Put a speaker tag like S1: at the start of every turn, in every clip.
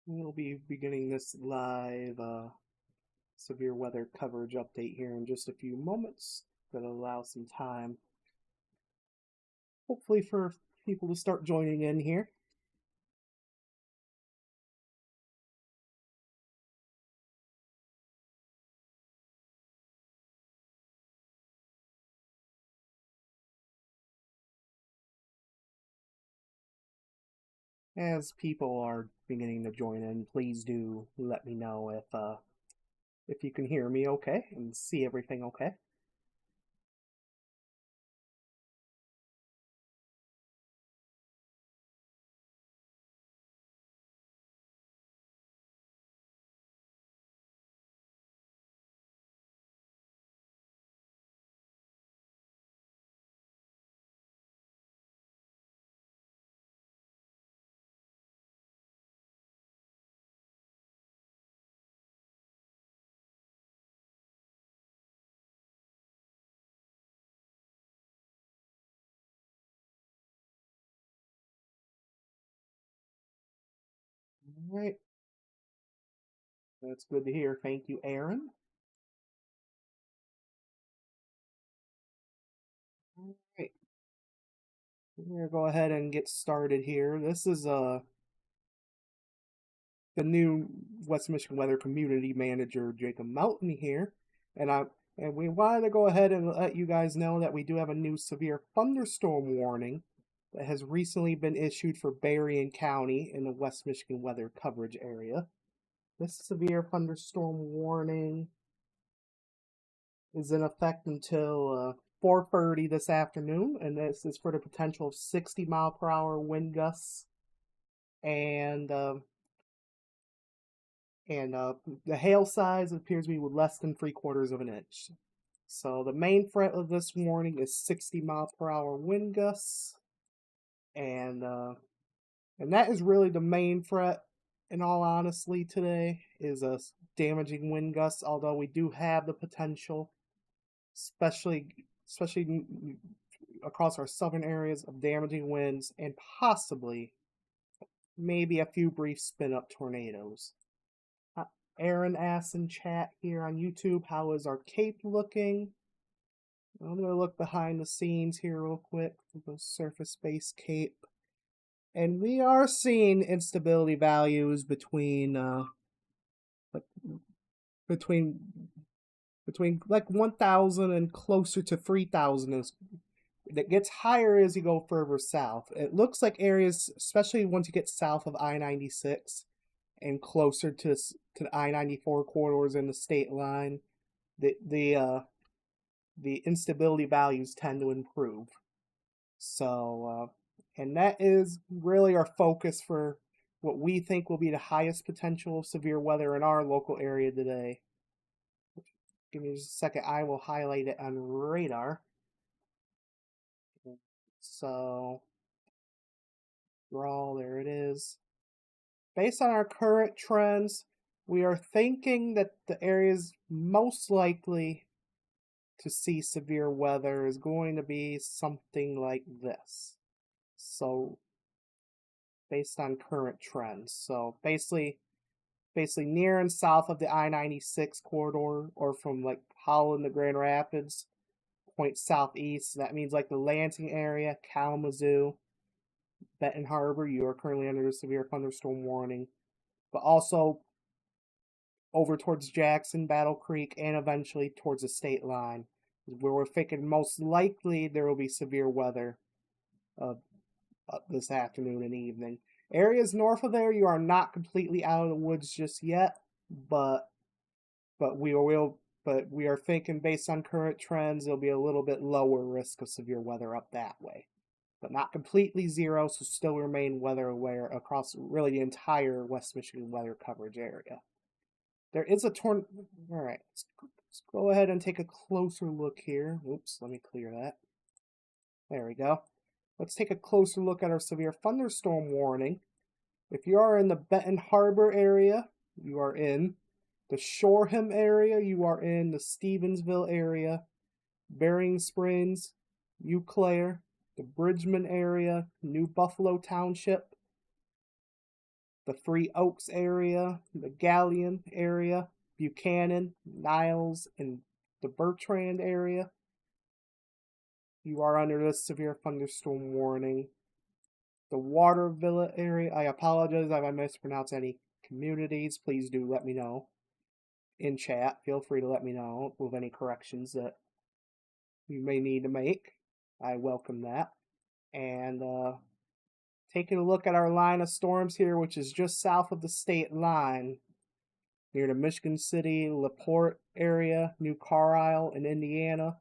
S1: We'll be beginning this live severe weather coverage update here in just a few moments. That'll allow some time, hopefully, for people to start joining in here. As people are beginning to join in, please do let me know if you can hear me okay and see everything okay. All right, that's good to hear. Thank you, Aaron. All right, we're gonna go ahead and get started here. This is the new West Michigan Weather Community Manager, Jacob Melton here, and we wanted to go ahead and let you guys know that we do have a new severe thunderstorm warning that has recently been issued for Berrien County in the West Michigan weather coverage area. This severe thunderstorm warning is in effect until 4:30 this afternoon, and this is for the potential of 60-mile-per-hour wind gusts and the hail size appears to be less than 3/4 of an inch. So the main threat of this warning is 60-mile-per-hour wind gusts, and that is really the main threat. In all honesty, today is a damaging wind gusts. Although we do have the potential, especially across our southern areas, of damaging winds and possibly maybe a few brief spin-up tornadoes. Aaron asks in chat here on YouTube, how is our cape looking? I'm going to look behind the scenes here real quick for the surface-based cape. And we are seeing instability values between like 1,000 and closer to 3,000. That gets higher as you go further south. It looks like areas, especially once you get south of I-96, and closer to the I-94 corridors in the state line, the instability values tend to improve. So, and that is really our focus for what we think will be the highest potential of severe weather in our local area today. Give me just a second. I will highlight it on radar. So, draw, there it is. Based on our current trends, we are thinking that the areas most likely to see severe weather is going to be something like this. So, based on current trends. So, basically near and south of the I-96 corridor, or from like Holland to Grand Rapids, point southeast. That means like the Lansing area, Kalamazoo, Benton Harbor, you are currently under a severe thunderstorm warning. But also over towards Jackson, Battle Creek, and eventually towards the state line, where we're thinking most likely there will be severe weather this afternoon and evening. Areas north of there, you are not completely out of the woods just yet, but we are thinking based on current trends, there'll be a little bit lower risk of severe weather up that way, but not completely zero. So still remain weather aware across really the entire West Michigan weather coverage area. There is a torn. All right, let's go ahead and take a closer look here. Oops, let me clear that. There we go. Let's take a closer look at our severe thunderstorm warning. If you are in the Benton Harbor area, you are in the Shoreham area, you are in the Stevensville area, Bering Springs, Eau Claire, the Bridgman area, New Buffalo Township, the Free Oaks area, the Galleon area, Buchanan, Niles, and the Bertrand area. You are under this severe thunderstorm warning. The Waterville area, I apologize if I mispronounce any communities. Please do let me know in chat. Feel free to let me know with any corrections that you may need to make. I welcome that. And taking a look at our line of storms here, which is just south of the state line, near the Michigan City, LaPorte area, New Carlisle, and Indiana.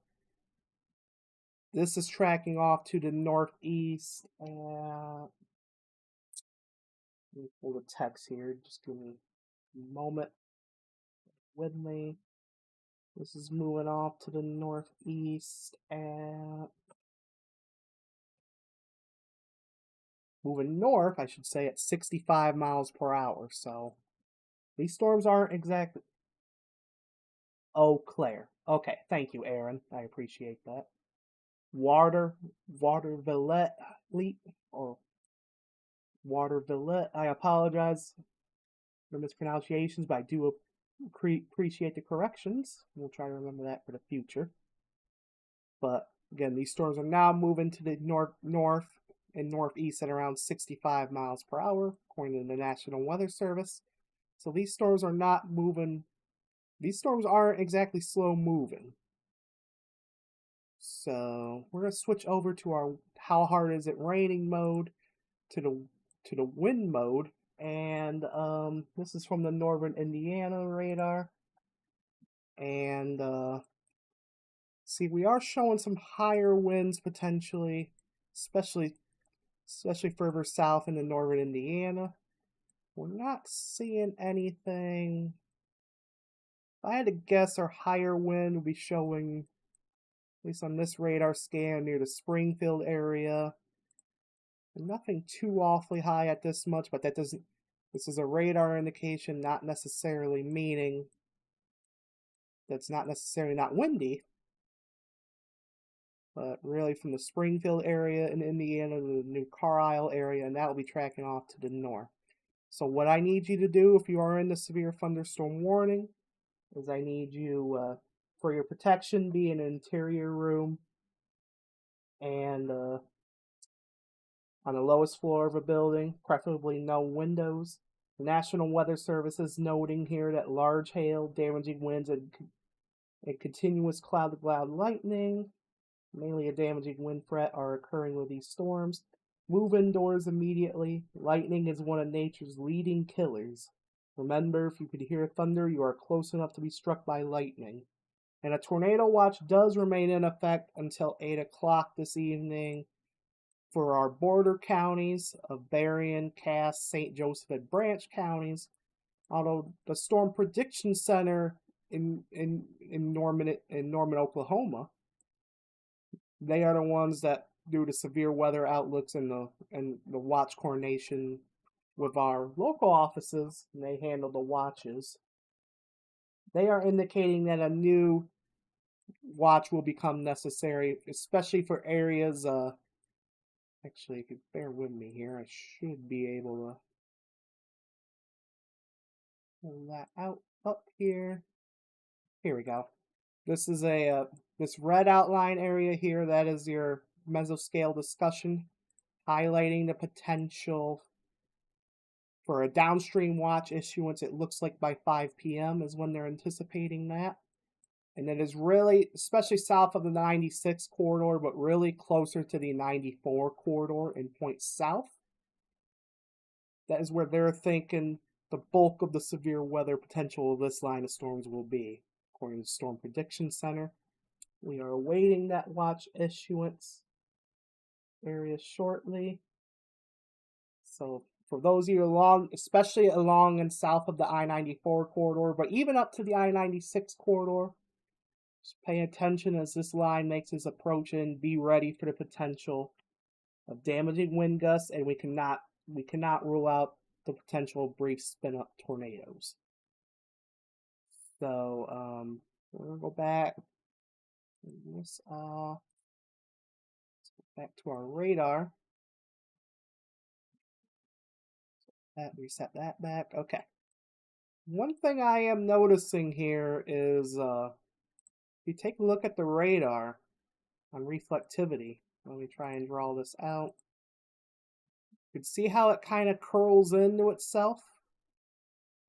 S1: This is tracking off to the northeast. Let me pull the text here. Just give me a moment with me. This is moving off to the northeast and moving north, I should say, at 65 miles per hour. So these storms aren't exactly. Oh, Claire. Okay, thank you, Aaron. I appreciate that. Waterville, or Waterville. I apologize for mispronunciations, but I do appreciate the corrections. We'll try to remember that for the future. But again, these storms are now moving to the north and northeast at around 65 miles per hour, according to the National Weather Service. So these storms are not moving. These storms aren't exactly slow moving. So we're gonna switch over to our how hard is it raining mode to the wind mode, and this is from the Northern Indiana radar. And see, we are showing some higher winds potentially, especially further south into Northern Indiana. We're not seeing anything. If I had to guess, our higher wind would be showing, at least on this radar scan, near the Springfield area. Nothing too awfully high at this much, but that doesn't. This is a radar indication, not necessarily meaning that's not necessarily not windy. But really, from the Springfield area in Indiana to the New Carlisle area, and that will be tracking off to the north. So what I need you to do, if you are in the severe thunderstorm warning, is I need you, for your protection, be in an interior room and on the lowest floor of a building, preferably no windows. The National Weather Service is noting here that large hail, damaging winds, and continuous cloud-to-cloud lightning, mainly a damaging wind threat, are occurring with these storms. Move indoors immediately. Lightning is one of nature's leading killers. Remember, if you could hear thunder, you are close enough to be struck by lightning. And a tornado watch does remain in effect until 8 o'clock this evening for our border counties of Berrien, Cass, St. Joseph, and Branch counties. Although the Storm Prediction Center in Norman, Oklahoma, they are the ones that do the severe weather outlooks and the watch coordination with our local offices, and they handle the watches. They are indicating that a new watch will become necessary, especially for areas. Actually, if you bear with me here, I should be able to pull that out up here. Here we go. This is this red outline area here. That is your mesoscale discussion, highlighting the potential for a downstream watch issuance. It looks like by 5 p.m. is when they're anticipating that. And it is really, especially south of the 96 corridor, but really closer to the 94 corridor in points south. That is where they're thinking the bulk of the severe weather potential of this line of storms will be, according to the Storm Prediction Center. We are awaiting that watch issuance area shortly. So for those of you along, especially along and south of the I-94 corridor, but even up to the I-96 corridor, just pay attention as this line makes its approach and be ready for the potential of damaging wind gusts, and we cannot rule out the potential of brief spin-up tornadoes. So we're gonna go back. Let's go back to our radar. reset that back. Okay. One thing I am noticing here is if you take a look at the radar on reflectivity, let me try and draw this out. You can see how it kind of curls into itself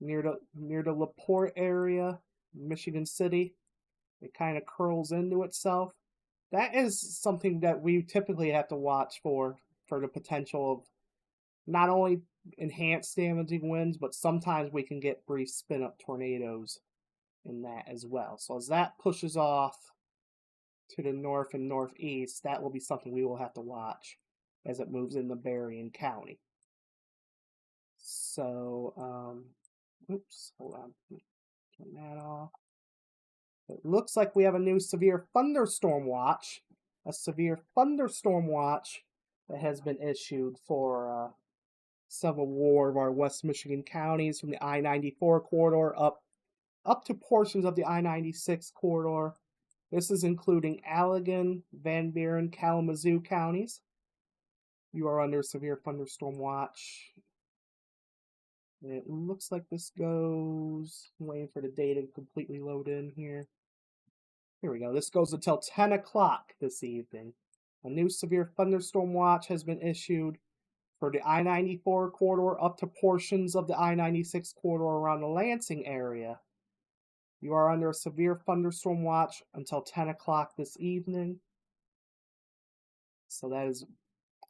S1: near the LaPorte area, Michigan City. It kind of curls into itself. That is something that we typically have to watch for the potential of not only enhanced damaging winds, but sometimes we can get brief spin up tornadoes in that as well. So as that pushes off to the north and northeast, that will be something we will have to watch as it moves into Berrien County. So, oops, hold on, turn that off. It looks like we have a new severe thunderstorm watch, a severe thunderstorm watch that has been issued for several more of our West Michigan counties from the I-94 corridor up to portions of the I-96 corridor. This is including Allegan, Van Buren, Kalamazoo counties. You are under severe thunderstorm watch. It looks like this goes, I'm waiting for the data to completely load in here. Here we go. This goes until 10 o'clock this evening. A new severe thunderstorm watch has been issued for the I-94 corridor up to portions of the I-96 corridor around the Lansing area. You are under a severe thunderstorm watch until 10 o'clock this evening. So that is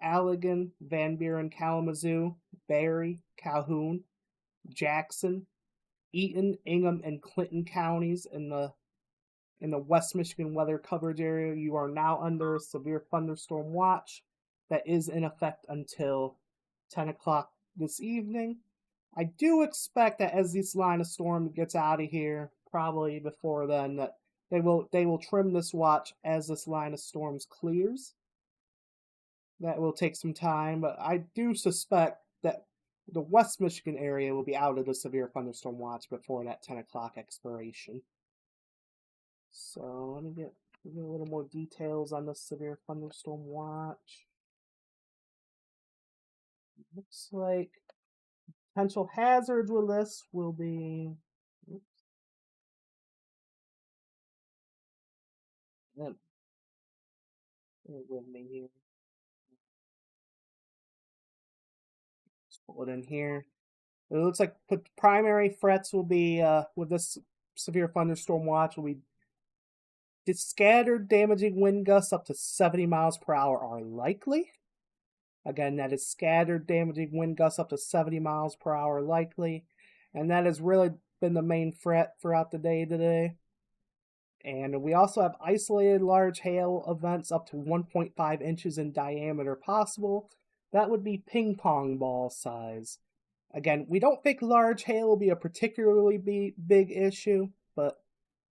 S1: Allegan, Van Buren, Kalamazoo, Barry, Calhoun, Jackson, Eaton, Ingham, and Clinton counties in the West Michigan weather coverage area. You are now under a severe thunderstorm watch that is in effect until 10 o'clock this evening. I do expect that as this line of storm gets out of here, probably before then, that they will trim this watch as this line of storms clears. That will take some time, but I do suspect that the West Michigan area will be out of the severe thunderstorm watch before that 10 o'clock expiration. So let me get a little more details on the severe thunderstorm watch. Looks like potential hazards with this will be. Oops. Bear with me here. Let's pull it in here. It looks like the primary threats will be with this severe thunderstorm watch will be the scattered damaging wind gusts up to 70 miles per hour are likely. Again, that is scattered damaging wind gusts up to 70 miles per hour likely. And that has really been the main threat throughout the day today. And we also have isolated large hail events up to 1.5 inches in diameter possible. That would be ping pong ball size. Again, we don't think large hail will be a particularly big issue, but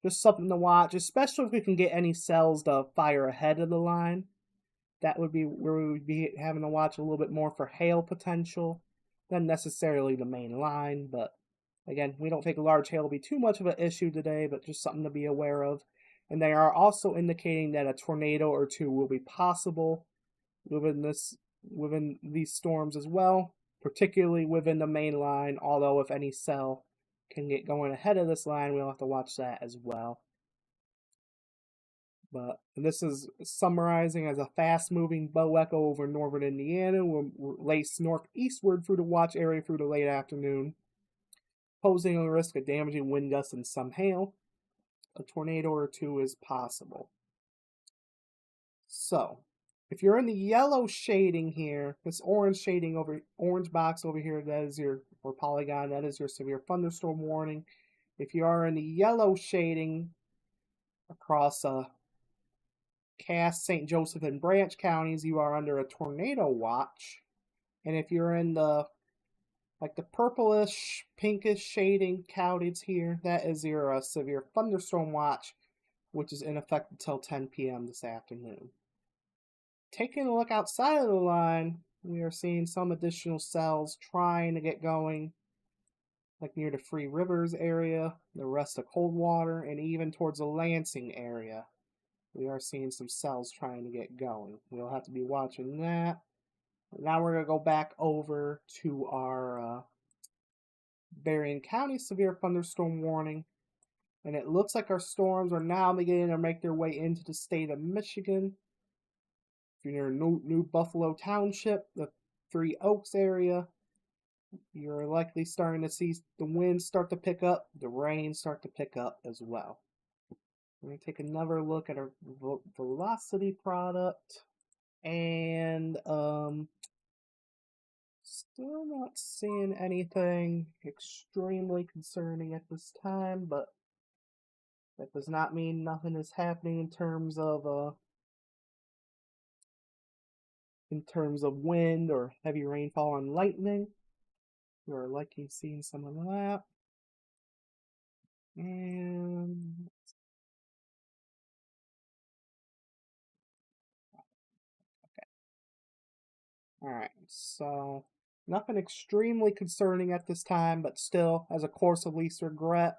S1: just something to watch, especially if we can get any cells to fire ahead of the line. That would be where we would be having to watch a little bit more for hail potential than necessarily the main line. But again, we don't think large hail will be too much of an issue today, but just something to be aware of. And they are also indicating that a tornado or two will be possible within these storms as well, particularly within the main line, although if any cell can get going ahead of this line, we'll have to watch that as well. But this is summarizing as a fast-moving bow echo over northern Indiana will lace northeastward through the watch area through the late afternoon, posing a risk of damaging wind gusts and some hail. A tornado or two is possible. So, if you're in the yellow shading here, this orange shading orange box over here, that is your, or polygon, that is your severe thunderstorm warning. If you are in the yellow shading across Cass, St. Joseph, and Branch counties, you are under a tornado watch. And if you're in the purplish, pinkish shading counties here, that is your severe thunderstorm watch, which is in effect until 10 p.m. this afternoon. Taking a look outside of the line, we are seeing some additional cells trying to get going, like near the Free Rivers area, the rest of Coldwater, and even towards the Lansing area. We are seeing some cells trying to get going. We'll have to be watching that. Now we're going to go back over to our Berrien County severe thunderstorm warning. And it looks like our storms are now beginning to make their way into the state of Michigan. If you're near New Buffalo Township, the Three Oaks area, you're likely starting to see the winds start to pick up, the rain start to pick up as well. We're going to take another look at our velocity product. And still not seeing anything extremely concerning at this time, but that does not mean nothing is happening in terms of wind or heavy rainfall and lightning. We're likely seeing some of that. And alright, so nothing extremely concerning at this time, but still, as a course of least regret,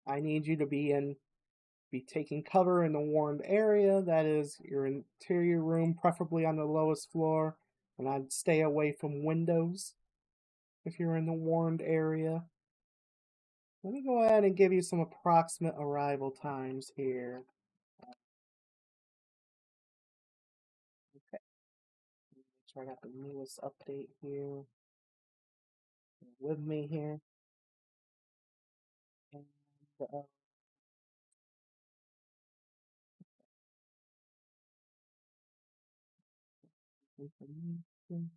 S1: I need you to be taking cover in the warned area. That is your interior room, preferably on the lowest floor, and I'd stay away from windows if you're in the warned area. Let me go ahead and give you some approximate arrival times here. Okay, make sure I got the newest update here with me here. And information.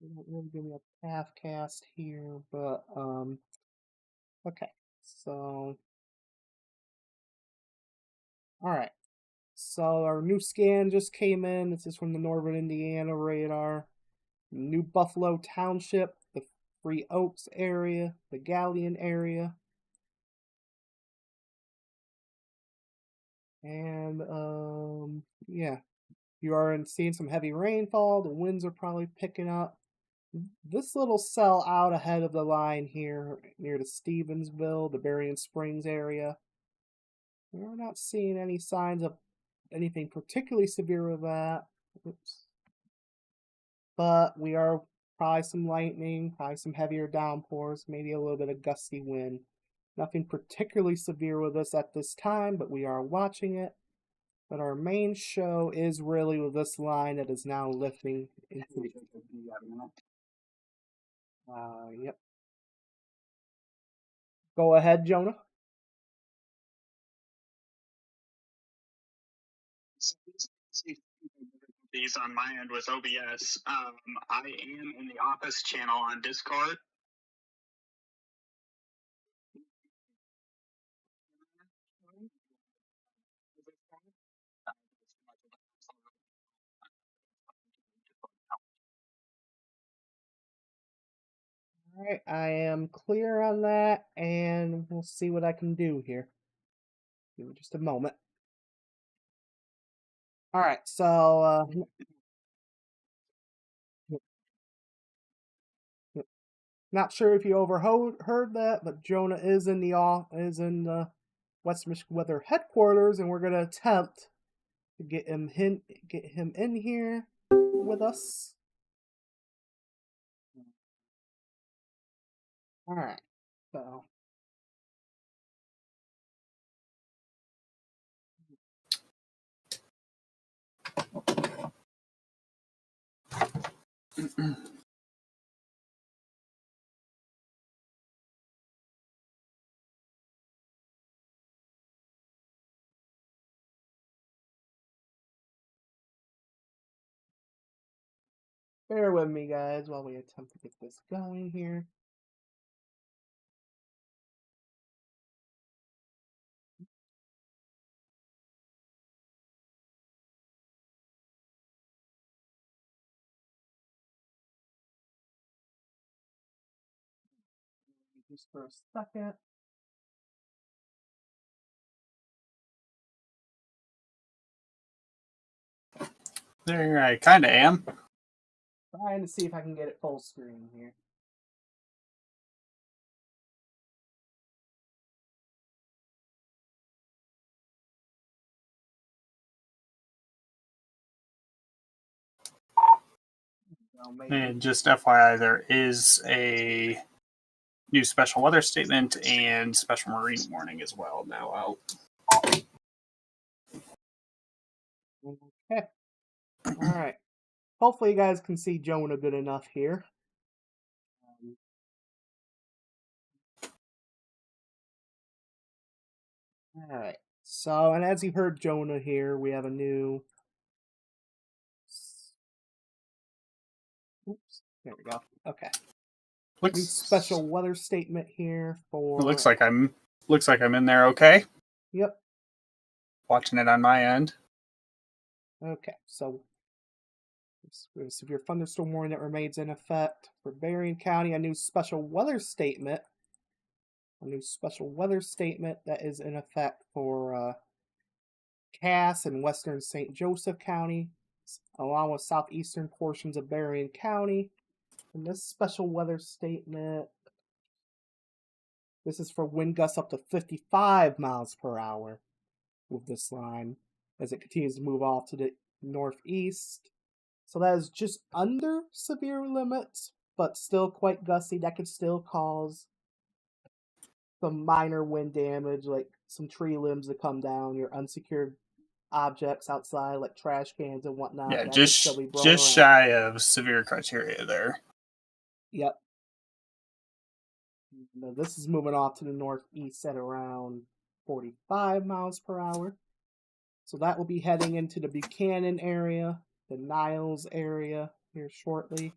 S1: They don't really give me a path cast here, but okay. So all right. So our new scan just came in. This is from the Northern Indiana radar. New Buffalo Township, the Three Oaks area, the Galleon area. And yeah, you are seeing some heavy rainfall. The winds are probably picking up. This little cell out ahead of the line here near the Stevensville, the Berrien Springs area, we're not seeing any signs of anything particularly severe with that. Oops. But we are probably some lightning, probably some heavier downpours, maybe a little bit of gusty wind. Nothing particularly severe with us at this time, but we are watching it. But our main show is really with this line that is now lifting into yep. Go ahead, Jonah.
S2: These on my end with OBS. I am in the office channel on Discord.
S1: All right, I am clear on that, and we'll see what I can do here. Give me just a moment. All right, so not sure if you overheard that, but Jonah is in the West Michigan Weather headquarters, and we're gonna attempt to get him in here with us. All right, so. Bear with me, guys, while we attempt to get this going here. Just for a second.
S2: There, I kind of am.
S1: Trying to see if I can get it full screen here.
S3: And just FYI, there is a new special weather statement and special marine warning as well now out.
S1: Okay. All right. Hopefully you guys can see Jonah good enough here. All right. So, and as you heard Jonah here, we have a new. Oops. There we go. Okay. New special weather statement here for.
S3: It looks like I'm in there. Okay.
S1: Yep.
S3: Watching it on my end.
S1: Okay. So, severe thunderstorm warning that remains in effect for Berrien County. A new special weather statement. A new special weather statement that is in effect for Cass and western St. Joseph County, along with southeastern portions of Berrien County. And this special weather statement, this is for wind gusts up to 55 miles per hour with this line as it continues to move off to the northeast. So that is just under severe limits, but still quite gusty. That could still cause some minor wind damage, like some tree limbs that come down, your unsecured objects outside, like trash cans and whatnot.
S3: Yeah,
S1: that
S3: just
S1: could still be blown around.
S3: shy of severe criteria there.
S1: Yep. Now this is moving off to the northeast at around 45 miles per hour. So that will be heading into the Buchanan area, the Niles area here shortly,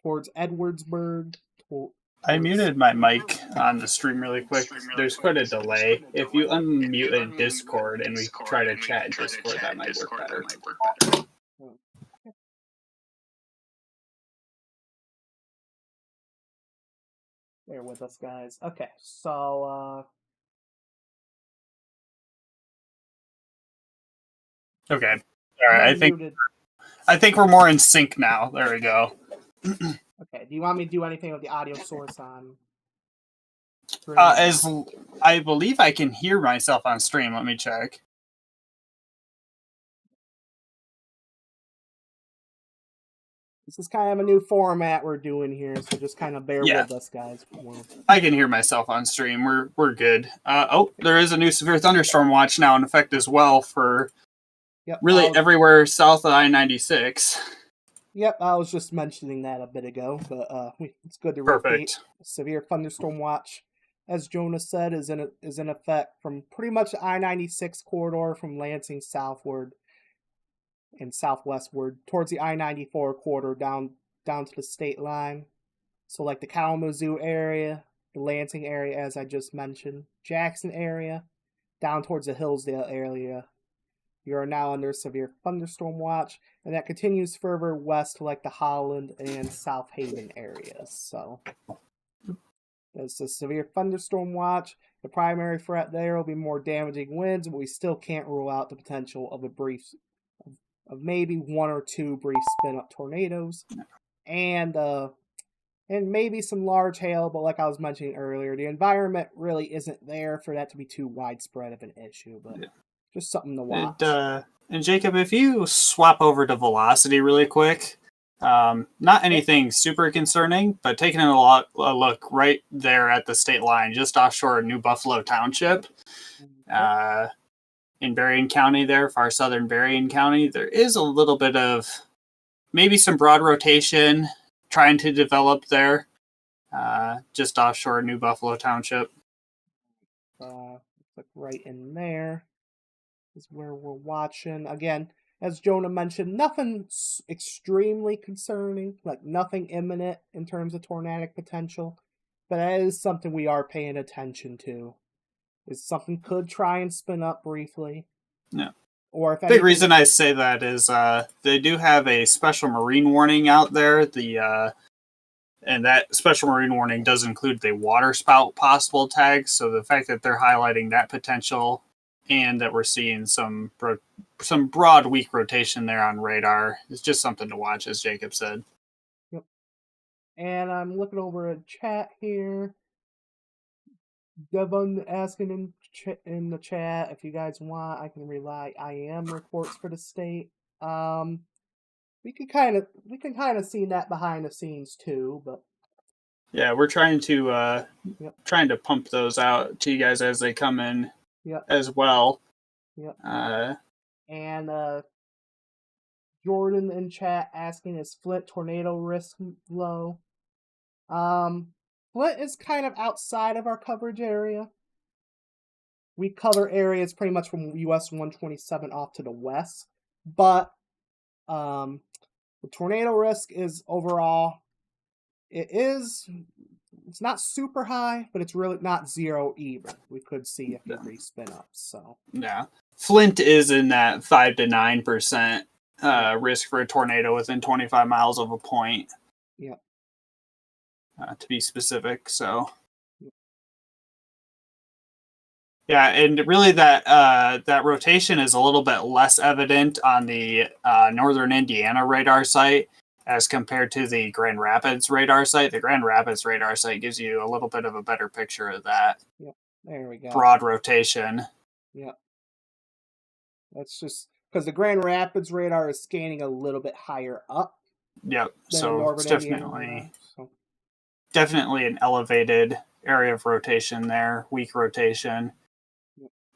S1: towards Edwardsburg.
S3: I muted my mic on the stream really quick. There's quite a delay. If you unmute in Discord and we try to chat in Discord, that might work better.
S1: Bear with us, guys. Okay, so
S3: okay. All right. I think we're more in sync now. There we go.
S1: Okay. Do you want me to do anything with the audio source on?
S3: As I believe I can hear myself on stream. Let me check.
S1: This is kind of a new format we're doing here, so just kind of bear with us, guys.
S3: I can hear myself on stream. We're good. There is a new severe thunderstorm watch now in effect as well for really everywhere south of I-96.
S1: Yep, I was just mentioning that a bit ago, but it's good to repeat. Severe thunderstorm watch, as Jonah said, is in effect from pretty much the I-96 corridor from Lansing southward and southwestward towards the I-94 corridor down to the state line. So like the Kalamazoo area, the Lansing area, as I just mentioned, Jackson area, down towards the Hillsdale area. You are now under severe thunderstorm watch, and that continues further west to like the Holland and South Haven areas. So that's a severe thunderstorm watch. The primary threat there will be more damaging winds, but we still can't rule out the potential of of maybe one or two brief spin-up tornadoes, and maybe some large hail. But like I was mentioning earlier, the environment really isn't there for that to be too widespread of an issue. But just something to watch.
S3: And Jacob, if you swap over to velocity really quick, not anything super concerning, but taking a look right there at the state line, just offshore New Buffalo Township, in Berrien County there, far southern Berrien County, there is a little bit of maybe some broad rotation trying to develop there, just offshore New Buffalo Township.
S1: Right in there is where we're watching. Again, as Jonah mentioned, nothing extremely concerning, like nothing imminent in terms of tornadic potential, but that is something we are paying attention to. Is something could try and spin up briefly.
S3: Yeah.
S1: Or if
S3: big reason I say that is they do have a special marine warning out there. And that special marine warning does include the water spout possible tag. So the fact that they're highlighting that potential and that we're seeing some broad weak rotation there on radar is just something to watch, as Jacob said.
S1: Yep. And I'm looking over at chat here. Devon asking in the chat if you guys want, I can rely IM reports for the state. we can kind of see that behind the scenes too, but
S3: yeah, we're trying to pump those out to you guys as they come in as well.
S1: Yep.
S3: Uh,
S1: and Jordan in chat asking, is Flint tornado risk low? Flint is kind of outside of our coverage area. We cover areas pretty much from US 127 off to the west, but the tornado risk is overall, it's not super high, but it's really not zero either. We could see a few respin ups. So
S3: yeah, Flint is in that 5 to 9% risk for a tornado within 25 miles of a point.
S1: Yep.
S3: To be specific, so. Yeah, and really that rotation is a little bit less evident on the northern Indiana radar site as compared to the Grand Rapids radar site. The Grand Rapids radar site gives you a little bit of a better picture of that.
S1: Yep, there we go.
S3: Broad rotation.
S1: Yep. That's just because the Grand Rapids radar is scanning a little bit higher up.
S3: Yep, so it's definitely an elevated area of rotation there, weak rotation.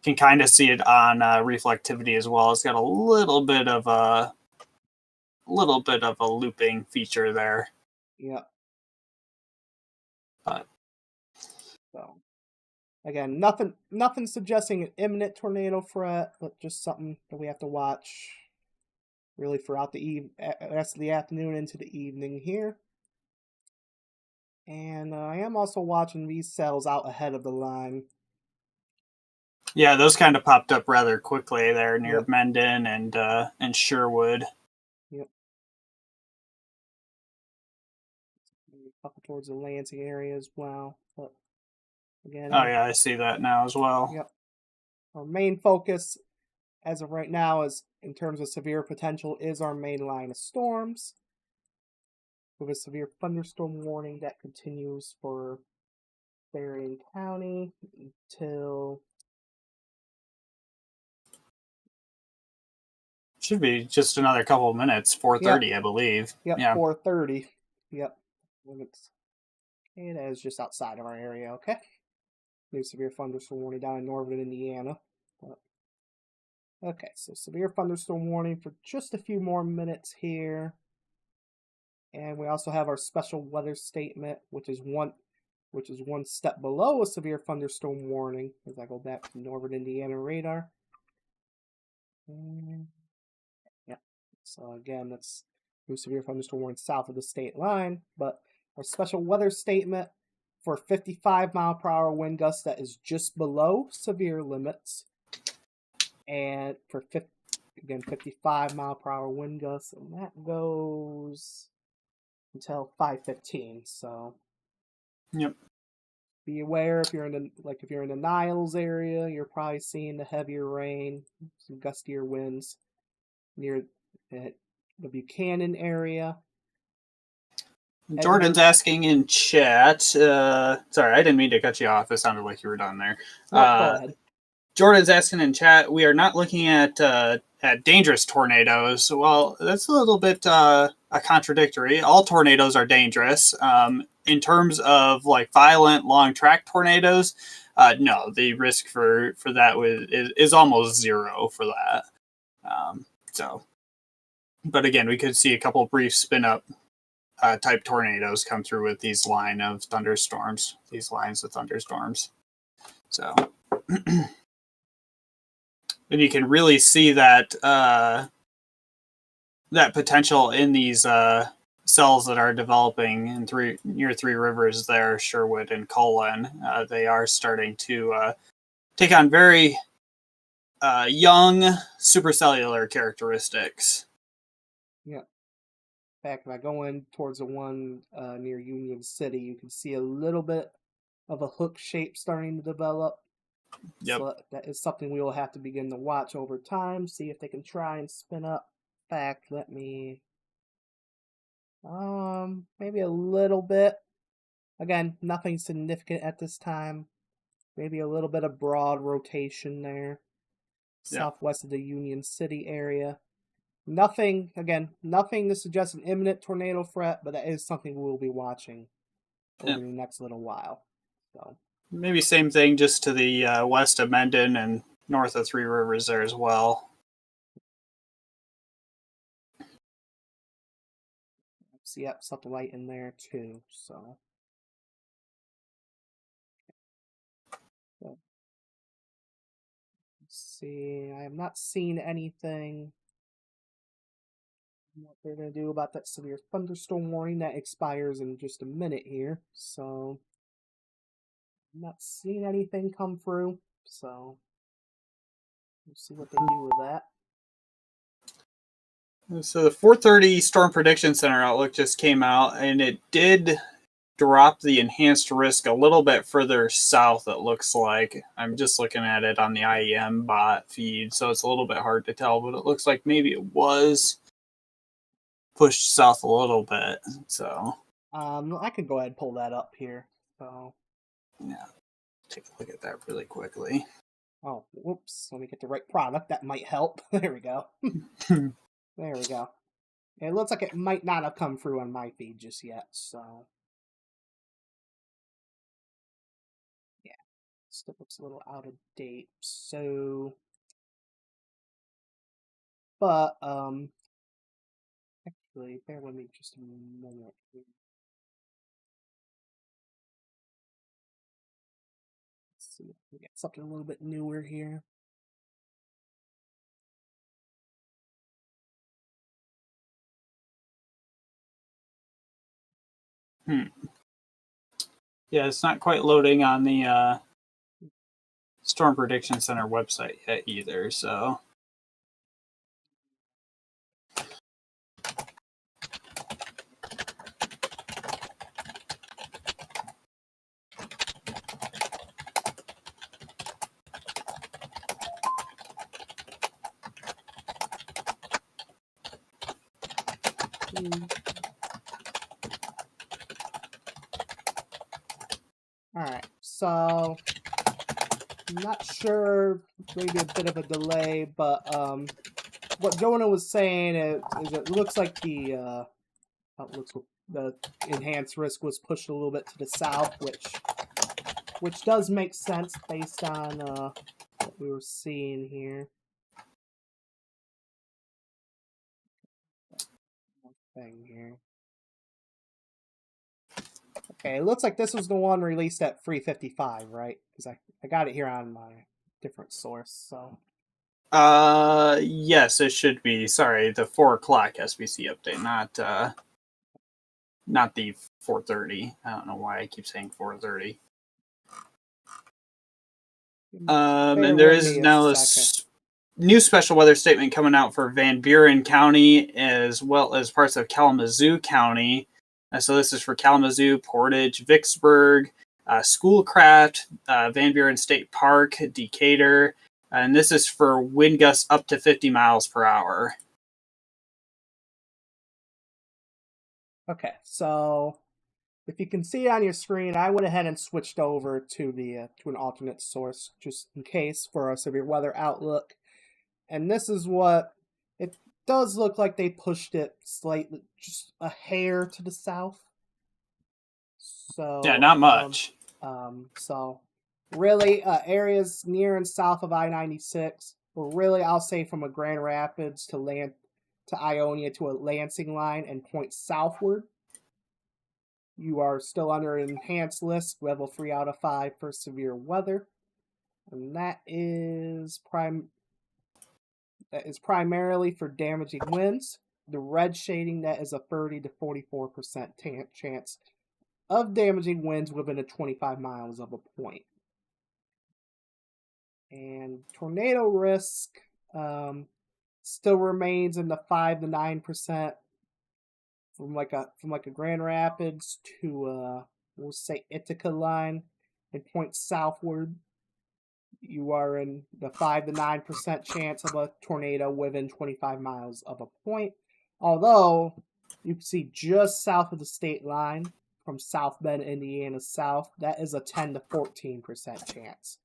S3: Can kind of see it on reflectivity as well. It's got a little bit of a looping feature there.
S1: Yeah.
S3: But
S1: so again, nothing suggesting an imminent tornado threat, but just something that we have to watch really throughout the rest of the afternoon into the evening here. And I am also watching these cells out ahead of the line.
S3: Yeah, those kind of popped up rather quickly there near Mendon and Sherwood.
S1: Yep. Up towards the Lansing area as well. But again.
S3: Oh yeah, I see that now as well.
S1: Yep. Our main focus as of right now is in terms of severe potential is our main line of storms. With a severe thunderstorm warning that continues for Berrien County until
S3: should be just another couple of minutes, 4:30, I believe.
S1: Yep, yeah. 4:30. Yep. It is just outside of our area, okay? New severe thunderstorm warning down in northern Indiana. Okay, so severe thunderstorm warning for just a few more minutes here. And we also have our special weather statement, which is one step below a severe thunderstorm warning. As I go back to northern Indiana radar. Yeah. So again, that's new severe thunderstorm warning south of the state line. But our special weather statement for 55-mile-per-hour wind gusts that is just below severe limits, and for 55-mile-per-hour wind gusts, and that goes until 5:15. So,
S3: yep.
S1: Be aware if you're in the Niles area, you're probably seeing the heavier rain, some gustier winds near the Buchanan area.
S3: Jordan's asking in chat. Sorry, I didn't mean to cut you off. It sounded like you were done there.
S1: Go ahead.
S3: Jordan's asking in chat. We are not looking at dangerous tornadoes. Well, that's a little bit contradictory. All tornadoes are dangerous. In terms of like violent long track tornadoes, no, the risk for that is almost zero for that. But again, we could see a couple brief spin up type tornadoes come through with these lines of thunderstorms. So, and you can really see that that potential in these cells that are developing in near Three Rivers there, Sherwood and Cullen. They are starting to take on very young supercellular characteristics.
S1: Yeah. In fact, if I go in towards the one near Union City, you can see a little bit of a hook shape starting to develop.
S3: Yep.
S1: So that is something we will have to begin to watch over time, see if they can try and spin up. In fact, let me maybe a little bit. Again, nothing significant at this time. Maybe a little bit of broad rotation there. Southwest of the Union City area. Nothing, again, nothing to suggest an imminent tornado threat, but that is something we'll be watching over the next little while. So
S3: maybe same thing just to the west of Mendon and north of Three Rivers there as well.
S1: see, yep, something light in there too. So let's see, I have not seen anything. What they're going to do about that severe thunderstorm warning that expires in just a minute here. So I'm not seeing anything come through. So we'll see what they do with that.
S3: So the 4:30 Storm Prediction Center outlook just came out, and it did drop the enhanced risk a little bit further south, it looks like. I'm just looking at it on the IEM bot feed, so it's a little bit hard to tell, but it looks like maybe it was pushed south a little bit. So
S1: I could go ahead and pull that up here. So
S3: yeah, take a look at that really quickly.
S1: oh, whoops, let me get the right product. That might help. There we go. There we go. It looks like it might not have come through on my feed just yet, so yeah, still looks a little out of date. So, but actually, bear with me just a moment here. Let's see if we get something a little bit newer here.
S3: Yeah, it's not quite loading on the Storm Prediction Center website yet either, so.
S1: Alright, so I'm not sure, maybe a bit of a delay, but what Jonah was saying is it looks like the enhanced risk was pushed a little bit to the south, which does make sense based on what we were seeing here. One thing here. Okay, it looks like this was the one released at 3:55, right? Because I got it here on my different source, so.
S3: Yes, it should be. Sorry, the 4:00 SBC update, not the 4:30. I don't know why I keep saying 4:30. And there is now a new special weather statement coming out for Van Buren County as well as parts of Kalamazoo County. So this is for Kalamazoo, Portage, Vicksburg, Schoolcraft, Van Buren State Park, Decatur, and this is for wind gusts up to 50 miles per hour.
S1: Okay, so if you can see on your screen, I went ahead and switched over to the to an alternate source just in case for a severe weather outlook. And this is what it does look like. They pushed it slightly, just a hair to the south. So
S3: yeah, not much.
S1: So really, areas near and south of I-96, or really, I'll say from a Grand Rapids to Ionia to a Lansing line and point southward, you are still under an enhanced list, level 3 out of 5 for severe weather, and that is primarily for damaging winds. The red shading, that is a 30 to 44% chance of damaging winds within a 25 miles of a point. And tornado risk still remains in the 5 to 9% from like a Grand Rapids to we'll say Ithaca line and point southward. You are in the 5 to 9% chance of a tornado within 25 miles of a point. Although you can see just south of the state line from South Bend, Indiana south, that is a 10 to 14% chance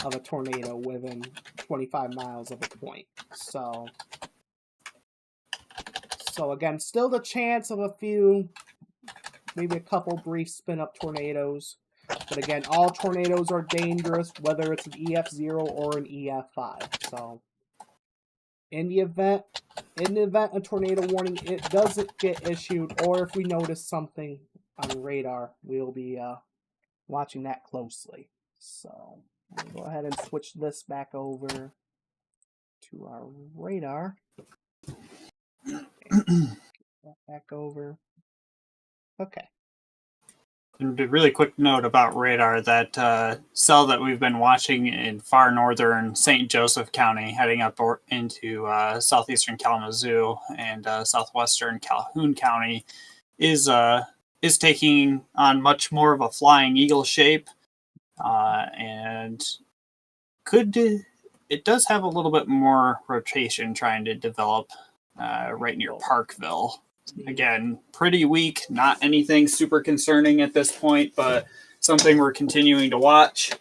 S1: of a tornado within 25 miles of a point. So So again, still the chance of a few, maybe a couple brief spin-up tornadoes. But again, all tornadoes are dangerous, whether it's an EF0 or an EF5. So in the event a tornado warning it doesn't get issued, or if we notice something on radar, we'll be watching that closely. So we'll go ahead and switch this back over to our radar. Back over. Okay.
S3: And a really quick note about radar, that cell that we've been watching in far northern St. Joseph County, heading up into southeastern Kalamazoo and southwestern Calhoun County, is taking on much more of a flying eagle shape, and it does have a little bit more rotation trying to develop right near Parkville. Again, pretty weak, not anything super concerning at this point, but something we're continuing to watch.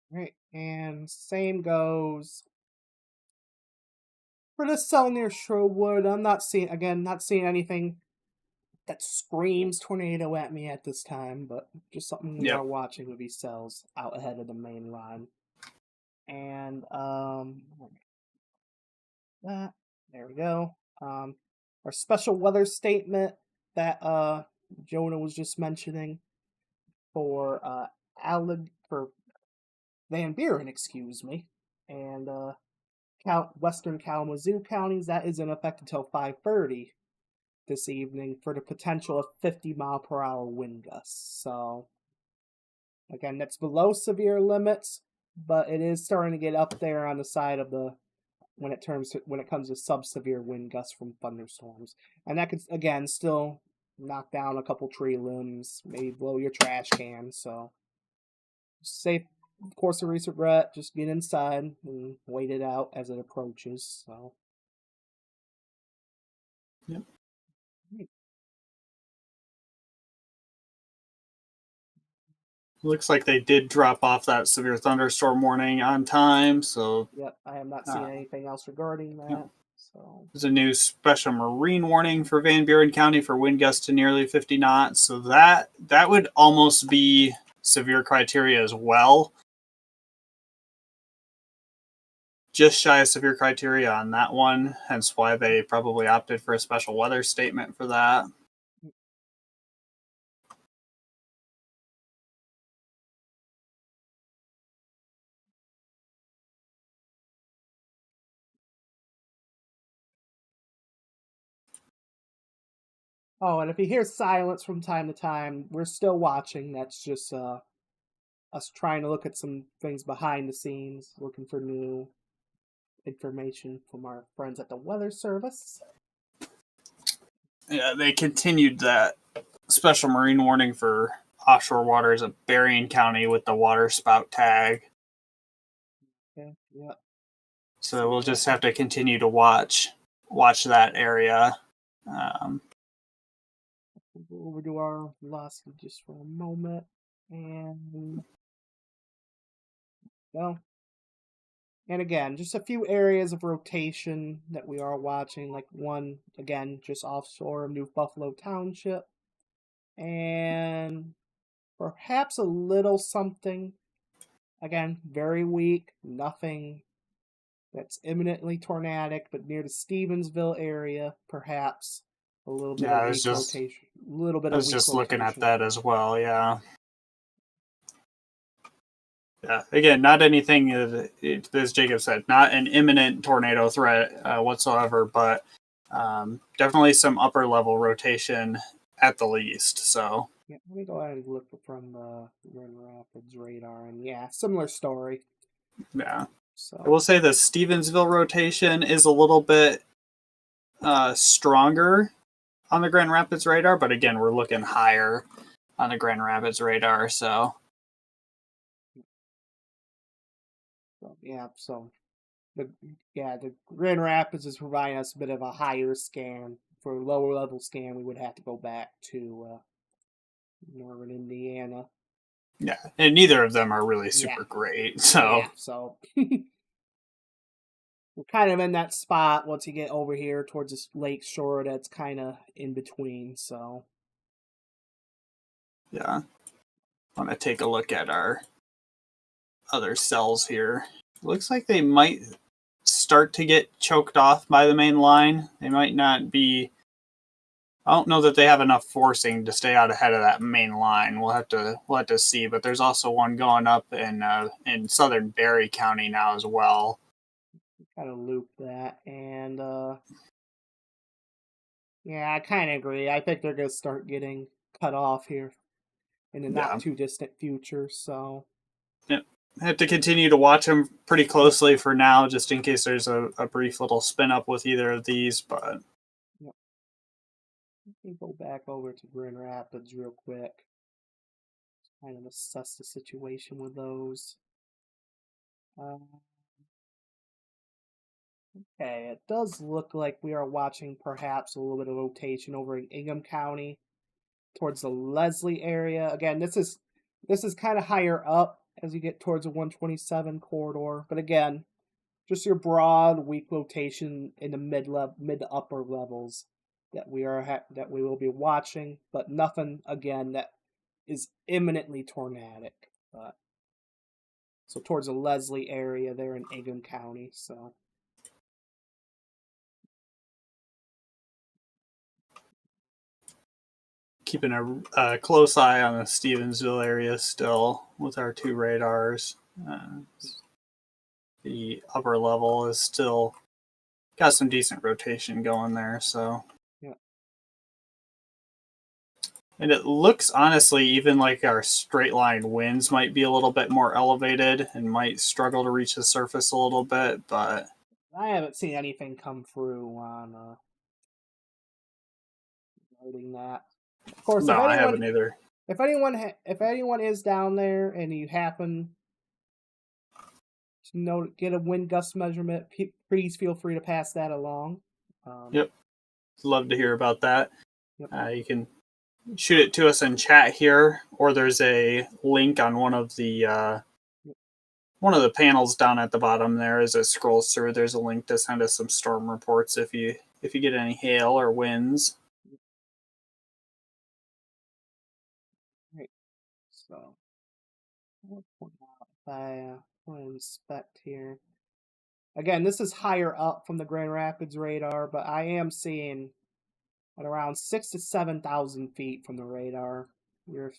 S1: Right, and same goes for this cell near Sherwood. I'm not seeing anything that screams tornado at me at this time, but just something we are watching with these cells out ahead of the main line. And that. There we go. Our special weather statement that Jonah was just mentioning for for Van Buren, excuse me, and Western Kalamazoo counties, that is in effect until 5:30 this evening for the potential of 50-mile-per-hour wind gusts. So again, that's below severe limits, but it is starting to get up there on the side of the when it comes to sub-severe wind gusts from thunderstorms. And that could, again, still knock down a couple tree limbs, maybe blow your trash can. So safe course of regret, just get inside and wait it out as it approaches. So
S3: yep. Looks like they did drop off that severe thunderstorm warning on time, so
S1: yep, I have not seen anything else regarding that.
S3: Yep.
S1: So
S3: there's a new special marine warning for Van Buren County for wind gusts to nearly 50 knots. So that would almost be severe criteria as well. Just shy of severe criteria on that one, hence why they probably opted for a special weather statement for that.
S1: oh, and if you hear silence from time to time, we're still watching. That's just us trying to look at some things behind the scenes, looking for new information from our friends at the Weather Service.
S3: Yeah, they continued that special marine warning for offshore waters of Berrien County with the water spout tag.
S1: Okay, yeah.
S3: So we'll just have to continue to watch that area.
S1: We'll overdo our velocity just for a moment, and well, and again, just a few areas of rotation that we are watching, like one again just offshore of New Buffalo Township, and perhaps a little something. Again, very weak, nothing that's imminently tornadic, but near the Stevensville area, perhaps a little bit of weak rotation. A little bit of weak rotation.
S3: I was just looking at that as well, yeah. Yeah, again, not anything, as Jacob said, not an imminent tornado threat whatsoever, but definitely some upper level rotation at the least. So
S1: yeah, let me go ahead and look from the Grand Rapids radar, and yeah, similar story.
S3: Yeah.
S1: So
S3: I will say the Stevensville rotation is a little bit stronger on the Grand Rapids radar, but again, we're looking higher on the Grand Rapids radar. So
S1: yeah, so the Grand Rapids is providing us a bit of a higher scan. For a lower level scan, we would have to go back to northern Indiana.
S3: yeah, and neither of them are really super great. So
S1: yeah, so we're kind of in that spot once you get over here towards this lake shore that's kind of in between. So
S3: yeah, I want to take a look at our other cells here. Looks like they might start to get choked off by the main line. They might not be. I don't know that they have enough forcing to stay out ahead of that main line. We'll have to see. But there's also one going up in southern Berry County now as well.
S1: kind of loop that, and yeah, I kind of agree. I think they're gonna start getting cut off here in the not too distant future. So
S3: yeah, I have to continue to watch them pretty closely for now, just in case there's a brief little spin up with either of these. But
S1: let me go back over to Grand Rapids real quick. Kind of assess the situation with those. Okay, it does look like we are watching perhaps a little bit of rotation over in Ingham County towards the Leslie area. Again, this is kind of higher up as you get towards the 127 corridor, but again, just your broad weak rotation in the mid to upper levels that we will be watching, but nothing again that is imminently tornadic. So towards the Leslie area there in Ingham County. So
S3: keeping a close eye on the Stevensville area still with our two radars. The upper level is still got some decent rotation going there. So
S1: yeah.
S3: And it looks honestly even like our straight line winds might be a little bit more elevated and might struggle to reach the surface a little bit, but
S1: I haven't seen anything come through on noting that. Of course,
S3: no, I haven't either.
S1: If anyone is down there and you happen to get a wind gust measurement, please feel free to pass that along.
S3: Yep, love to hear about that.
S1: Yep.
S3: You can shoot it to us in chat here, or there's a link on one of the panels down at the bottom there. As it scrolls through, there's a link to send us some storm reports if you get any hail or winds.
S1: Right. So I'll point out if I want to inspect here. Again, this is higher up from the Grand Rapids radar, but I am seeing at around 6,000 to 7,000 feet from the radar. Your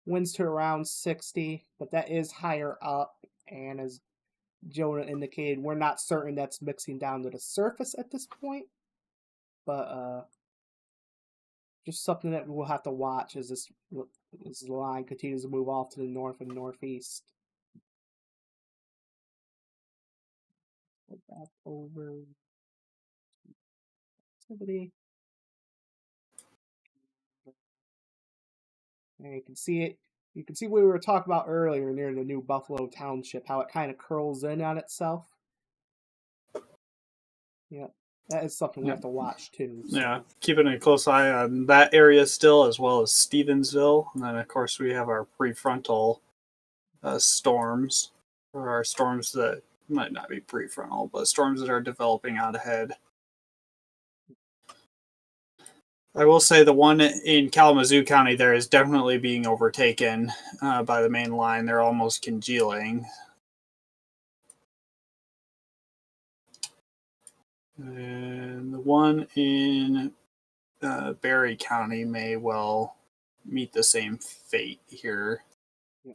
S1: winds to around 60, but that is higher up, and as Jonah indicated, we're not certain that's mixing down to the surface at this point, but just something that we'll have to watch as this line continues to move off to the north and northeast. Go back over activity. And you can see it. You can see what we were talking about earlier near the new Buffalo Township, how it kind of curls in on itself. Yeah, that is something we have to watch too.
S3: So. Yeah, keeping a close eye on that area still, as well as Stevensville. And then, of course, we have our prefrontal storms, or our storms that might not be prefrontal, but storms that are developing out ahead. I will say the one in Kalamazoo County there is definitely being overtaken by the main line. They're almost congealing. And the one in Berry County may well meet the same fate here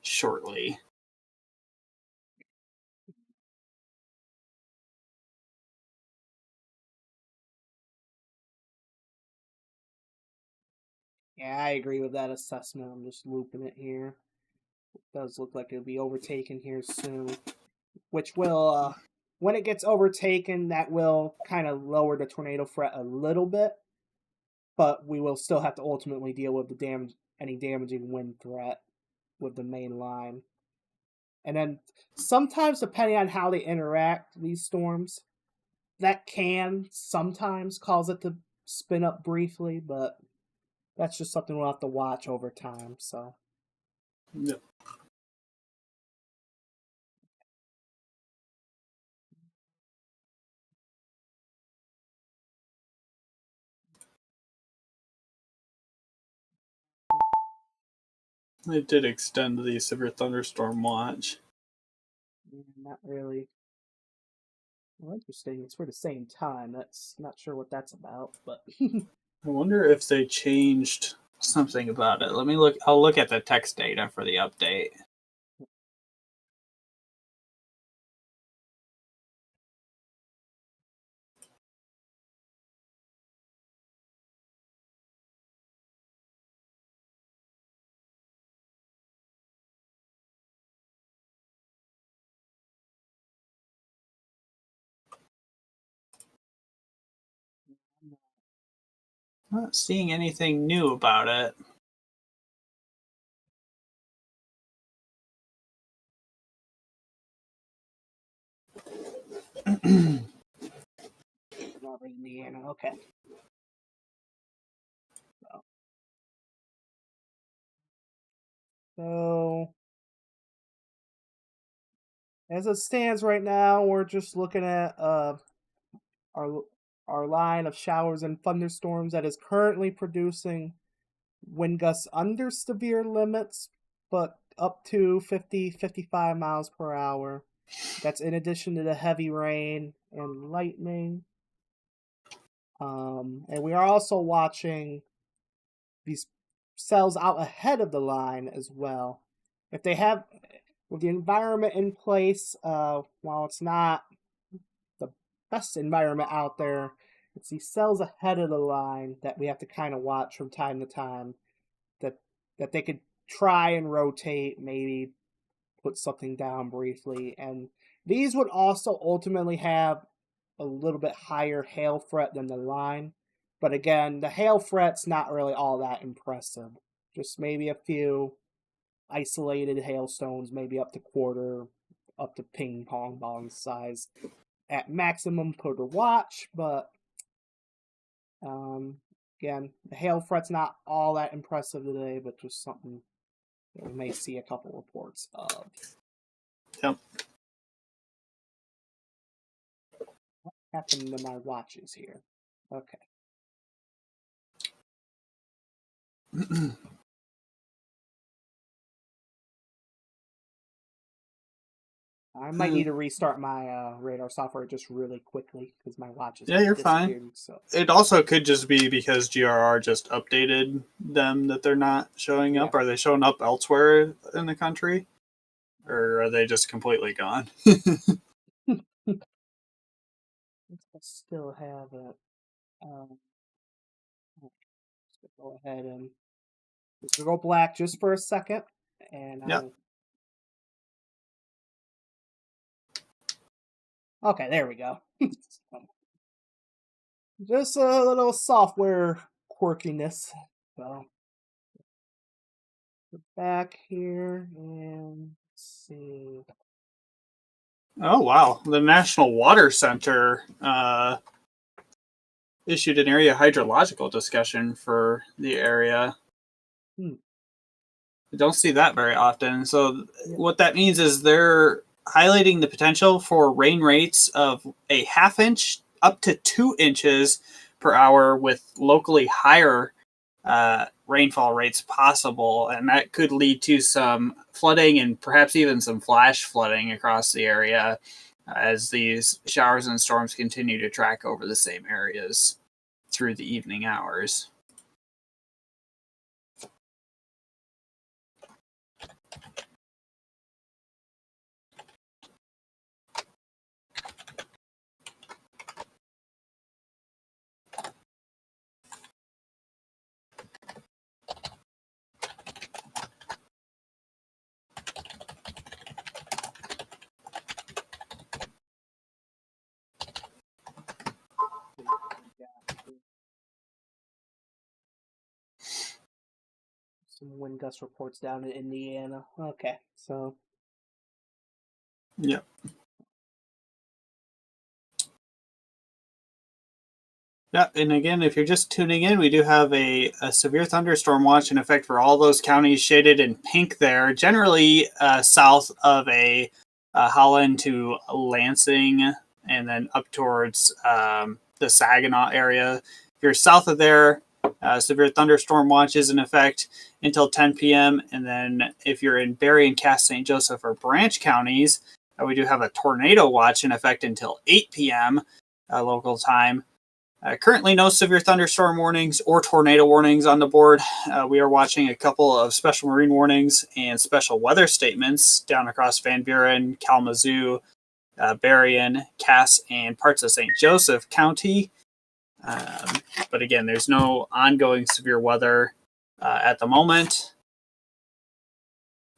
S3: shortly.
S1: Yeah, I agree with that assessment. I'm just looping it here. It does look like it'll be overtaken here soon, which will, when it gets overtaken, that will kind of lower the tornado threat a little bit, but we will still have to ultimately deal with any damaging wind threat with the main line. And then sometimes, depending on how they interact, these storms, that can sometimes cause it to spin up briefly, but that's just something we'll have to watch over time. So,
S3: yep. It did extend the severe thunderstorm watch.
S1: Yeah, not really. Well, interesting. It's for the same time. That's not sure what that's about, but
S3: I wonder if they changed something about it. Let me look. I'll look at the text data for the update. Not seeing anything new about it.
S1: not Indiana. Okay. So, as it stands right now, we're just looking at our our line of showers and thunderstorms that is currently producing wind gusts under severe limits, but up to 55 miles per hour. That's in addition to the heavy rain and lightning. And we are also watching these cells out ahead of the line as well. If they have, with the environment in place, while it's not the best environment out there, it's these cells ahead of the line that we have to kind of watch from time to time. That they could try and rotate, maybe put something down briefly, and these would also ultimately have a little bit higher hail threat than the line. But again, the hail threat's not really all that impressive. Just maybe a few isolated hailstones, maybe up to quarter, up to ping pong ball size at maximum per watch. But again, the hail threat's not all that impressive today, but just something that we may see a couple reports of.
S3: Yep.
S1: What happened to my watches here? Okay. I might need to restart my radar software just really quickly because my watches
S3: You're fine.
S1: So.
S3: It also could just be because GRR just updated them that they're not showing up. Are they showing up elsewhere in the country? Or are they just completely gone?
S1: I still have it. Let's go ahead and go black just for a second. And okay, there we go. Just a little software quirkiness. So back here and let's see.
S3: Oh wow! The National Water Center issued an area hydrological discussion for the area. I don't see that very often. So what that means is they're highlighting the potential for rain rates of a ½ inch up to 2 inches per hour with locally higher rainfall rates possible. And that could lead to some flooding and perhaps even some flash flooding across the area as these showers and storms continue to track over the same areas through the evening hours.
S1: Some wind gust reports down in Indiana. Okay, so.
S3: Yep. Yeah, and again, if you're just tuning in, we do have a severe thunderstorm watch in effect for all those counties shaded in pink there, generally south of Holland to Lansing, and then up towards the Saginaw area. If you're south of there, Severe thunderstorm watch is in effect until 10 p.m. And then if you're in Berry Cass, St. Joseph, or Branch counties, we do have a tornado watch in effect until 8 p.m. Local time. Currently, no severe thunderstorm warnings or tornado warnings on the board. We are watching a couple of special marine warnings and special weather statements down across Van Buren, Kalamazoo, Berrien, Cass, and parts of St. Joseph County. But again, there's no ongoing severe weather at the moment.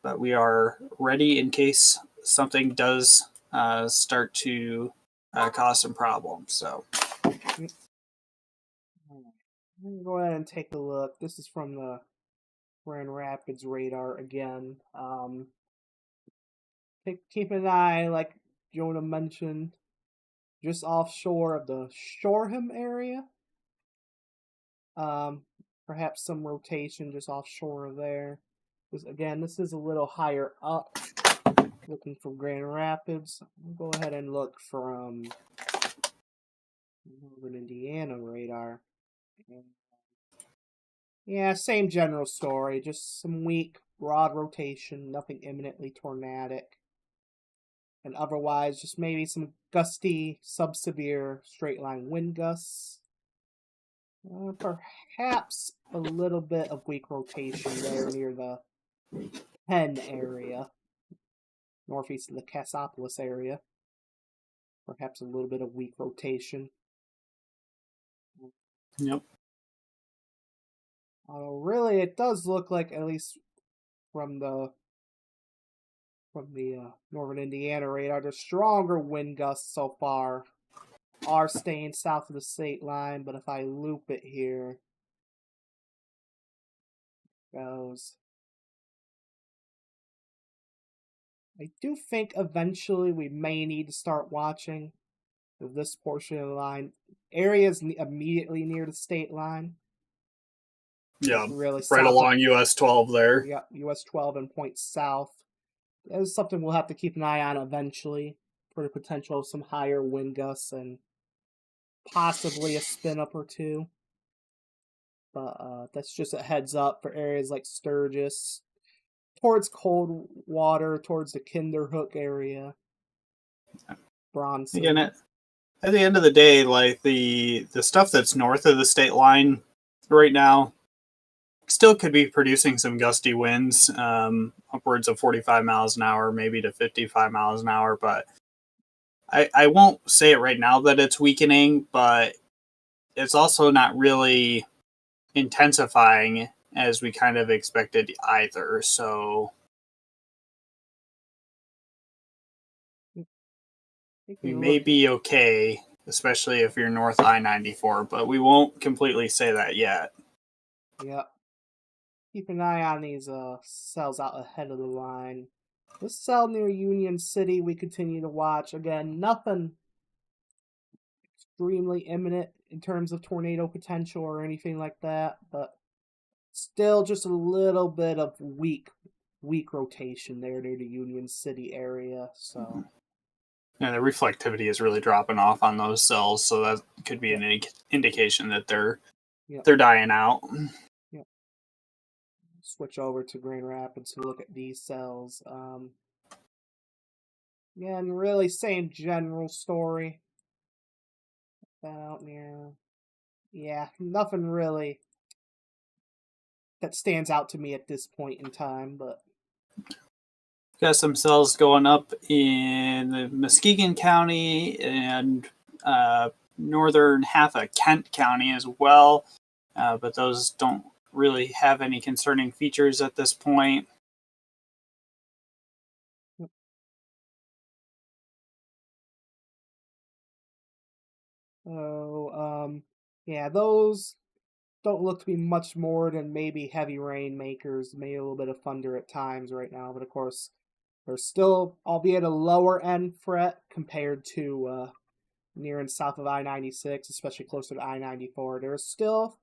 S3: But we are ready in case something does start to cause some problems. So,
S1: go ahead and take a look. This is from the Grand Rapids radar again. Keep an eye, like Jonah mentioned, just offshore of the Shoreham area. Perhaps some rotation just offshore of there. Again, this is a little higher up. Looking from Grand Rapids. We'll go ahead and look from Northern Indiana radar. Yeah, same general story. Just some weak, broad rotation. Nothing imminently tornadic. And otherwise, just maybe some gusty, sub-severe straight line wind gusts. Perhaps a little bit of weak rotation there near the Penn area, northeast of the Cassopolis area. Perhaps a little bit of weak rotation.
S3: Yep.
S1: Really, it does look like, at least from the Northern Indiana radar, the stronger wind gusts so far are staying south of the state line. But if I loop it here, goes. I do think eventually we may need to start watching this portion of the line. Areas immediately near the state line.
S3: Yeah,
S1: really
S3: right along US 12 there.
S1: Yeah, US 12 and point south. That is something we'll have to keep an eye on eventually for the potential of some higher wind gusts and possibly a spin up or two. But that's just a heads up for areas like Sturgis, towards Coldwater, towards the Kinderhook area. Bronson.
S3: Again, at the end of the day, like the stuff that's north of the state line right now still could be producing some gusty winds, upwards of 45 miles an hour, maybe to 55 miles an hour. But I won't say it right now that it's weakening, but it's also not really intensifying as we kind of expected either. So we may be okay, especially if you're north I-94, but we won't completely say that yet.
S1: Yep. Keep an eye on these cells out ahead of the line. This cell near Union City we continue to watch. Again, nothing extremely imminent in terms of tornado potential or anything like that, but still just a little bit of weak rotation there near the Union City area. So
S3: and the reflectivity is really dropping off on those cells, so that could be an indication that they're dying out.
S1: Yep. Switch over to Grand Rapids to look at these cells. Again, really same general story. Out near, yeah, nothing really that stands out to me at this point in time, but
S3: got some cells going up in the Muskegon County and northern half of Kent County as well, but those don't really have any concerning features at this point.
S1: So, yeah, those don't look to be much more than maybe heavy rain makers, maybe a little bit of thunder at times right now, but of course, they're still, albeit a lower end threat compared to near and south of I-96, especially closer to I-94. There's still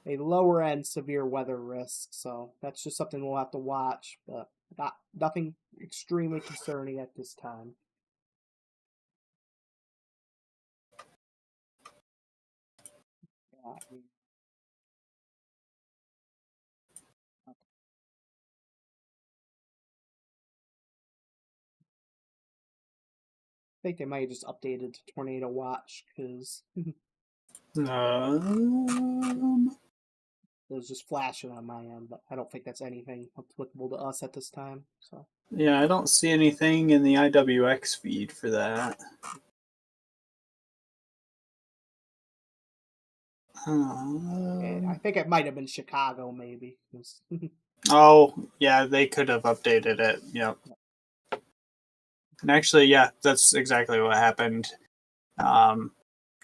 S1: a lower end severe weather risk, so that's just something we'll have to watch, but nothing extremely concerning at this time. think they might have just updated to tornado watch because it was just flashing on my end, but I don't think that's anything applicable to us at this time. So
S3: yeah, I don't see anything in the IWX feed for that.
S1: I think it might have been Chicago, maybe.
S3: Oh, yeah, they could have updated it. Yep. And actually, yeah, that's exactly what happened.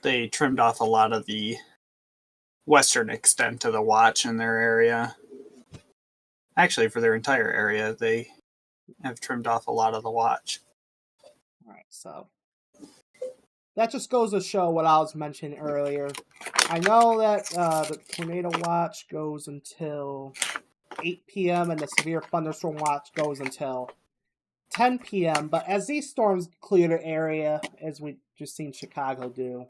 S3: They trimmed off a lot of the western extent of the watch in their area. Actually, for their entire area, they have trimmed off a lot of the watch.
S1: All right, so that just goes to show what I was mentioning earlier. I know that the tornado watch goes until 8 p.m. and the severe thunderstorm watch goes until 10 p.m. But as these storms clear the area, as we just seen Chicago do,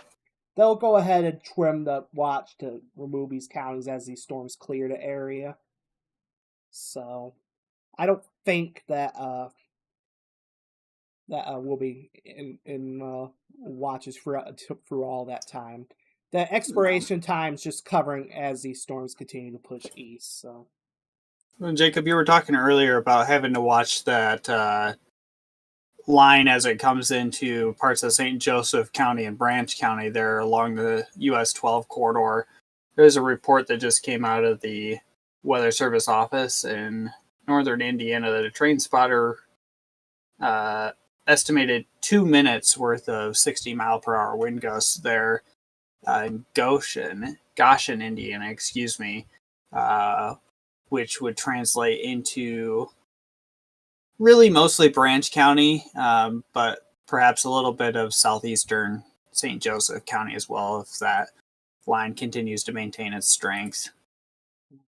S1: they'll go ahead and trim the watch to remove these counties as these storms clear the area. So I don't think that will be in watches through all that time. The expiration time's just covering as these storms continue to push east. So,
S3: Well, Jacob, you were talking earlier about having to watch that line as it comes into parts of St. Joseph County and Branch County there along the US 12 corridor. There's a report that just came out of the Weather Service office in northern Indiana that a train spotter estimated 2 minutes worth of 60-mile-per-hour wind gusts there in Goshen, Indiana, excuse me, which would translate into really mostly Branch County, but perhaps a little bit of southeastern St. Joseph County as well if that line continues to maintain its strength.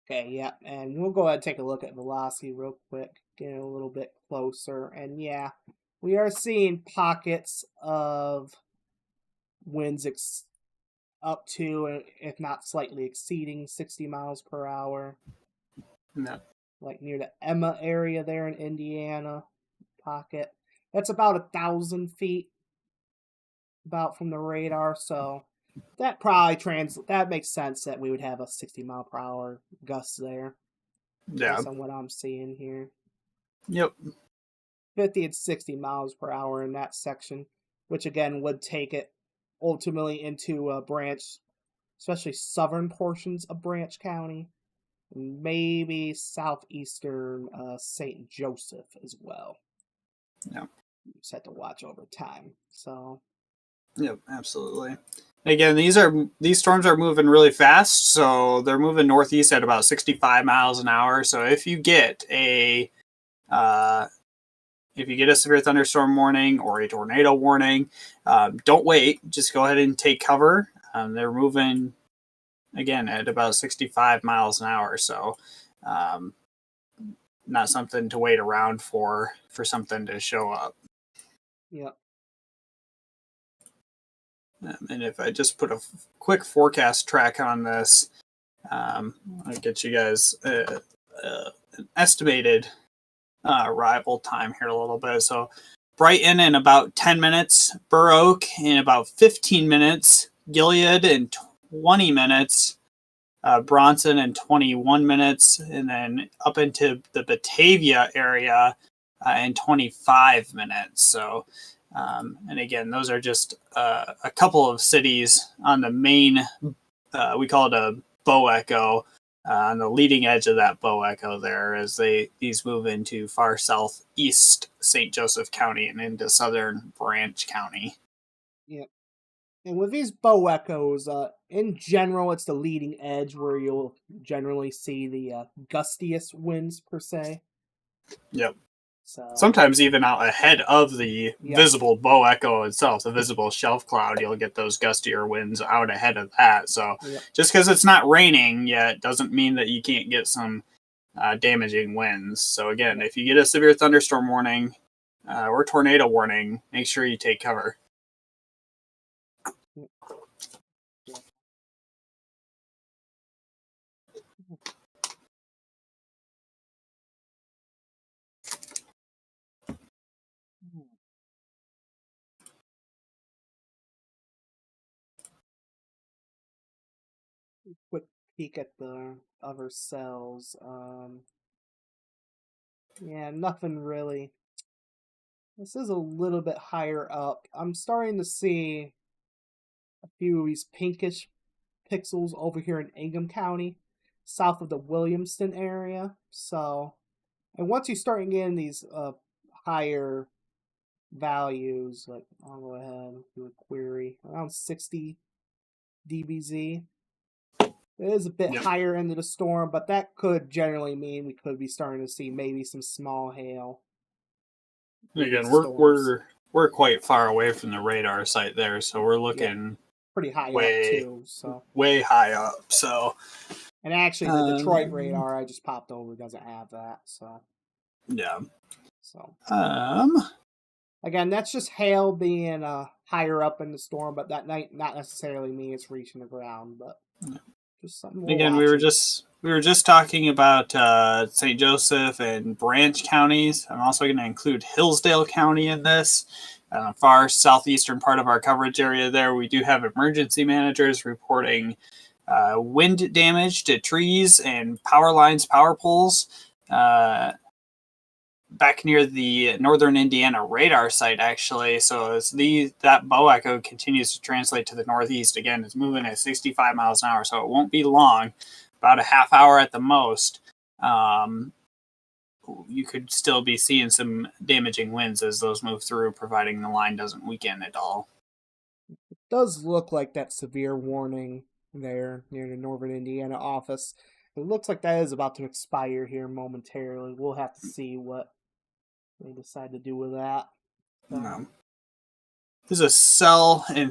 S1: okay, yeah, and we'll go ahead and take a look at velocity real quick, get a little bit closer, and yeah, we are seeing pockets of winds up to, if not slightly exceeding 60 miles per hour.
S3: No.
S1: Like near the Emma area there in Indiana pocket. That's about 1,000 feet about from the radar, so that probably that makes sense that we would have a 60-mile-per-hour gust there.
S3: Yeah.
S1: Based on what I'm seeing here.
S3: Yep.
S1: 50 and 60 miles per hour in that section, which again would take it ultimately into Branch, especially southern portions of Branch County, maybe southeastern St. Joseph as well.
S3: Yeah.
S1: You just have to watch over time. So.
S3: Yep, absolutely. Again, these storms are moving really fast, so they're moving northeast at about 65 miles an hour. So if you get a severe thunderstorm warning or a tornado warning, don't wait. Just go ahead and take cover. They're moving again at about 65 miles an hour, so not something to wait around for something to show up.
S1: Yep.
S3: And if I just put a quick forecast track on this, I'll get you guys an estimated arrival time here a little bit. So Brighton in about 10 minutes, Burr Oak in about 15 minutes, Gilead in 20 minutes, Bronson in 21 minutes, and then up into the Batavia area in 25 minutes. So and again, those are just a couple of cities on the main, we call it a bow echo, on the leading edge of that bow echo there as these move into far southeast St. Joseph County and into southern Branch County.
S1: Yep. And with these bow echoes, in general, it's the leading edge where you'll generally see the gustiest winds per se.
S3: Yep.
S1: So
S3: sometimes even out ahead of the visible bow echo itself, the visible shelf cloud, you'll get those gustier winds out ahead of that. So just because it's not raining yet doesn't mean that you can't get some damaging winds. So again, if you get a severe thunderstorm warning or tornado warning, make sure you take cover.
S1: quick peek at the other cells. Yeah, nothing really. This is a little bit higher up. I'm starting to see a few of these pinkish pixels over here in Ingham County, south of the Williamston area. So, and once you start getting these higher values, like I'll go ahead and do a query around 60 dBz. It is a bit higher into the storm, but that could generally mean we could be starting to see maybe some small hail.
S3: Again, we're quite far away from the radar site there, so we're looking
S1: pretty high
S3: way,
S1: up too. So
S3: way high up. So,
S1: and actually, the Detroit radar I just popped over doesn't have that. So
S3: yeah.
S1: So
S3: again,
S1: that's just hail being higher up in the storm, but that might not necessarily mean it's reaching the ground. But just something.
S3: Again, we were just talking about St. Joseph and Branch counties. I'm also going to include Hillsdale County in this. Far southeastern part of our coverage area there, we do have emergency managers reporting wind damage to trees and power lines, power poles. Back near the northern Indiana radar site, actually. So as that bow echo continues to translate to the northeast, again, it's moving at 65 miles an hour, so it won't be long, about a half hour at the most. You could still be seeing some damaging winds as those move through, providing the line doesn't weaken at all.
S1: It does look like that severe warning there near the northern Indiana office. It looks like that is about to expire here momentarily. We'll have to see what they decide to do with that.
S3: There's a cell in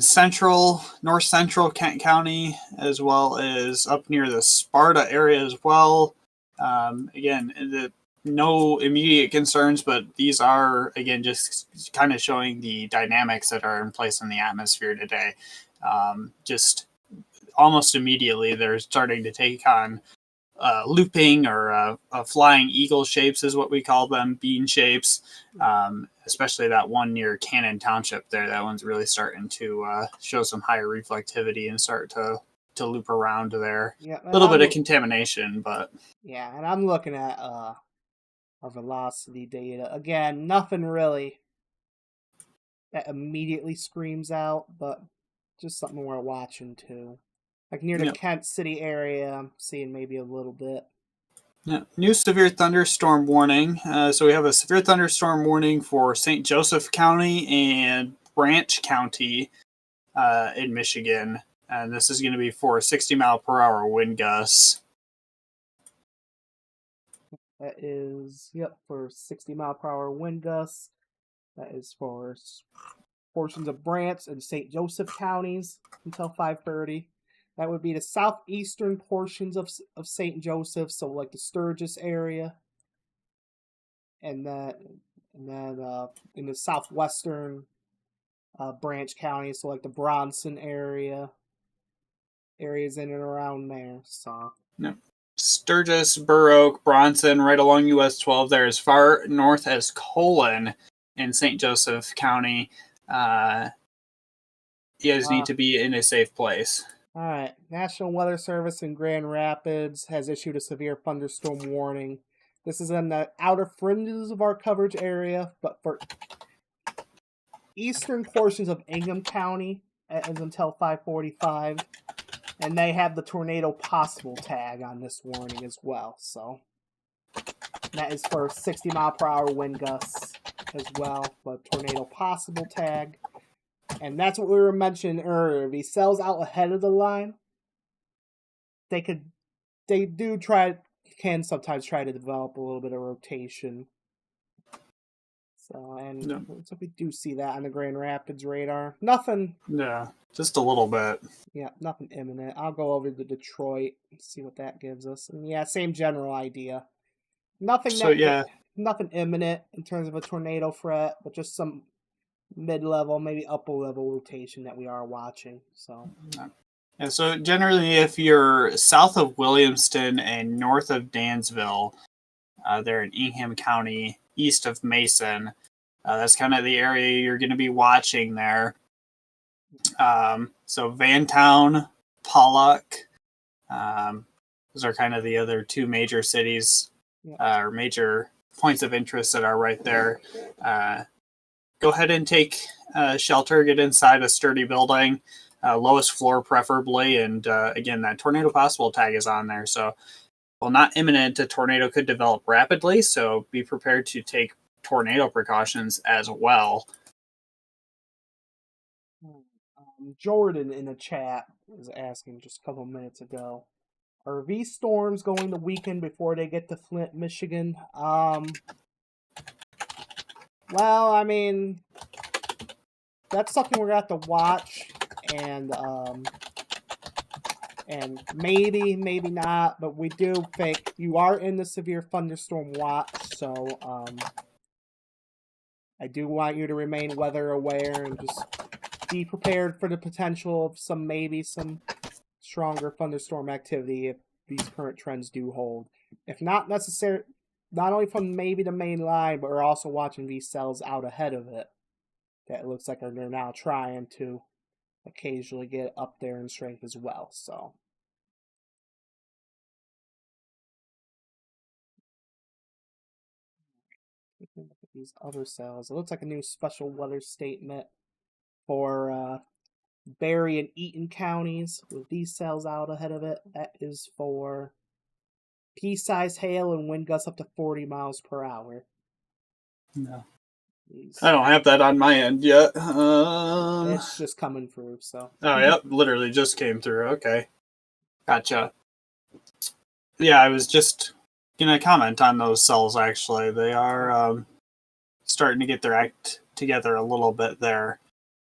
S3: north central Kent County, as well as up near the Sparta area as well. Again, no immediate concerns, but these are, again, just kind of showing the dynamics that are in place in the atmosphere today. Just almost immediately, they're starting to take on looping or flying eagle shapes is what we call them, bean shapes, especially that one near Cannon Township there. That one's really starting to show some higher reflectivity and start to loop around there.
S1: Yeah,
S3: a little bit of contamination, but
S1: yeah, and I'm looking at our velocity data. Again, nothing really that immediately screams out, but just something we're watching too. Like near the Kent City area, I'm seeing maybe a little bit.
S3: Yeah. New severe thunderstorm warning. So we have a severe thunderstorm warning for St. Joseph County and Branch County in Michigan. And this is going to be for 60 mile per hour wind gusts.
S1: That is, for 60 mile per hour wind gusts. That is for portions of Branch and St. Joseph counties until 5:30. That would be the southeastern portions of St. Joseph, so like the Sturgis area, and then in the southwestern Branch County, so like the Bronson areas in and around there. So
S3: Sturgis, Burr Oak, Bronson, right along US 12 there, as far north as Colon in St. Joseph County. You guys need to be in a safe place.
S1: All right. National Weather Service in Grand Rapids has issued a severe thunderstorm warning. This is in the outer fringes of our coverage area, but for eastern portions of Ingham County, it is until 5:45. And they have the tornado possible tag on this warning as well. So that is for 60 mile per hour wind gusts as well, but tornado possible tag. And that's what we were mentioning earlier. These cells out ahead of the line, they can sometimes try to develop a little bit of rotation. So, so we do see that on the Grand Rapids radar. Nothing.
S3: Yeah, just a little bit.
S1: Yeah, nothing imminent. I'll go over to Detroit and see what that gives us. And yeah, same general idea. Nothing imminent in terms of a tornado threat, but just some mid-level, maybe upper-level rotation that we are watching. So.
S3: Yeah, so generally, if you're south of Williamston and north of Dansville, there in Ingham County, east of Mason, that's kind of the area you're going to be watching there. So Vantown, Pollock, Those are kind of the other two major cities
S1: Yeah.
S3: or major points of interest that are right there. Go ahead and take shelter, get inside a sturdy building, lowest floor preferably, and again, that tornado possible tag is on there. So, while not imminent, a tornado could develop rapidly, so be prepared to take tornado precautions as well.
S1: Jordan in the chat was asking just a couple minutes ago, are these storms going to weaken before they get to Flint, Michigan? Well, I mean, that's something we're gonna have to watch, and maybe not, but we do think you are in the severe thunderstorm watch, so I do want you to remain weather aware and just be prepared for the potential of some stronger thunderstorm activity if these current trends do hold. If not necessary, not only from maybe the main line, but we're also watching these cells out ahead of it. That looks like they're now trying to occasionally get up there in strength as well. So. Look at these other cells. It looks like a new special weather statement for Berry and Eaton counties with these cells out ahead of it. That is for pea-sized hail and wind gusts up to 40 miles per hour.
S3: No. I don't have that on my end yet.
S1: It's just coming through, so.
S3: Oh, yep, literally just came through. Okay. Gotcha. Yeah, I was just going to comment on those cells, actually. They are starting to get their act together a little bit there.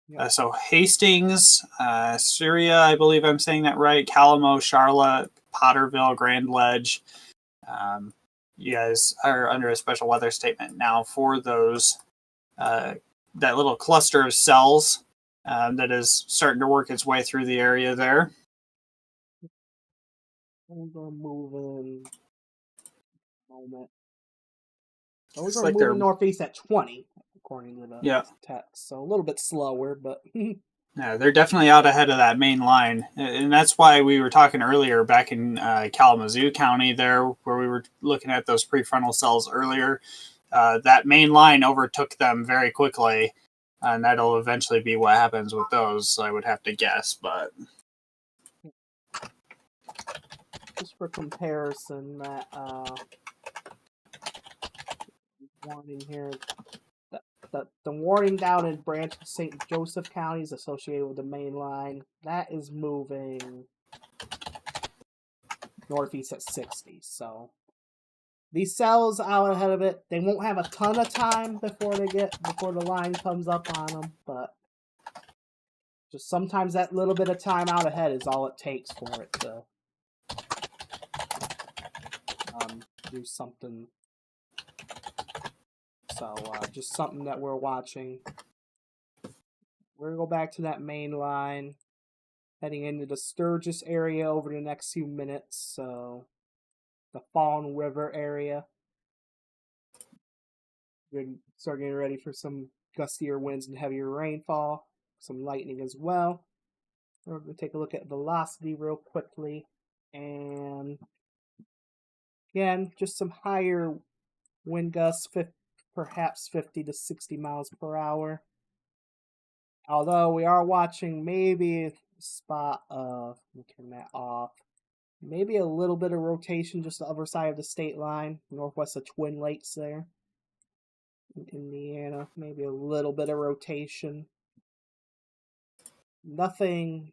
S3: Yeah. So Hastings, Syria, I believe I'm saying that right, Calamo, Charlotte, Potterville, Grand Ledge. You guys are under a special weather statement now for those, that little cluster of cells that is starting to work its way through the area there.
S1: Those are moving. Moment. Those are moving northeast at 20, according to the text. So a little bit slower, but.
S3: Yeah, they're definitely out ahead of that main line. And that's why we were talking earlier back in Kalamazoo County there, where we were looking at those prefrontal cells earlier. That main line overtook them very quickly, and that'll eventually be what happens with those, I would have to guess. But
S1: just for comparison, that warning here, the warning down in Branch St. Joseph County is associated with the main line. That is moving northeast at 60. So these cells out ahead of it, they won't have a ton of time before the line comes up on them, but just sometimes that little bit of time out ahead is all it takes for it to do something. So just something that we're watching. We're going to go back to that main line, heading into the Sturgis area over the next few minutes. So the Fawn River area. We're going to start getting ready for some gustier winds and heavier rainfall, some lightning as well. We're going to take a look at velocity real quickly. And again, just some higher wind gusts, perhaps 50 to 60 miles per hour. Although we are watching maybe a spot of, let me turn that off, maybe a little bit of rotation just the other side of the state line, northwest of Twin Lakes there in Indiana. Maybe a little bit of rotation. Nothing,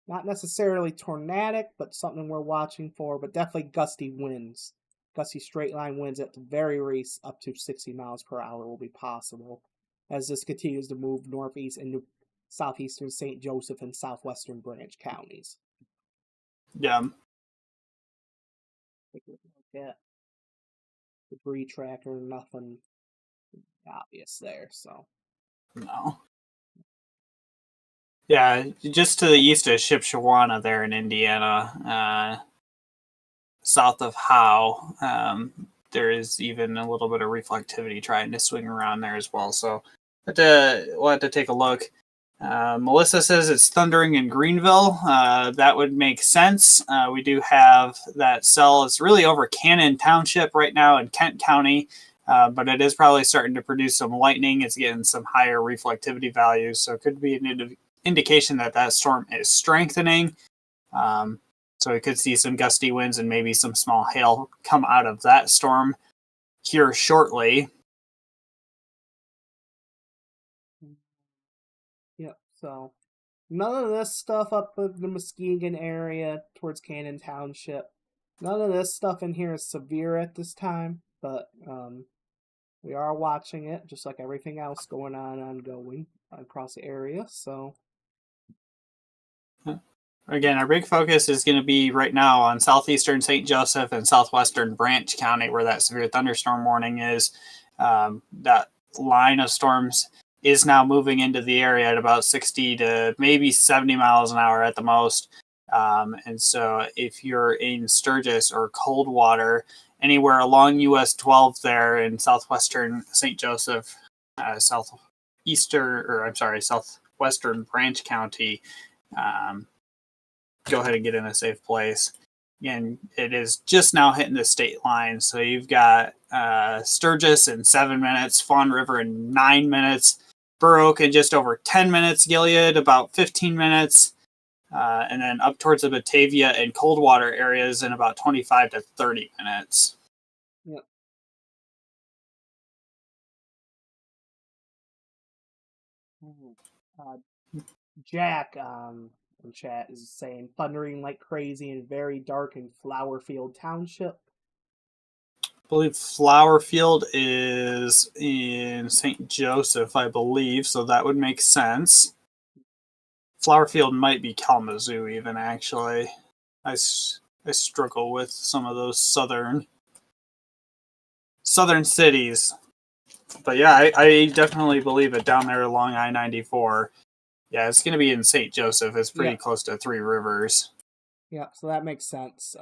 S1: not necessarily tornadic, but something we're watching for, but definitely gusty winds. Gusty straight line winds at the very least up to 60 miles per hour will be possible as this continues to move northeast into southeastern St. Joseph and southwestern Branch counties.
S3: Yeah.
S1: Take a look at debris tracker, nothing obvious there, so.
S3: No. Yeah, just to the east of Shipshawana there in Indiana, south of Howe, there is even a little bit of reflectivity trying to swing around there as well. So we'll have to take a look. Melissa says it's thundering in Greenville. That would make sense. We do have that cell. It's really over Cannon Township right now in Kent County, but it is probably starting to produce some lightning. It's getting some higher reflectivity values, so it could be an indication that that storm is strengthening. So we could see some gusty winds and maybe some small hail come out of that storm here shortly.
S1: Yep, so none of this stuff up in the Muskegon area towards Cannon Township. None of this stuff in here is severe at this time, but we are watching it, just like everything else going on ongoing across the area, so...
S3: Again, our big focus is going to be right now on southeastern St. Joseph and southwestern Branch County, where that severe thunderstorm warning is. That line of storms is now moving into the area at about 60 to maybe 70 miles an hour at the most. And so if you're in Sturgis or Coldwater, anywhere along US 12 there in southwestern St. Joseph, southwestern Branch County, go ahead and get in a safe place. Again, it is just now hitting the state line. So you've got Sturgis in 7 minutes, Fawn River in 9 minutes, Burr Oak in just over 10 minutes, Gilead about 15 minutes, and then up towards the Batavia and Coldwater areas in about 25 to 30 minutes.
S1: Yep. Jack in chat is saying thundering like crazy and very dark in Flowerfield Township.
S3: I believe Flowerfield is in St. Joseph, I believe, so that would make sense. Flowerfield might be Kalamazoo even, actually. I struggle with some of those southern cities. But yeah, I definitely believe it down there along I-94. Yeah, it's going to be in St. Joseph. It's pretty close to Three Rivers.
S1: Yeah, so that makes sense.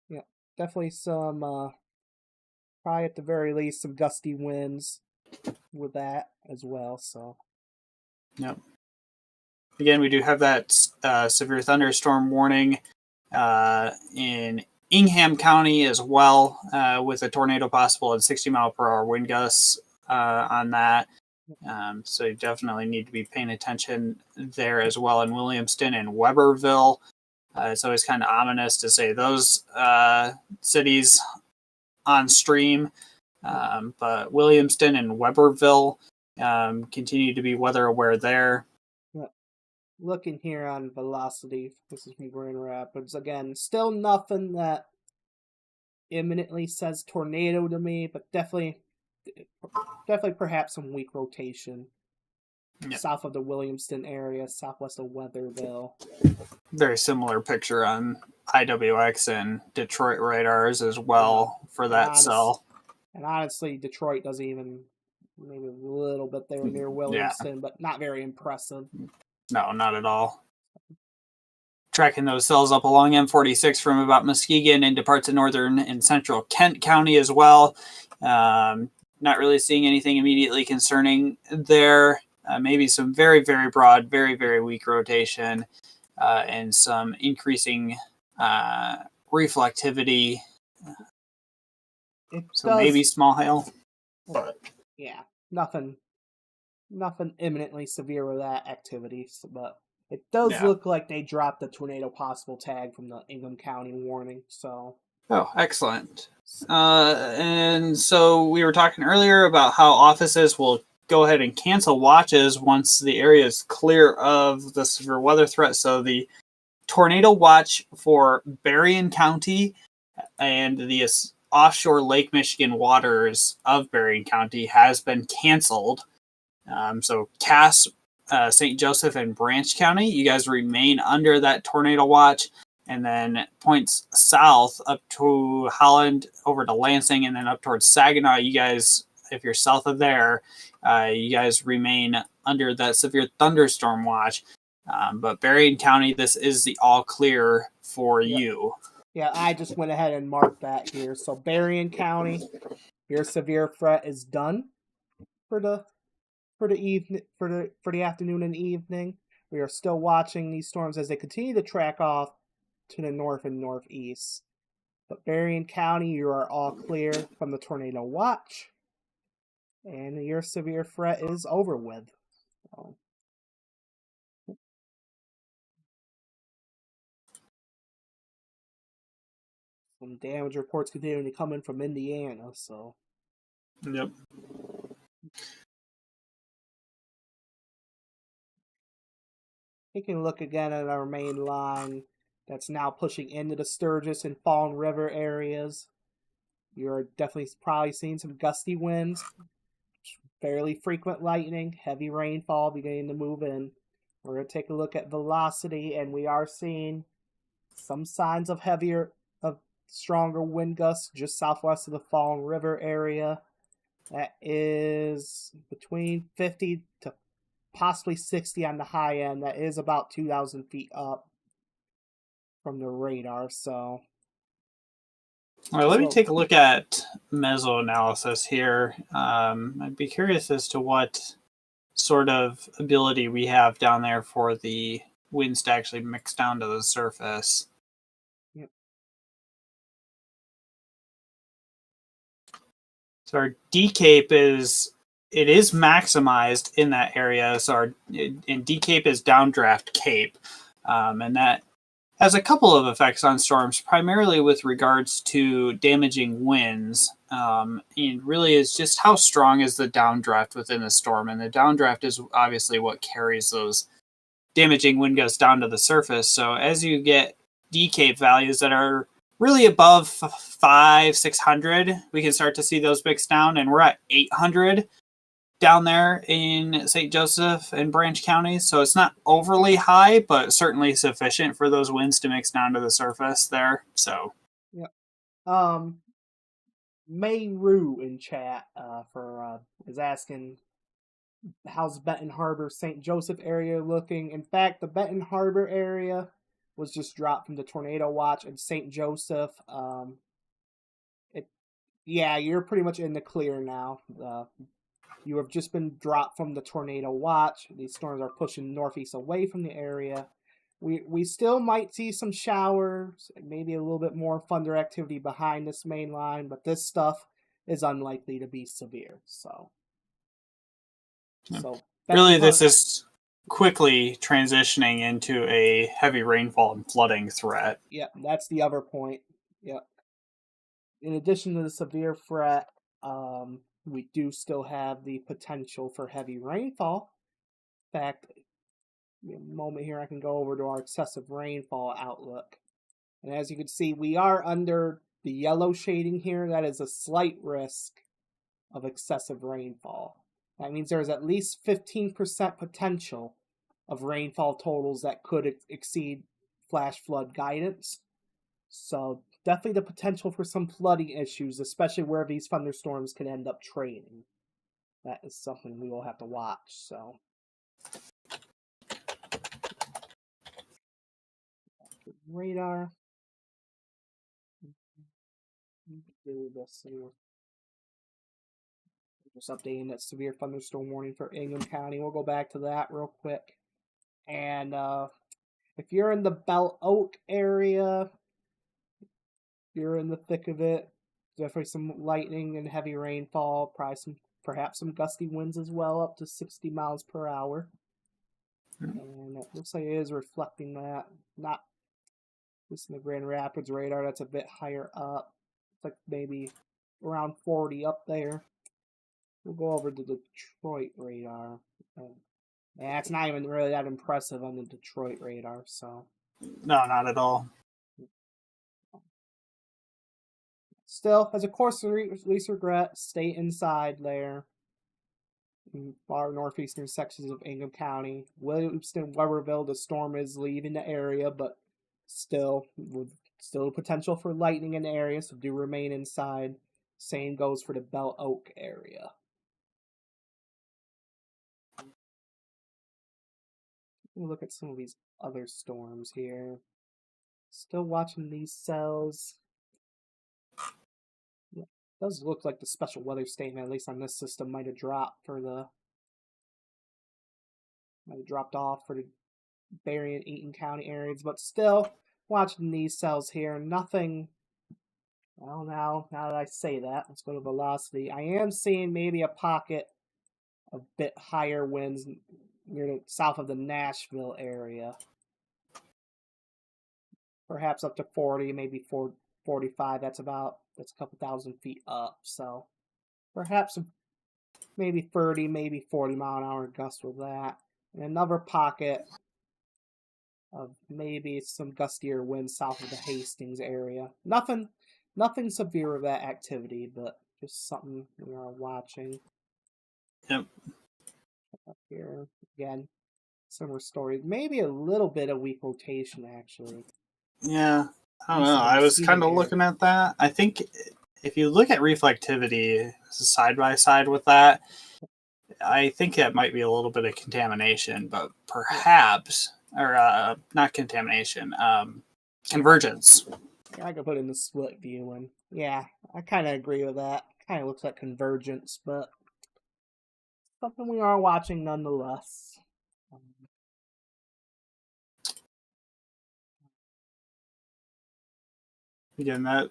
S1: Yeah, definitely some, probably at the very least, some gusty winds with that as well, so.
S3: Yep. Again, we do have that severe thunderstorm warning in Ingham County as well, with a tornado possible at 60-mile-per-hour wind gusts on that. So you definitely need to be paying attention there as well in Williamston and Weberville. It's always kind of ominous to say those cities on stream, but Williamston and Weberville continue to be weather aware there.
S1: Looking here on velocity, this is from Grand Rapids again. Still nothing that imminently says tornado to me, but definitely perhaps some weak rotation. Yep. South of the Williamston area, southwest of Weatherville.
S3: Very similar picture on IWX and Detroit radars as well for that cell.
S1: And honestly, Detroit doesn't even, maybe a little bit there near Williamston, but not very impressive.
S3: No, not at all. Tracking those cells up along M46 from about Muskegon into parts of northern and central Kent County as well. Not really seeing anything immediately concerning there. Maybe some very, very broad, very, very weak rotation and some increasing reflectivity. Maybe small hail. But
S1: yeah, nothing imminently severe with that activity, but it does look like they dropped the tornado possible tag from the Ingham County warning. So.
S3: Oh, excellent. And so we were talking earlier about how offices will go ahead and cancel watches once the area is clear of the severe weather threat. So the tornado watch for Berrien County and the offshore Lake Michigan waters of Berrien County has been canceled. So Cass, St. Joseph, and Branch County, you guys remain under that tornado watch. And then points south up to Holland, over to Lansing, and then up towards Saginaw, you guys, if you're south of there, you guys remain under that severe thunderstorm watch. But Berrien County, this is the all clear for you.
S1: Yeah, I just went ahead and marked that here. So Berrien County, your severe threat is done for for the evening for the afternoon and evening. We are still watching these storms as they continue to track off to the north and northeast. But Berrien County, you are all clear from the tornado watch, and your severe threat is over with. So, some damage reports continuing to come in from Indiana. So,
S3: Yep.
S1: taking a look again at our main line that's now pushing into the Sturgis and Fallen River areas. You're definitely probably seeing some gusty winds, fairly frequent lightning, heavy rainfall beginning to move in. We're going to take a look at velocity, and we are seeing some signs of stronger wind gusts just southwest of the Fallen River area. That is between 50 to possibly 60 on the high end. That is about 2,000 feet up from the radar. So,
S3: All right, let me take a look at meso analysis here. I'd be curious as to what sort of ability we have down there for the winds to actually mix down to the surface.
S1: Yep.
S3: So our D-cape is maximized in that area. So D-cape is downdraft cape, and that has a couple of effects on storms, primarily with regards to damaging winds. And really is just how strong is the downdraft within the storm. And the downdraft is obviously what carries those damaging wind gusts down to the surface. So as you get D-cape values that are really above 600, we can start to see those mix down. And we're at 800 down there in St. Joseph and Branch counties. So it's not overly high, but certainly sufficient for those winds to mix down to the surface there. So,
S1: yeah. Mayru in chat is asking, how's Benton Harbor, St. Joseph area looking? In fact, the Benton Harbor area was just dropped from the tornado watch, and St. Joseph, you're pretty much in the clear now. You have just been dropped from the tornado watch. These storms are pushing northeast away from the area. We still might see some showers, maybe a little bit more thunder activity behind this main line, but this stuff is unlikely to be severe. So
S3: really, this is quickly transitioning into a heavy rainfall and flooding threat.
S1: Yeah, that's the other point. Yeah. In addition to the severe threat, we do still have the potential for heavy rainfall. In fact, a moment here, I can go over to our excessive rainfall outlook. And as you can see, we are under the yellow shading here. That is a slight risk of excessive rainfall. That means there's at least 15% potential of rainfall totals that could exceed flash flood guidance. So definitely the potential for some flooding issues, especially where these thunderstorms can end up trailing. That is something we will have to watch. So radar. Do this here. Just updating that severe thunderstorm warning for Ingham County. We'll go back to that real quick. And if you're in the Bell Oak area, you're in the thick of it. Definitely some lightning and heavy rainfall. Perhaps some gusty winds as well, up to 60 miles per hour. And it looks like it is reflecting that. Not just in the Grand Rapids radar, that's a bit higher up. It's like maybe around 40 up there. We'll go over to the Detroit radar. Yeah, it's not even really that impressive on the Detroit radar, so.
S3: No, not at all.
S1: Still, as a course of least regret, stay inside there. In far northeastern sections of Ingham County. Williamston, Weberville, the storm is leaving the area, but still, with still potential for lightning in the area, so do remain inside. Same goes for the Bell Oak area. We'll look at some of these other storms here. Still watching these cells. Yeah, does look like the special weather statement, at least on this system, might have dropped for the Might have dropped off for the Berry and Eaton County areas, but still, watching these cells here, nothing. Well, now that I say that, let's go to velocity. I am seeing maybe a pocket of bit higher winds near the south of the Nashville area. Perhaps up to 40, maybe 45. That's a couple thousand feet up. So perhaps maybe 30, maybe 40 mile an hour gust with that. And another pocket of maybe some gustier winds south of the Hastings area. Nothing severe with that activity, but just something we are watching.
S3: Yep.
S1: Up here again, similar story. Maybe a little bit of weak rotation actually.
S3: Yeah, I don't know. I was kind of looking at that. I think if you look at reflectivity side by side with that, I think that might be a little bit of contamination, but perhaps, or not contamination, convergence.
S1: Yeah, I could put in the split view, and yeah, I kind of agree with that. Kind of looks like convergence, but something we are watching nonetheless.
S3: Again, that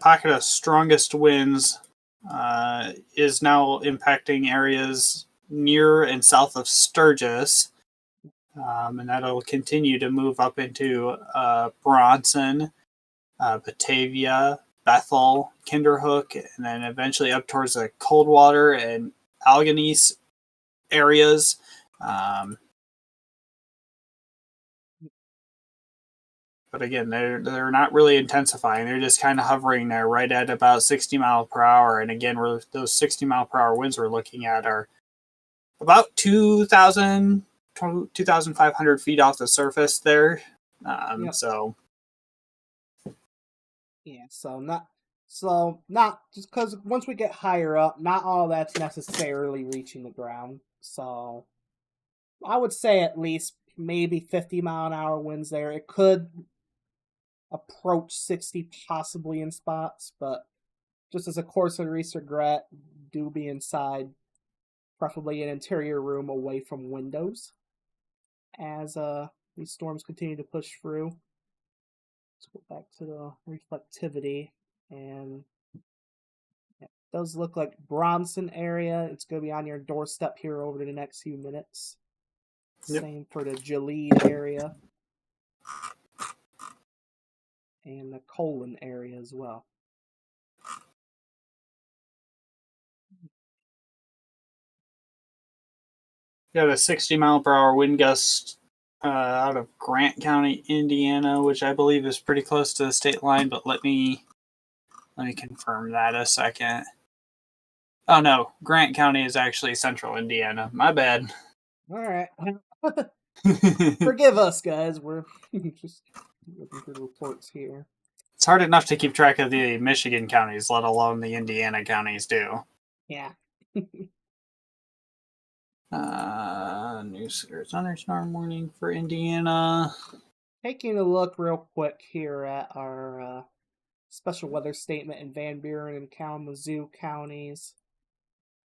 S3: pocket of strongest winds is now impacting areas near and south of Sturgis, and that'll continue to move up into Bronson, Batavia, Bethel, Kinderhook, and then eventually up towards the Coldwater and Alleghenies areas. But again, they're not really intensifying. They're just kind of hovering there right at about 60 mile per hour. And again, those 60 mile per hour winds we're looking at are about 2,500 feet off the surface there.
S1: Yep.
S3: So
S1: yeah, so not just because once we get higher up, not all that's necessarily reaching the ground. So I would say at least maybe 50 mile an hour winds there. It could approach 60 possibly in spots, but just as a course of regret, do be inside, preferably an interior room away from windows as these storms continue to push through. Let's go back to the reflectivity, and it does look like Bronson area. It's going to be on your doorstep here over the next few minutes. Yep. Same for the Gilead area and the Colon area as well.
S3: Got a 60 mile per hour wind gust out of Grant County, Indiana, which I believe is pretty close to the state line. But let me confirm that a second. Oh no, Grant County is actually central Indiana. My bad.
S1: All right. Forgive us, guys. We're just looking through the reports here.
S3: It's hard enough to keep track of the Michigan counties, let alone the Indiana counties, too.
S1: Yeah.
S3: News thunderstorm warning for Indiana.
S1: Taking a look real quick here at our special weather statement in Van Buren and Kalamazoo counties.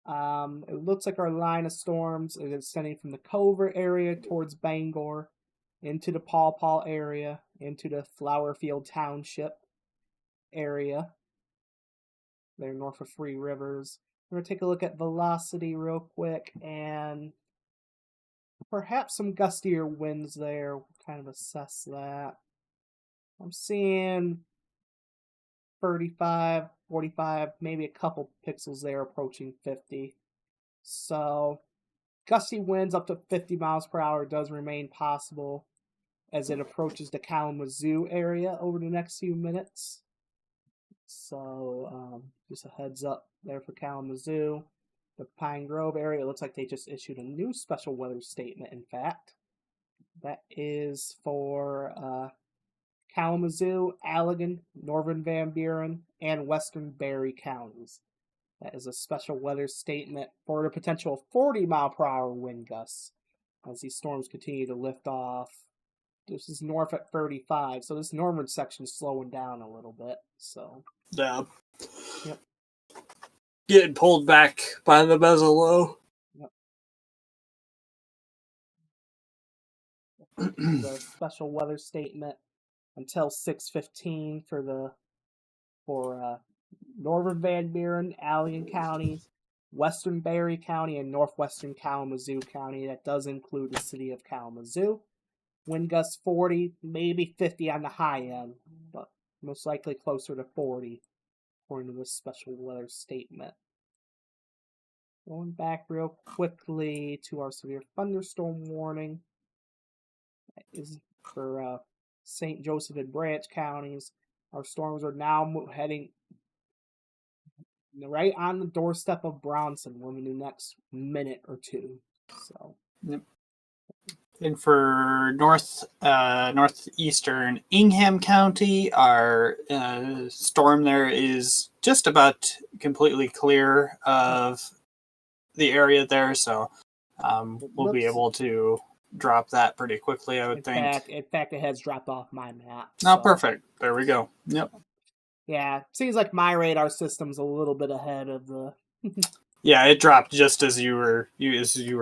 S1: It looks like our line of storms is extending from the Covert area towards Bangor, into the Paw Paw area, into the Flowerfield Township area. They're north of Three Rivers. We're going to take a look at velocity real quick, and perhaps some gustier winds there. We'll kind of assess that. I'm seeing 35, 45, maybe a couple pixels there approaching 50. So gusty winds up to 50 miles per hour does remain possible as it approaches the Kalamazoo area over the next few minutes. So just a heads up there for Kalamazoo. The Pine Grove area, it looks like they just issued a new special weather statement, in fact. That is for Kalamazoo, Allegan, Northern Van Buren, and Western Berry counties. That is a special weather statement for the potential 40 mile per hour wind gusts as these storms continue to lift off. This is north at 35, so this northern section is slowing down a little bit. So
S3: yeah,
S1: yep,
S3: getting pulled back by the Mesoscale.
S1: Yep. the special weather statement until 6:15 for northern Van Buren, Allen County, western Berry County, and northwestern Kalamazoo County. That does include the city of Kalamazoo. Wind gusts 40, maybe 50 on the high end, but most likely closer to 40, according to this special weather statement. Going back real quickly to our severe thunderstorm warning. That is for St. Joseph and Branch counties. Our storms are now heading right on the doorstep of Bronson within the next minute or two. So,
S3: yep. And for northeastern Ingham County, our storm there is just about completely clear of the area there, so we'll be able to drop that pretty quickly, I would think.
S1: In fact, it has dropped off my map.
S3: Oh, perfect. There we go. Yep.
S1: Yeah, seems like my radar system's a little bit ahead of the.
S3: Yeah, it dropped just as you were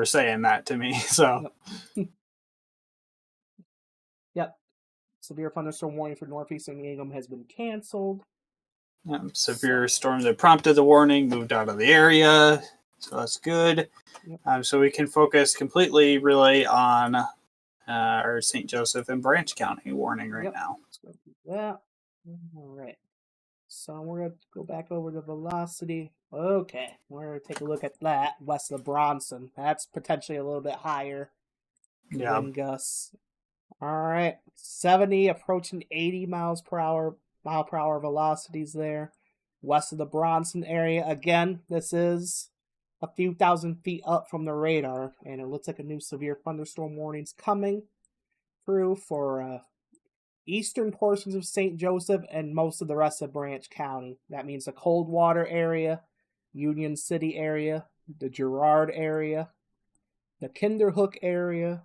S3: saying that to me. So.
S1: Yep. Severe thunderstorm warning for northeastern Ingam has been canceled.
S3: Severe storm that prompted the warning moved out of the area, so that's good. Yep. So we can focus completely really on our St. Joseph and Branch County warning right now.
S1: Let's go do that. All right. So we're going to go back over to velocity. Okay, we're going to take a look at that west of Bronson. That's potentially a little bit higher.
S3: Yeah.
S1: Wind gusts. All right, 70 approaching 80 mile per hour velocities there. West of the Bronson area. Again, this is a few thousand feet up from the radar, and it looks like a new severe thunderstorm warning's coming through for eastern portions of St. Joseph and most of the rest of Branch County. That means the Coldwater area, Union City area, the Girard area, the Kinderhook area,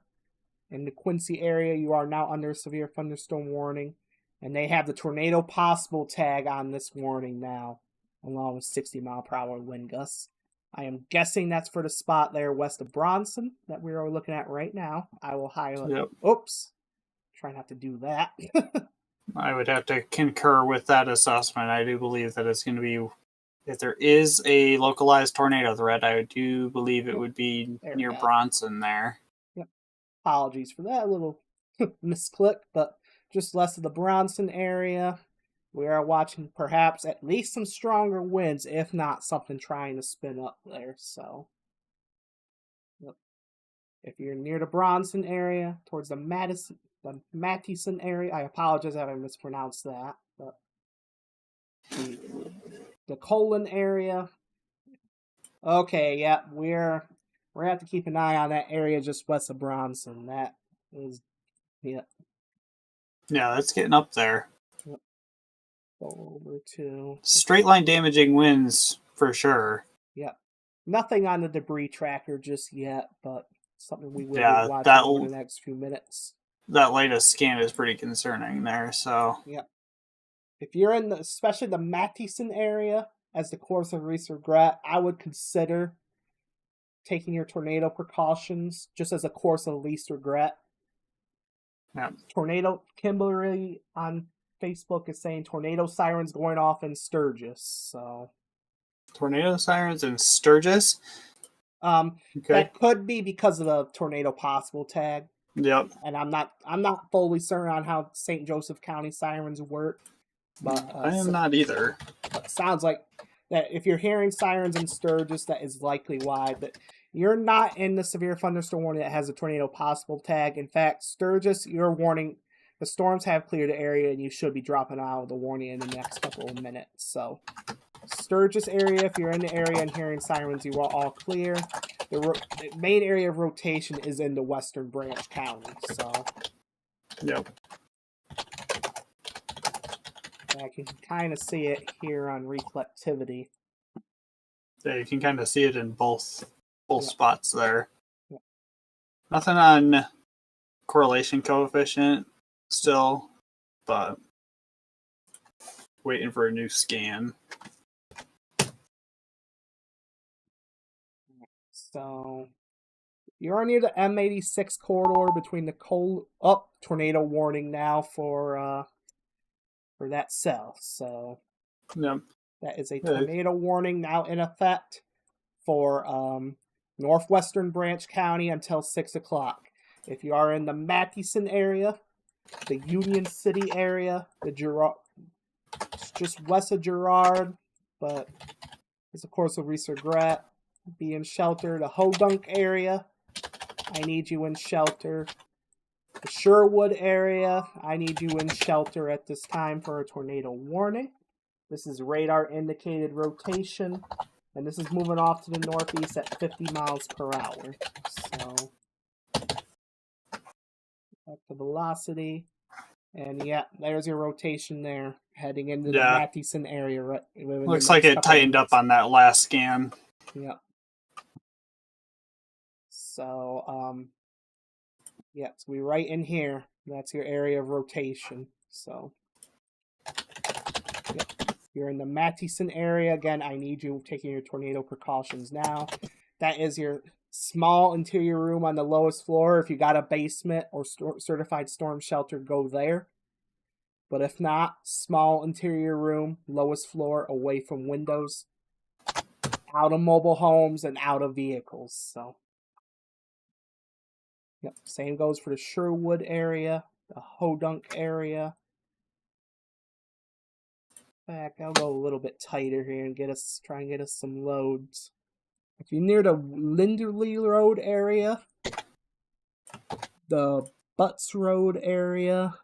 S1: and the Quincy area. You are now under severe thunderstorm warning, and they have the tornado possible tag on this warning now, along with 60 mile per hour wind gusts. I am guessing that's for the spot there west of Bronson that we are looking at right now. I will highlight.
S3: Yep.
S1: Oops. Try not to do that.
S3: I would have to concur with that assessment. I do believe that it's going to be, if there is a localized tornado threat, I do believe it would be near Bronson there.
S1: Yep. Apologies for that little misclick, but just less of the Bronson area. We are watching perhaps at least some stronger winds, if not something trying to spin up there. So, yep. If you're near the Bronson area, towards the Mattison area, I apologize if I mispronounced that, but the Colon area. Okay, yeah, we're gonna have to keep an eye on that area just west of Bronson. That is, yeah.
S3: Yeah, that's getting up there.
S1: Yep. Go over to
S3: straight line damaging winds for sure.
S1: Yeah, nothing on the debris tracker just yet, but something we will be watching over the next few minutes.
S3: That latest scan is pretty concerning there. So
S1: yeah, if you're in especially the Mattison area as the course of least regret, I would consider taking your tornado precautions just as a course of least regret.
S3: Yeah.
S1: Tornado Kimberly on Facebook is saying tornado sirens going off in Sturgis. So
S3: tornado sirens in Sturgis.
S1: That could be because of the tornado possible tag.
S3: Yep.
S1: And I'm not fully certain on how St. Joseph County sirens work, but
S3: I am not either.
S1: But it sounds like that if you're hearing sirens in Sturgis, that is likely why. But you're not in the severe thunderstorm warning that has a tornado possible tag. In fact, Sturgis, your warning, the storms have cleared the area, and you should be dropping out of the warning in the next couple of minutes. So, Sturgis area, if you're in the area and hearing sirens, you are all clear. The main area of rotation is in the western Branch County. So,
S3: yep.
S1: I can kind of see it here on reflectivity.
S3: Yeah, you can kind of see it in both spots there.
S1: Yep.
S3: Nothing on correlation coefficient still, but waiting for a new scan.
S1: So You're near the M86 corridor between the tornado warning now for that cell. So
S3: Yeah.
S1: that is a tornado warning now in effect for northwestern Branch County until 6 o'clock. If you are in the Mattison area, the Union City area, the it's just west of Girard, but it's of course a regret. Be in shelter. The Hodunk area, I need you in shelter. The Sherwood area, I need you in shelter at this time for a tornado warning. This is radar indicated rotation, and this is moving off to the northeast at 50 miles per hour. So, back to velocity. And yeah, there's your rotation there, heading into the Mattison area. Right,
S3: looks like it tightened up on that last scan.
S1: Yep. So, yeah, so we're right in here. That's your area of rotation. So, yep. You're in the Mattison area. Again, I need you taking your tornado precautions now. That is your small interior room on the lowest floor. If you got a basement or certified storm shelter, go there. But if not, small interior room, lowest floor, away from windows, out of mobile homes and out of vehicles. So, yep, same goes for the Sherwood area, the Hodunk area. I'll go a little bit tighter here and try and get us some loads. If you're near the Linderley Road area, the Butts Road area,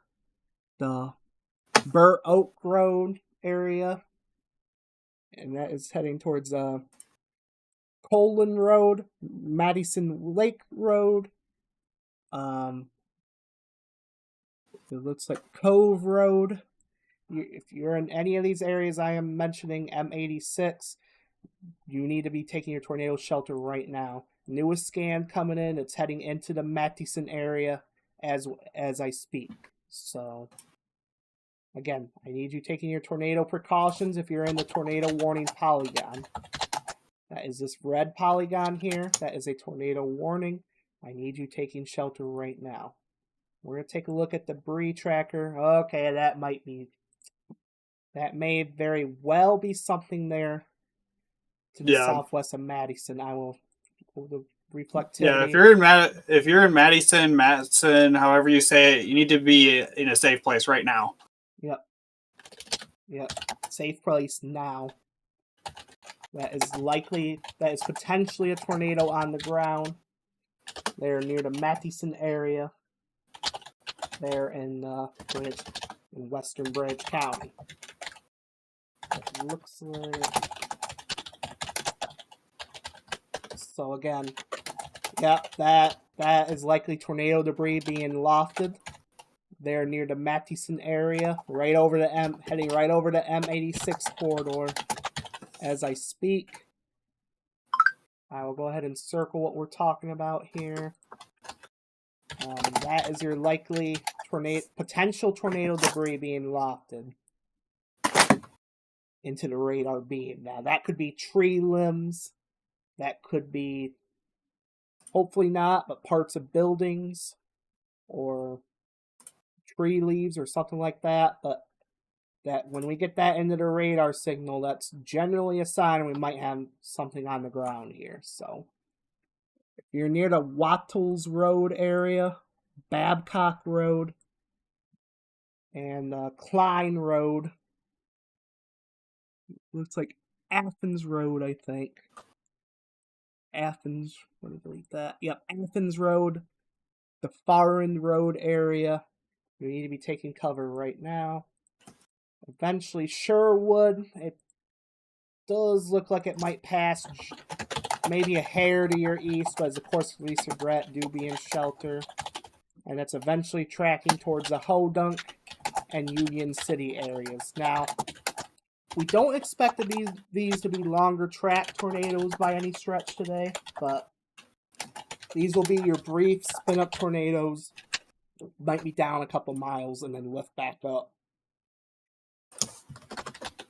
S1: the Burr Oak Road area, and that is heading towards Colin Road, Madison Lake Road. It looks like Cove Road. If you're in any of these areas I am mentioning, M86, you need to be taking your tornado shelter right now. Newest scan coming in, it's heading into the Mattison area as I speak. So, again, I need you taking your tornado precautions if you're in the tornado warning polygon. That is this red polygon here. That is a tornado warning. I need you taking shelter right now. We're going to take a look at the debris tracker. Okay, that may very well be something there to the southwest of Madison. I will the reflectivity.
S3: Yeah, if you're in Madison, however you say it, you need to be in a safe place right now.
S1: Yep. Safe place now. That is potentially a tornado on the ground. They're near the Mattison area. They're in western Branch County. It looks like. So again, yeah, that is likely tornado debris being lofted. They're near the Mattison area, heading right over the M86 corridor as I speak. I will go ahead and circle what we're talking about here. That is your likely potential tornado debris being lofted into the radar beam. Now, that could be tree limbs. That could be, hopefully not, but parts of buildings or tree leaves or something like that. But that when we get that into the radar signal, that's generally a sign we might have something on the ground here. So if you're near the Wattles Road area, Babcock Road, and Klein Road, looks like Athens Road, I think. Athens, what did I delete that? Yep, Athens Road, the Farrand Road area. You need to be taking cover right now. Eventually, Sherwood. It does look like it might pass maybe a hair to your east, but of course, least regret, do be in shelter. And it's eventually tracking towards the Hodunk and Union City areas. Now, we don't expect these to be longer track tornadoes by any stretch today, but these will be your brief spin-up tornadoes. Might be down a couple miles and then lift back up.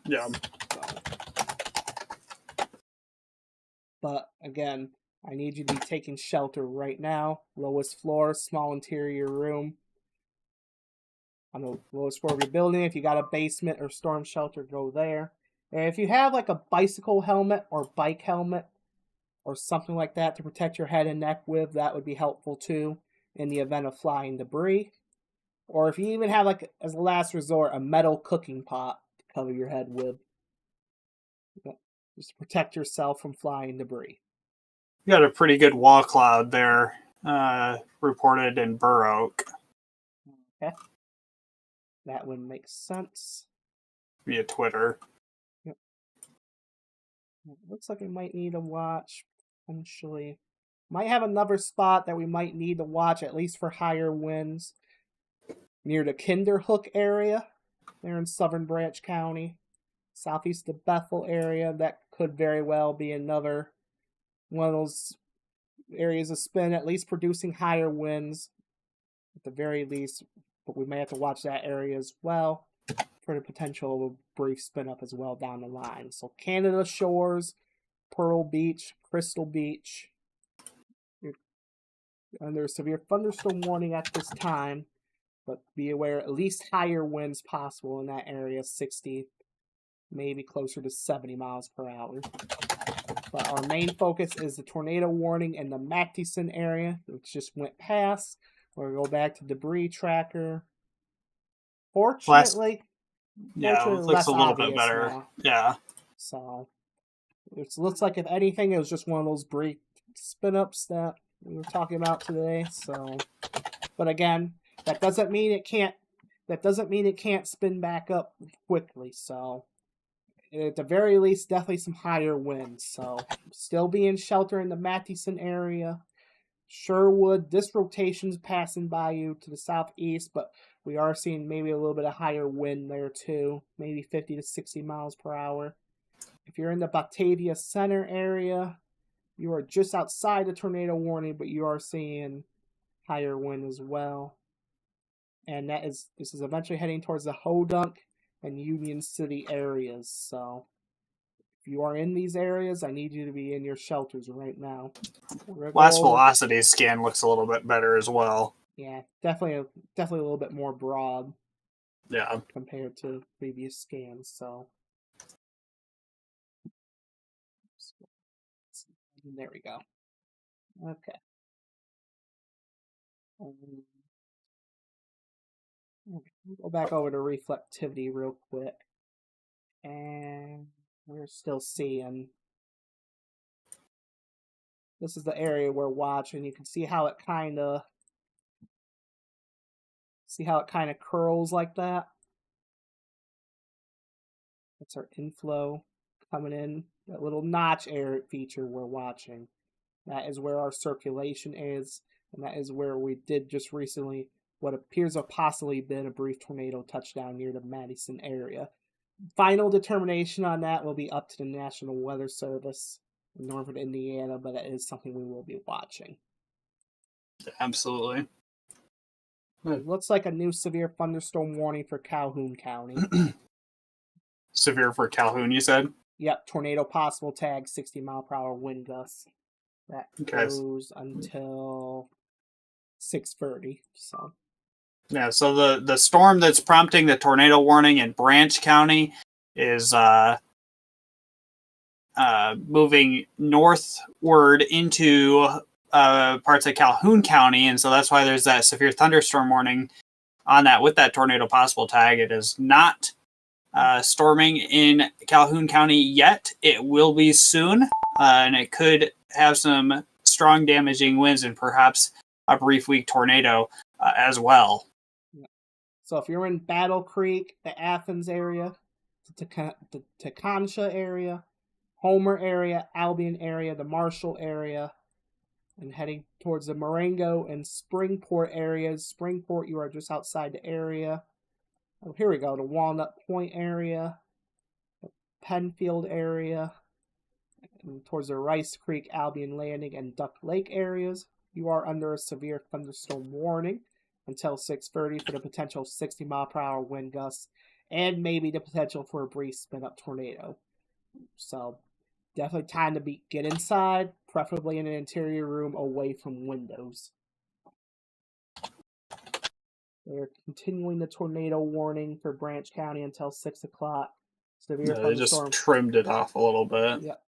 S3: Yeah.
S1: But again, I need you to be taking shelter right now. Lowest floor, small interior room. On the lowest floor of your building. If you got a basement or storm shelter, go there. And if you have like a bicycle helmet or bike helmet or something like that to protect your head and neck with, that would be helpful too in the event of flying debris. Or if you even have, like, as a last resort, a metal cooking pot to cover your head with. Just to protect yourself from flying debris.
S3: You got a pretty good wall cloud there, reported in Burr Oak.
S1: Okay. That would make sense.
S3: Via Twitter.
S1: Yep. It looks like we might need to watch, potentially. Might have another spot that we might need to watch, at least for higher winds. Near the Kinderhook area. There in Southern Branch County. Southeast of Bethel area. That could very well be another one of those areas of spin, at least producing higher winds. At the very least. But we may have to watch that area as well for the potential of a brief spin up as well down the line. So Canada Shores, Pearl Beach, Crystal Beach. Under severe thunderstorm warning at this time, but be aware at least higher winds possible in that area, 60, maybe closer to 70 miles per hour. But our main focus is the tornado warning in the Matthieson area, which just went past. We'll go back to debris tracker. Fortunately,
S3: it looks a little bit better.
S1: Now.
S3: Yeah.
S1: So it looks like, if anything, it was just one of those brief spin ups that we were talking about today. So, but again, that doesn't mean it can't. That doesn't mean it can't spin back up quickly. So, at the very least, definitely some higher winds. So, still be in shelter in the Matthieson area. Sherwood, this rotation's passing by you to the southeast, but we are seeing maybe a little bit of higher wind there too, maybe 50 to 60 miles per hour. If you're in the Batavia Center area, you are just outside the tornado warning, but you are seeing higher wind as well. And this is eventually heading towards the Hodunk and Union City areas. So if you are in these areas, I need you to be in your shelters right now.
S3: Last velocity scan looks a little bit better as well.
S1: Yeah, definitely a little bit more broad.
S3: Yeah.
S1: Compared to previous scans, so. There we go. Okay. We'll go back over to reflectivity real quick. And we're still seeing. This is the area we're watching. You can see how it kind of curls like that. That's our inflow coming in. That little notch air feature we're watching. That is where our circulation is, and that is where we did just recently what appears to have possibly been a brief tornado touchdown near the Madison area. Final determination on that will be up to the National Weather Service in northern Indiana, but it is something we will be watching.
S3: Absolutely.
S1: It looks like a new severe thunderstorm warning for Calhoun County.
S3: Severe for Calhoun, you said?
S1: Yep, tornado possible tag, 60 mile per hour wind gusts. That goes until 6:30. So.
S3: Yeah, so the storm that's prompting the tornado warning in Branch County is moving northward into parts of Calhoun County, and so that's why there's that severe thunderstorm warning on that with that tornado possible tag. It is not storming in Calhoun County yet. It will be soon, and it could have some strong damaging winds and perhaps a brief weak tornado as well.
S1: So if you're in Battle Creek, the Athens area, the Tecumseh area, Homer area, Albion area, the Marshall area, and heading towards the Marengo and Springport areas. Springport, you are just outside the area. Oh, here we go, the Walnut Point area, the Penfield area, and towards the Rice Creek, Albion Landing, and Duck Lake areas. You are under a severe thunderstorm warning until 6:30 for the potential 60 mile per hour wind gusts and maybe the potential for a brief spin up tornado. So definitely time to get inside, preferably in an interior room away from windows. They're continuing the tornado warning for Branch County until 6 o'clock. Severe
S3: They just
S1: thunderstorm.
S3: trimmed it off a little bit.
S1: Yep.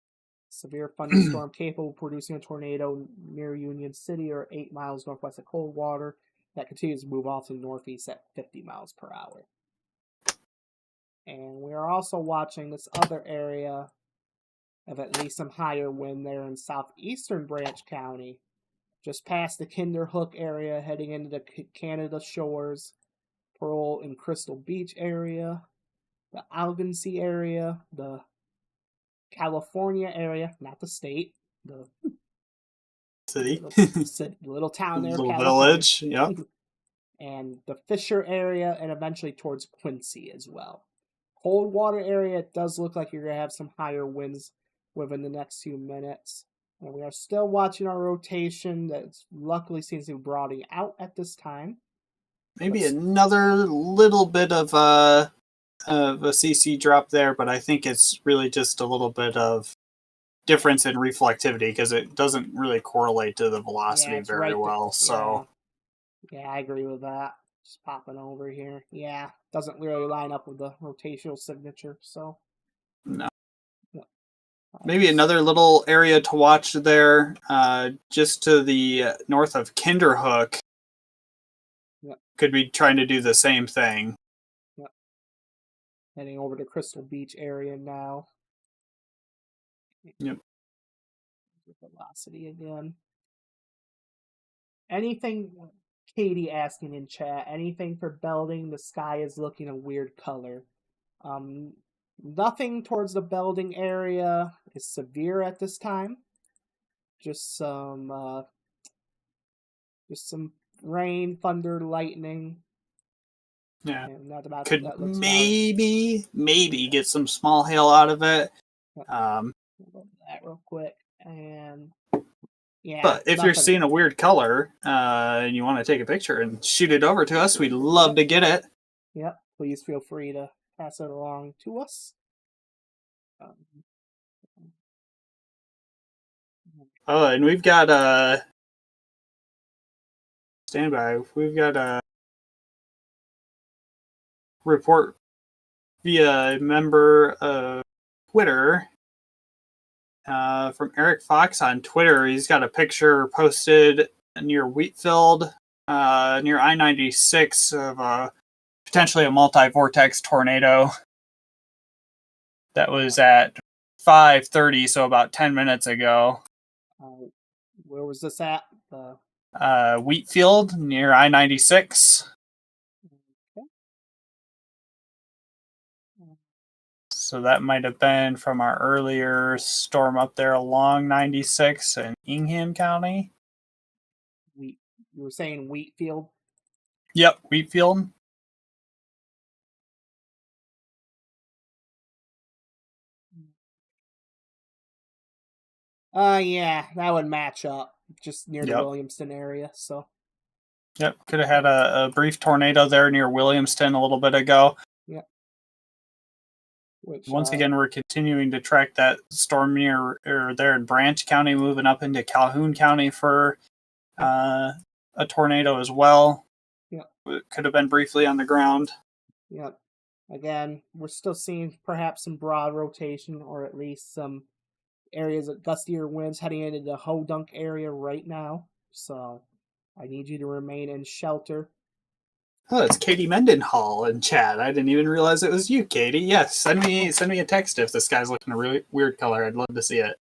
S1: Severe thunderstorm capable of producing a tornado near Union City or 8 miles northwest of Coldwater that continues to move off to the northeast at 50 miles per hour. And we are also watching this other area of at least some higher wind there in southeastern Branch County, just past the Kinderhook area, heading into the Canada shores, Pearl and Crystal Beach area, the Algonquin area, the California area, not the state, the
S3: City.
S1: little town there,
S3: Little
S1: California.
S3: village, yep.
S1: And the Fisher area, and eventually towards Quincy as well. Coldwater area, it does look like you're going to have some higher winds within the next few minutes. And we are still watching our rotation that luckily seems to be broadening out at this time.
S3: Maybe another little bit of a CC drop there, but I think it's really just a little bit of difference in reflectivity because it doesn't really correlate to the velocity very well. So
S1: yeah, I agree with that. Just popping over here. Yeah, doesn't really line up with the rotational signature. So
S3: no. Maybe another little area to watch there, just to the north of Kinderhook.
S1: Yep.
S3: Could be trying to do the same thing.
S1: Yep. Heading over to Crystal Beach area now.
S3: Yep.
S1: Velocity again. Anything, Katie asking in chat, anything for Belding? The sky is looking a weird color. Nothing towards the Belding area is severe at this time. Just some rain, thunder, lightning.
S3: Yeah.
S1: Not about,
S3: could
S1: that looks
S3: maybe get some small hail out of it.
S1: We'll go to that real quick. And yeah.
S3: But if you're seeing a weird color and you want to take a picture and shoot it over to us, we'd love to get it.
S1: Yep. Please feel free to pass it along to us.
S3: And we've got standby. We've got a report via a member of Twitter from Eric Fox on Twitter. He's got a picture posted near Wheatfield, near I-96 of potentially a multi-vortex tornado that was at 5:30, so about 10 minutes ago.
S1: Where was this at?
S3: Wheatfield near I-96.
S1: Okay.
S3: So that might have been from our earlier storm up there along 96 in Ingham County.
S1: You were saying Wheatfield?
S3: Yep, Wheatfield.
S1: Yeah, that would match up. Just near the Williamston area, so.
S3: Yep, could have had a brief tornado there near Williamston a little bit ago.
S1: Yep.
S3: Once again, we're continuing to track that storm near or there in Branch County, moving up into Calhoun County for a tornado as well.
S1: Yep.
S3: It could have been briefly on the ground.
S1: Yep. Again, we're still seeing perhaps some broad rotation or at least some areas of gustier winds heading into the Hodunk area right now. So I need you to remain in shelter.
S3: Oh, it's Katie Mendenhall in chat. I didn't even realize it was you, Katie. Yes, send me a text if this guy's looking a really weird color. I'd love to see it.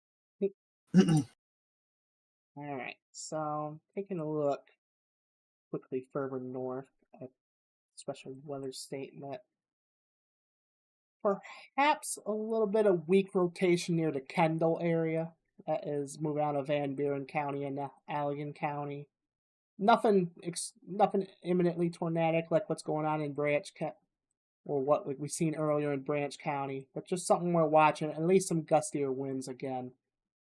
S1: All right, so taking a look quickly further north at special weather statement. Perhaps a little bit of weak rotation near the Kendall area. That is moving out of Van Buren County and Allegan County. Nothing imminently tornadic like what's going on in Branch or what we've seen earlier in Branch County, but just something we're watching. At least some gustier winds again,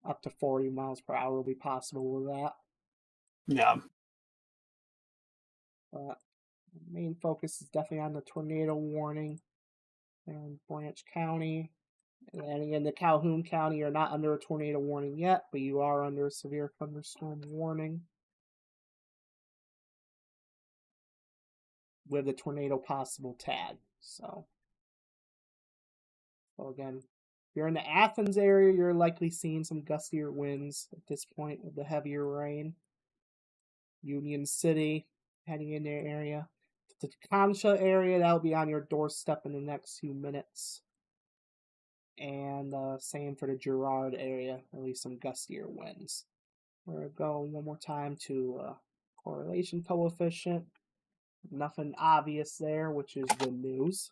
S1: up to 40 miles per hour will be possible with that.
S3: Yeah.
S1: But the main focus is definitely on the tornado warning in Branch County. And in the Calhoun County, you're not under a tornado warning yet, but you are under a severe thunderstorm warning with a tornado possible tag. So again, if you're in the Athens area, you're likely seeing some gustier winds at this point with the heavier rain. Union City, heading in their area. The Concha area, that'll be on your doorstep in the next few minutes. And same for the Girard area, at least some gustier winds. We're going to go one more time to correlation coefficient. Nothing obvious there, which is good news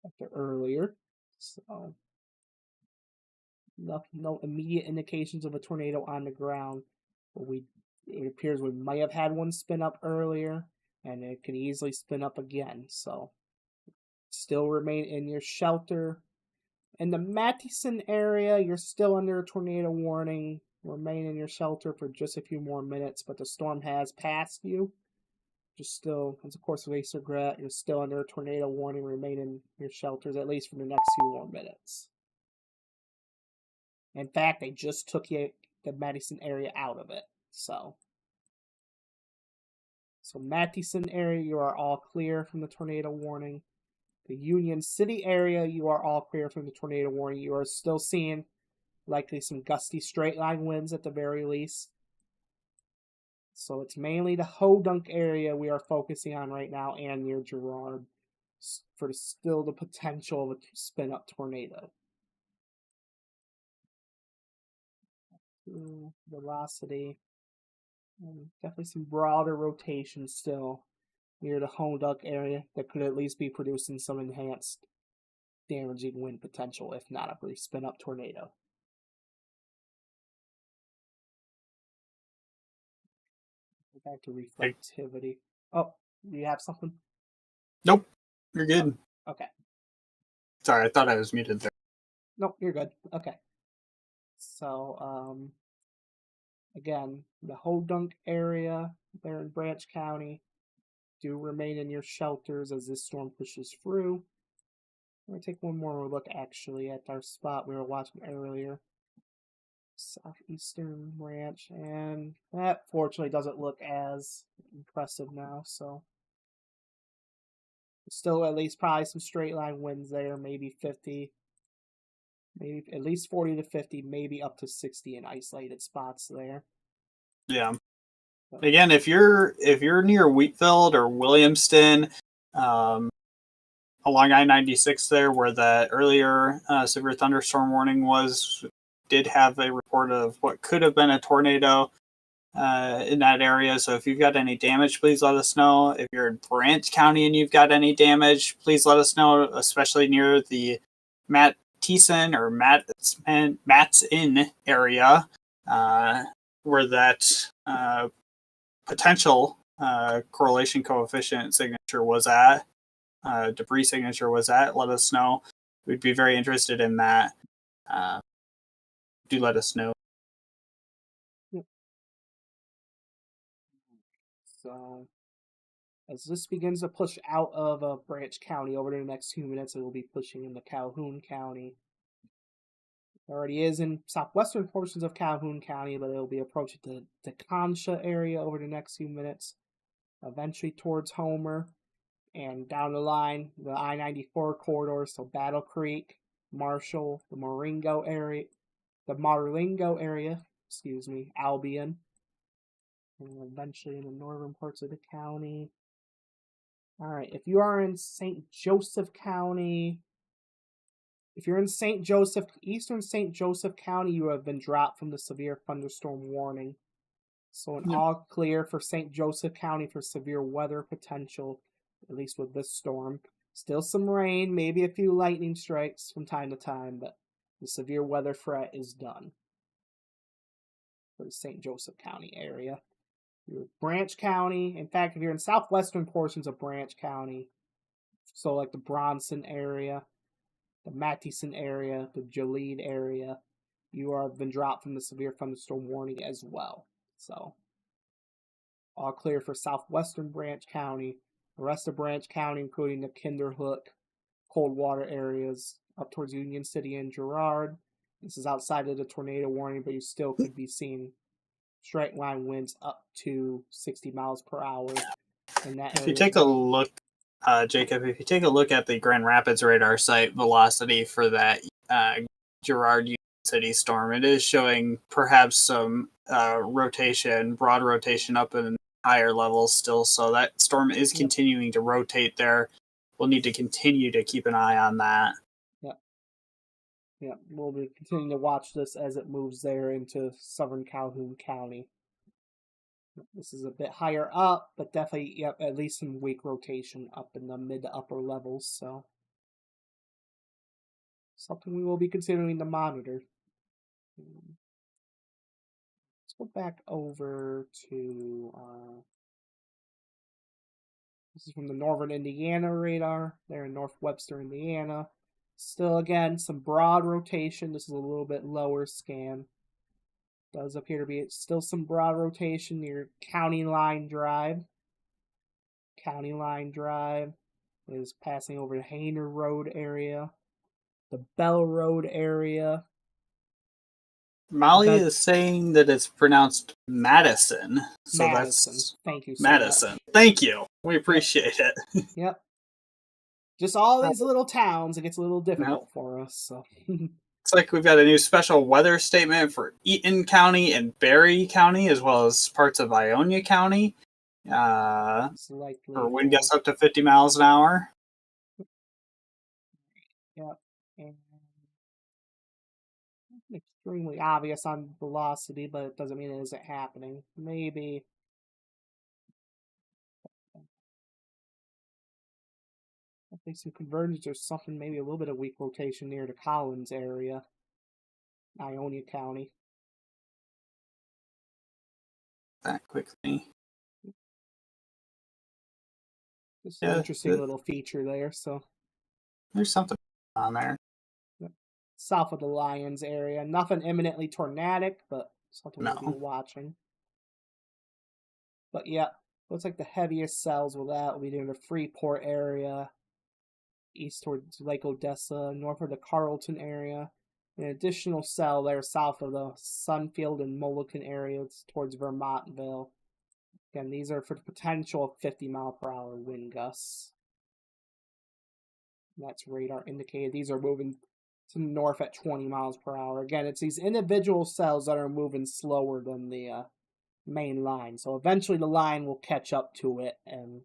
S1: after earlier. So no immediate indications of a tornado on the ground. But it appears we might have had one spin up earlier, and it can easily spin up again. So still remain in your shelter. In the Mattison area, you're still under a tornado warning. Remain in your shelter for just a few more minutes, but the storm has passed you. Just still, as a course of race regret, you're still under a tornado warning. Remain in your shelters at least for the next few more minutes. In fact, they just took the Madison area out of it. So Madison area, you are all clear from the tornado warning. The Union City area, you are all clear from the tornado warning. You are still seeing likely some gusty straight line winds at the very least. So it's mainly the Hodunk area we are focusing on right now and near Girard for still the potential of a spin up tornado. Velocity. Definitely some broader rotation still near the Hodunk area that could at least be producing some enhanced damaging wind potential, if not a brief spin up tornado. Back to reflectivity. Oh, do you have something?
S3: Nope, you're good.
S1: Okay.
S3: Sorry, I thought I was muted there.
S1: Nope, you're good. Okay. So, again, the Hodunk area there in Branch County, do remain in your shelters as this storm pushes through. I'm going to take one more look actually at our spot we were watching earlier. Southeastern branch, and that fortunately doesn't look as impressive now, so still at least probably some straight line winds there, maybe 50, maybe at least 40 to 50, maybe up to 60 in isolated spots there.
S3: Yeah. Again, if you're near Wheatfield or Williamston, along I-96 there, where that earlier severe thunderstorm warning did have a report of what could have been a tornado in that area. So if you've got any damage, please let us know. If you're in Branch County and you've got any damage, please let us know, especially near the Mattson or Matson area, where that potential correlation coefficient signature was at, debris signature was at. Let us know. We'd be very interested in that. Do let us know.
S1: So, as this begins to push out of Branch County over the next few minutes, it will be pushing into Calhoun County. It already is in southwestern portions of Calhoun County, but it will be approaching the Concha area over the next few minutes, eventually towards Homer, and down the line, the I-94 corridor, so Battle Creek, Marshall, the Marengo area, Albion, and eventually in the northern parts of the county. All right, if you are in St. Joseph County, eastern St. Joseph County, you have been dropped from the severe thunderstorm warning. So an all clear for St. Joseph County for severe weather potential, at least with this storm. Still some rain, maybe a few lightning strikes from time to time, but the severe weather threat is done for the St. Joseph County area. Your Branch County, in fact, if you're in southwestern portions of Branch County, so like the Bronson area, the Mattison area, the Jolene area, you have been dropped from the severe thunderstorm warning as well. So, all clear for southwestern Branch County. The rest of Branch County, including the Kinderhook, Coldwater areas, up towards Union City and Girard. This is outside of the tornado warning, but you still could be seeing straight line winds up to 60 miles per hour in that area.
S3: If you take a look, Jacob, if you take a look at the Grand Rapids radar site velocity for that Girard Union City storm, it is showing perhaps some broad rotation up in higher levels still. So that storm is continuing to rotate there. We'll need to continue to keep an eye on that.
S1: Yeah, we'll be continuing to watch this as it moves there into southern Calhoun County. This is a bit higher up, but definitely, at least some weak rotation up in the mid to upper levels. So something we will be continuing to monitor. Let's go back over to this is from the Northern Indiana radar. They're in North Webster, Indiana. Still, again, some broad rotation. This is a little bit lower scan. Does appear to be still some broad rotation near County Line Drive. County Line Drive is passing over the Hayner Road area, the Bell Road area.
S3: Molly is saying that it's pronounced Madison. So
S1: Madison.
S3: That's
S1: thank you so
S3: Madison.
S1: much.
S3: Thank you. We appreciate it.
S1: Yep. Just all these little towns, it gets a little difficult for us. So
S3: Looks like we've got a new special weather statement for Eaton County and Berry County, as well as parts of Ionia County.
S1: it's likely
S3: For wind gusts up to 50 miles an hour.
S1: Yep. And extremely obvious on velocity, but it doesn't mean it isn't happening. Maybe. I think some convergence or something, maybe a little bit of weak rotation near the Collins area, Ionia County.
S3: That quickly.
S1: Just an interesting little feature there. So
S3: there's something on there.
S1: South of the Lions area, nothing imminently tornadic, but something we'll be watching. But yeah, looks like the heaviest cells with that will be near the Freeport area, east towards Lake Odessa, north of the Carlton area. An additional cell there south of the Sunfield and Mulliken areas towards Vermontville. Again, these are for the potential of 50 mile per hour wind gusts. That's radar indicated. These are moving to the north at 20 miles per hour. Again, it's these individual cells that are moving slower than the main line. So eventually the line will catch up to it and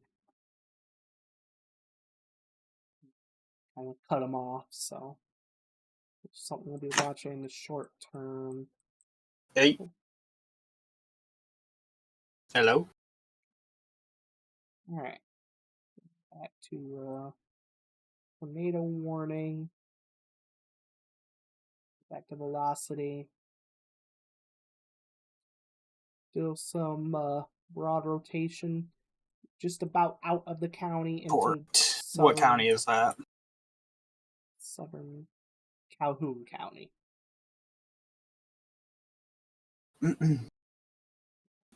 S1: kind of cut them off. So it's something we'll be watching in the short term.
S3: Hey. Hello.
S1: All right. Back to tornado warning. Back to velocity. Still some broad rotation just about out of the county into
S3: what county is that?
S1: Southern Calhoun County.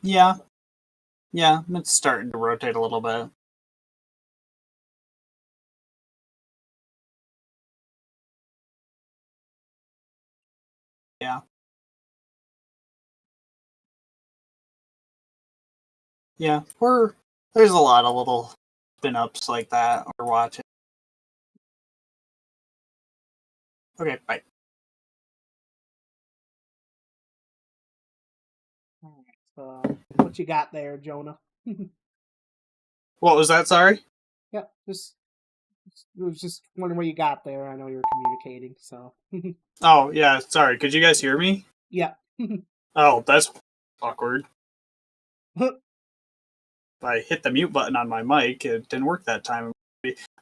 S3: Yeah, it's starting to rotate a little bit. Yeah, there's a lot of little spin ups like that we're watching. Okay, bye.
S1: All right, so what you got there, Jonah?
S3: What was that? Sorry.
S1: Yeah, was just wondering what you got there. I know you were communicating, so.
S3: Oh yeah, sorry. Could you guys hear me?
S1: Yeah.
S3: Oh, that's awkward. I hit the mute button on my mic. It didn't work that time.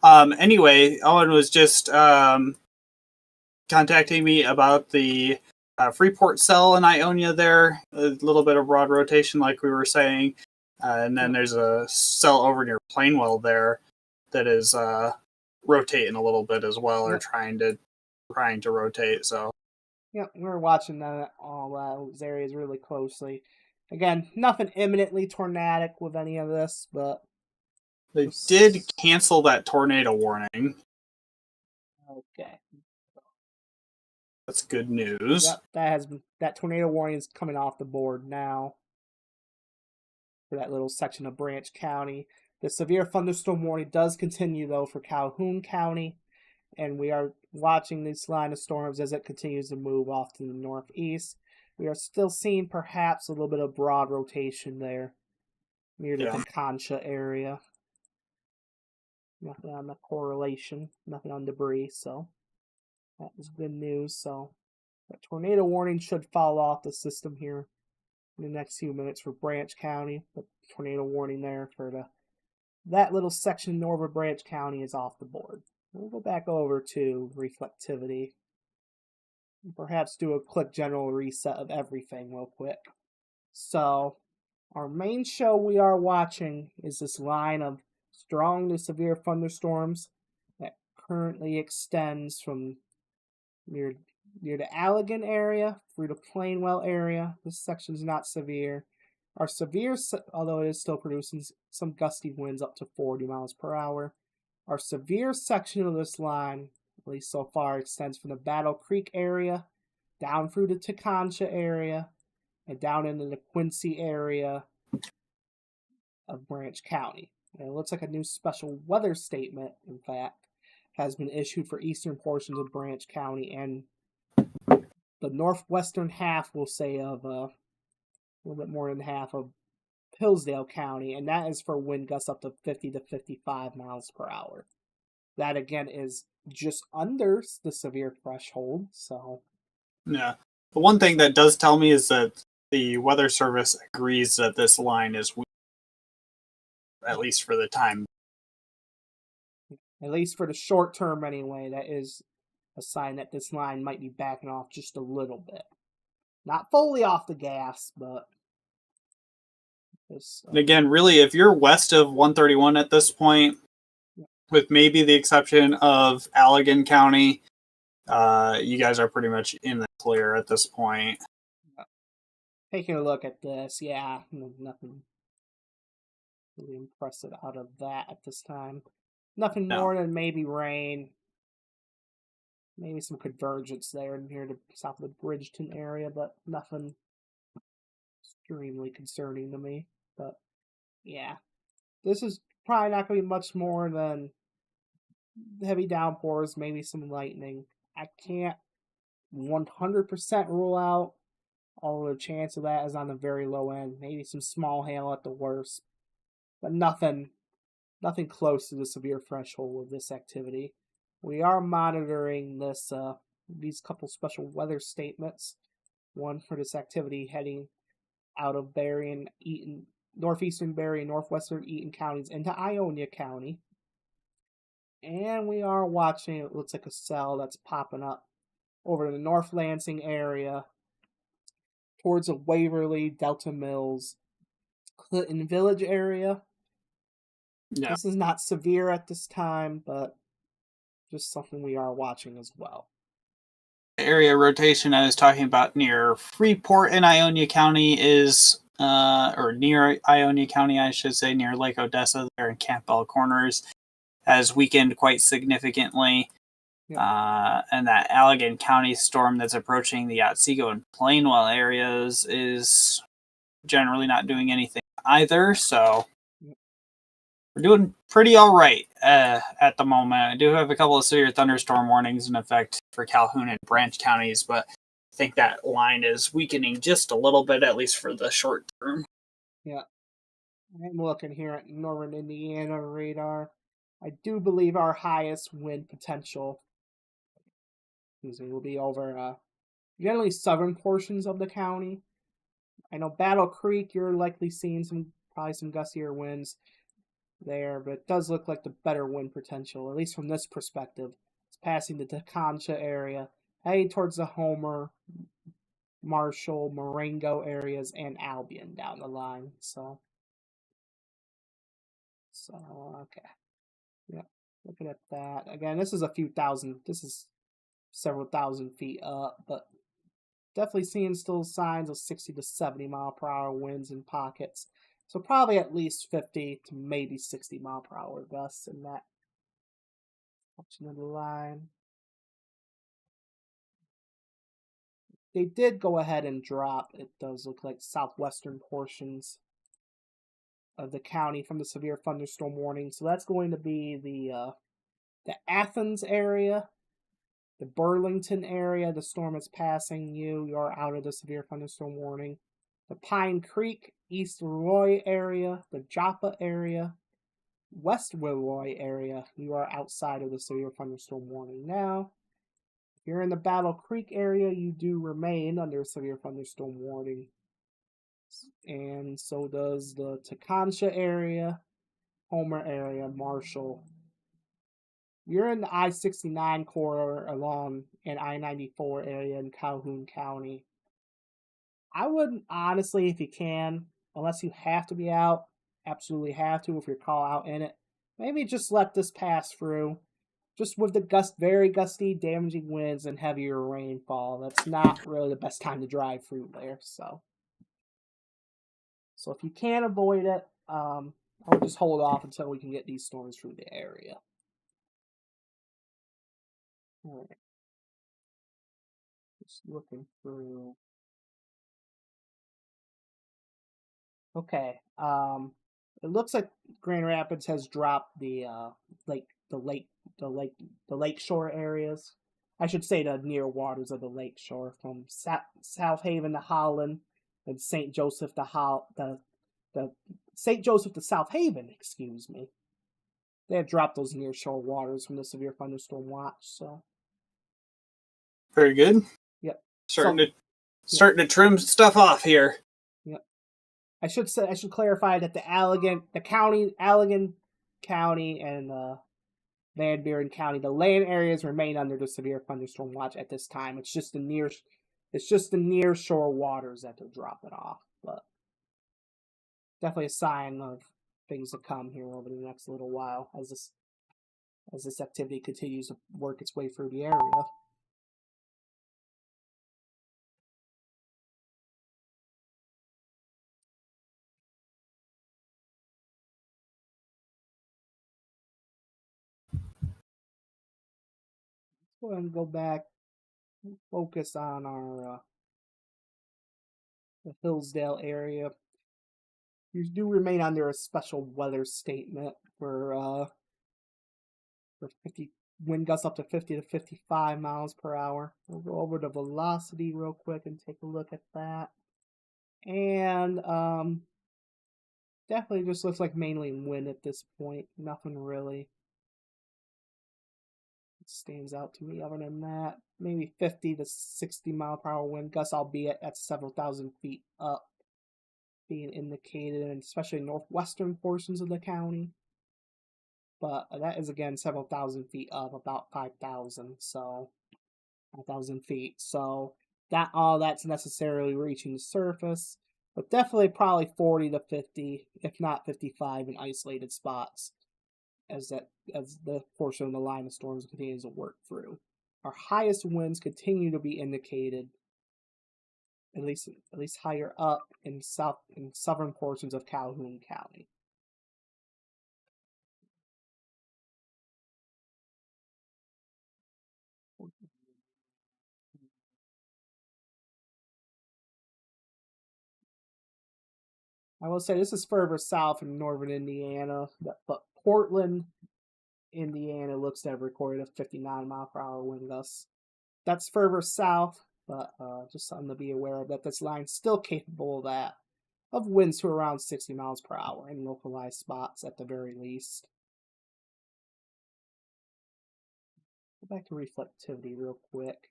S3: Anyway, Owen was just contacting me about the Freeport cell in Ionia there. A little bit of broad rotation, like we were saying. And then there's a cell over near Plainwell there that is rotating a little bit as well, or trying to rotate. So
S1: yeah, we're watching all those areas really closely. Again, nothing imminently tornadic with any of this, but
S3: they did cancel that tornado warning.
S1: Okay.
S3: That's good news.
S1: Yep, that tornado warning is coming off the board now for that little section of Branch County. The severe thunderstorm warning does continue though for Calhoun County, and we are watching this line of storms as it continues to move off to the northeast. We are still seeing perhaps a little bit of broad rotation there near the Concha area. Nothing on the correlation, nothing on debris, so that is good news. So that tornado warning should fall off the system here in the next few minutes for Branch County. The tornado warning there for that little section north of Branch County is off the board. We'll go back over to reflectivity. Perhaps do a quick general reset of everything real quick. So our main show we are watching is this line of strong to severe thunderstorms that currently extends from near the Allegan area through the Plainwell area. This section is not severe. Our severe, although it is still producing some gusty winds up to 40 miles per hour. Our severe section of this line, at least so far, extends from the Battle Creek area down through the Teconcha area and down into the Quincy area of Branch County. And it looks like a new special weather statement, in fact, has been issued for eastern portions of Branch County and the northwestern half, we'll say, of a little bit more than half of Hillsdale County, and that is for wind gusts up to 50 to 55 miles per hour. That, again, is just under the severe threshold, so...
S3: Yeah. The one thing that does tell me is that the Weather Service agrees that this line is weak, at least for the time.
S1: At least for the short term, anyway, that is a sign that this line might be backing off just a little bit. Not fully off the gas, but...
S3: And again, really, if you're west of 131 at this point, with maybe the exception of Allegan County, you guys are pretty much in the clear at this point.
S1: Taking a look at this, yeah, nothing really impressive out of that at this time. Nothing more than maybe rain. Maybe some convergence there near the south of the Bridgeton area, but nothing extremely concerning to me. But yeah, this is probably not going to be much more than heavy downpours, maybe some lightning. I can't 100% rule out, although the chance of that is on the very low end. Maybe some small hail at the worst, but nothing close to the severe threshold of this activity. We are monitoring these couple special weather statements. One for this activity heading out of Berry and Eaton, northeastern Berry and northwestern Eaton counties into Ionia County. And we are watching, it looks like a cell that's popping up over the North Lansing area towards the Waverly, Delta Mills, Clinton Village area. Yeah. This is not severe at this time, but just something we are watching as well.
S3: Area rotation I was talking about near Freeport in Ionia County is, or near Ionia County, I should say, near Lake Odessa there in Campbell Corners, has weakened quite significantly. Yep. And that Allegan County storm that's approaching the Otsego and Plainwell areas is generally not doing anything either, so we're doing pretty all right at the moment. I do have a couple of severe thunderstorm warnings in effect for Calhoun and Branch counties, but I think that line is weakening just a little bit, at least for the short term.
S1: Yeah. I'm looking here at northern Indiana radar. I do believe our highest wind potential will be over generally southern portions of the county. I know Battle Creek, you're likely seeing probably some gustier winds there, but it does look like the better wind potential, at least from this perspective. It's passing the Teconcha area, heading towards the Homer, Marshall, Marengo areas, and Albion down the line. So okay. Yeah, looking at that. Again, this is several thousand feet up, but definitely seeing still signs of 60 to 70 mile per hour winds in pockets. So probably at least 50 to maybe 60 mile per hour gusts in that section of the line. they did go ahead and drop, it does look like, southwestern portions of the county from the severe thunderstorm warning. So that's going to be the Athens area, the Burlington area. The storm is passing you. You're out of the severe thunderstorm warning. The Pine Creek, East Roy area, the Joppa area, West Roy area. You are outside of the severe thunderstorm warning now. If you're in the Battle Creek area, you do remain under severe thunderstorm warning. And so does the Tecumseh area, Homer area, Marshall. You're in the I-69 corridor along an I-94 area in Calhoun County. I wouldn't, honestly, if you can, unless you have to be out, absolutely have to if you're call out in it, maybe just let this pass through. Just with the very gusty, damaging winds and heavier rainfall, that's not really the best time to drive through there. So if you can avoid it, I'll just hold off until we can get these storms through the area. All right. Just looking through. Okay. It looks like Grand Rapids has dropped the lakeshore areas. I should say the near waters of the lakeshore from South Haven to Holland and St. Joseph to St. Joseph to South Haven. Excuse me. They have dropped those near shore waters from the severe thunderstorm watch. So
S3: very good.
S1: Yep.
S3: Starting to trim stuff off here.
S1: Yep. I should clarify that the Allegan County and Van Buren County, the land areas remain under the severe thunderstorm watch at this time. It's just the near shore waters that they're dropping off, but definitely a sign of things to come here over the next little while as this activity continues to work its way through the area. Let's go ahead and go back and focus on our the Hillsdale area. You do remain under a special weather statement for 50 wind gusts up to 50 to 55 miles per hour. We'll go over the velocity real quick and take a look at that. And definitely just looks like mainly wind at this point. Nothing really stands out to me other than that. Maybe 50 to 60 mile per hour wind gusts, albeit at several thousand feet up, being indicated, and especially northwestern portions of the county. But that is, again, several thousand feet up, about 5,000, so 5,000 feet. So not all that's necessarily reaching the surface, but definitely probably 40 to 50, if not 55 in isolated spots as the portion of the line of storms continues to work through. Our highest winds continue to be indicated, at least higher up in southern portions of Calhoun County. I will say this is further south in northern Indiana, but Portland, Indiana looks to have recorded a 59 mile per hour wind gust. That's further south, but just something to be aware of, that this line's still capable of that, of winds to around 60 miles per hour in localized spots at the very least. Go back to reflectivity real quick.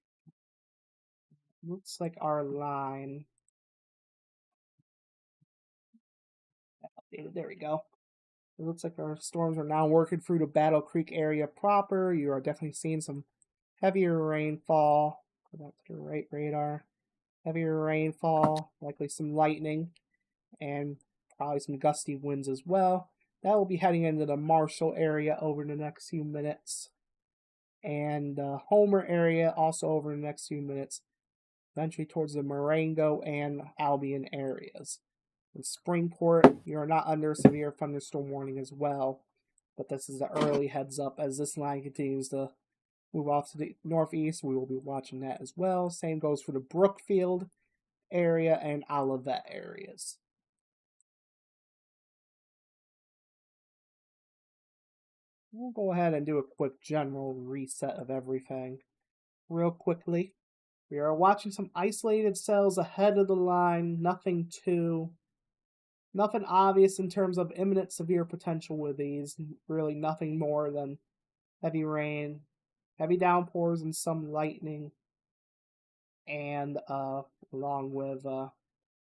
S1: Looks like our line, there we go. It looks like our storms are now working through the Battle Creek area proper. You are definitely seeing some heavier rainfall. Go back to the right radar. Heavier rainfall, likely some lightning, and probably some gusty winds as well. That will be heading into the Marshall area over the next few minutes. And the Homer area also over the next few minutes. Eventually towards the Marengo and Albion areas. In Springport, you are not under severe thunderstorm warning as well, but this is an early heads up as this line continues to move off to the northeast, we will be watching that as well. Same goes for the Brookfield area and Olivet areas. We'll go ahead and do a quick general reset of everything. Real quickly, we are watching some isolated cells ahead of the line, nothing obvious in terms of imminent severe potential with these, really nothing more than heavy rain, heavy downpours, and some lightning, and along with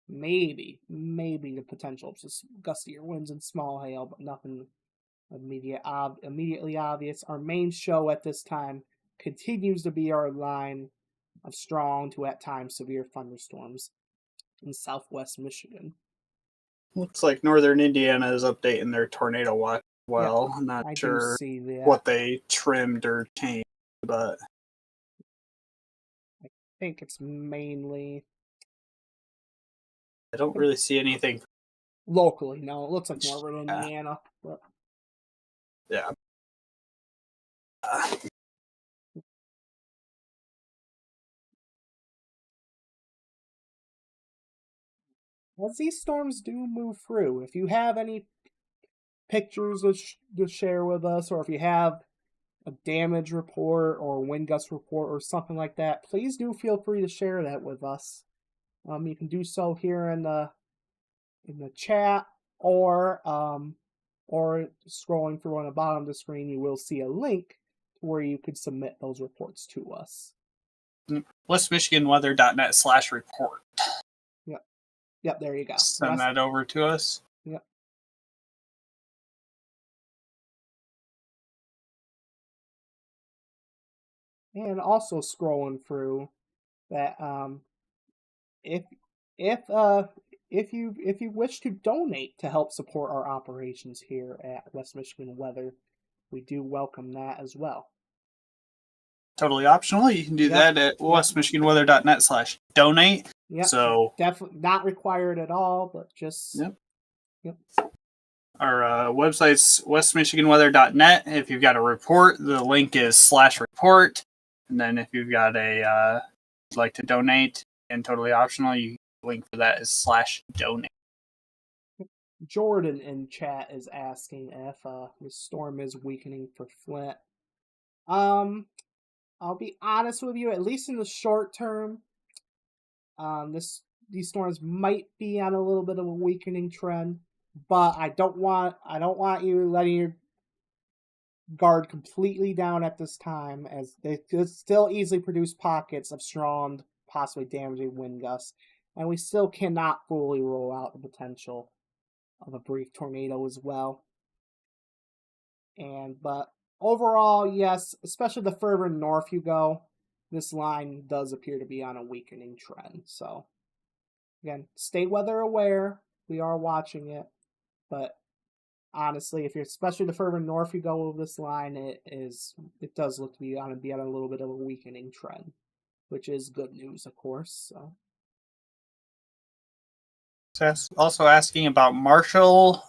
S1: maybe the potential of just gustier winds and small hail, but nothing immediately obvious. Our main show at this time continues to be our line of strong to at times severe thunderstorms in southwest Michigan.
S3: Looks like northern Indiana is updating their tornado watch. Well,
S1: Yeah,
S3: I'm not
S1: I
S3: sure
S1: do see that.
S3: what they trimmed or changed, but
S1: I think it's mainly
S3: I don't really see anything.
S1: locally. No, it looks like northern Indiana. But
S3: Yeah.
S1: as these storms do move through, if you have any pictures to share with us, or if you have a damage report or a wind gust report or something like that, please do feel free to share that with us. You can do so here in the chat, or scrolling through on the bottom of the screen, you will see a link to where you could submit those reports to us.
S3: WestMichiganWeather.net/report.
S1: Yep, there you go.
S3: Send that over to us.
S1: Yep. And also scrolling through that, if you wish to donate to help support our operations here at West Michigan Weather, we do welcome that as well.
S3: Totally optional. You can do that at westmichiganweather.net/donate.
S1: Yep.
S3: So
S1: definitely not required at all, but just
S3: Yep. Our website's westmichiganweather.net. If you've got a report, the link is /report. And then if you've got a like to donate and totally optional, you link for that is /donate.
S1: Jordan in chat is asking if the storm is weakening for Flint. I'll be honest with you, at least in the short term, these storms might be on a little bit of a weakening trend, but I don't want you letting your guard completely down at this time, as they could still easily produce pockets of strong, possibly damaging wind gusts, and we still cannot fully rule out the potential of a brief tornado as well. But overall, yes, especially the further north you go, this line does appear to be on a weakening trend. So again, stay weather aware. We are watching it, but honestly, if you're especially the further north you go with this line, it does look to be on a little bit of a weakening trend, which is good news, of course. So.
S3: Also asking about Marshall,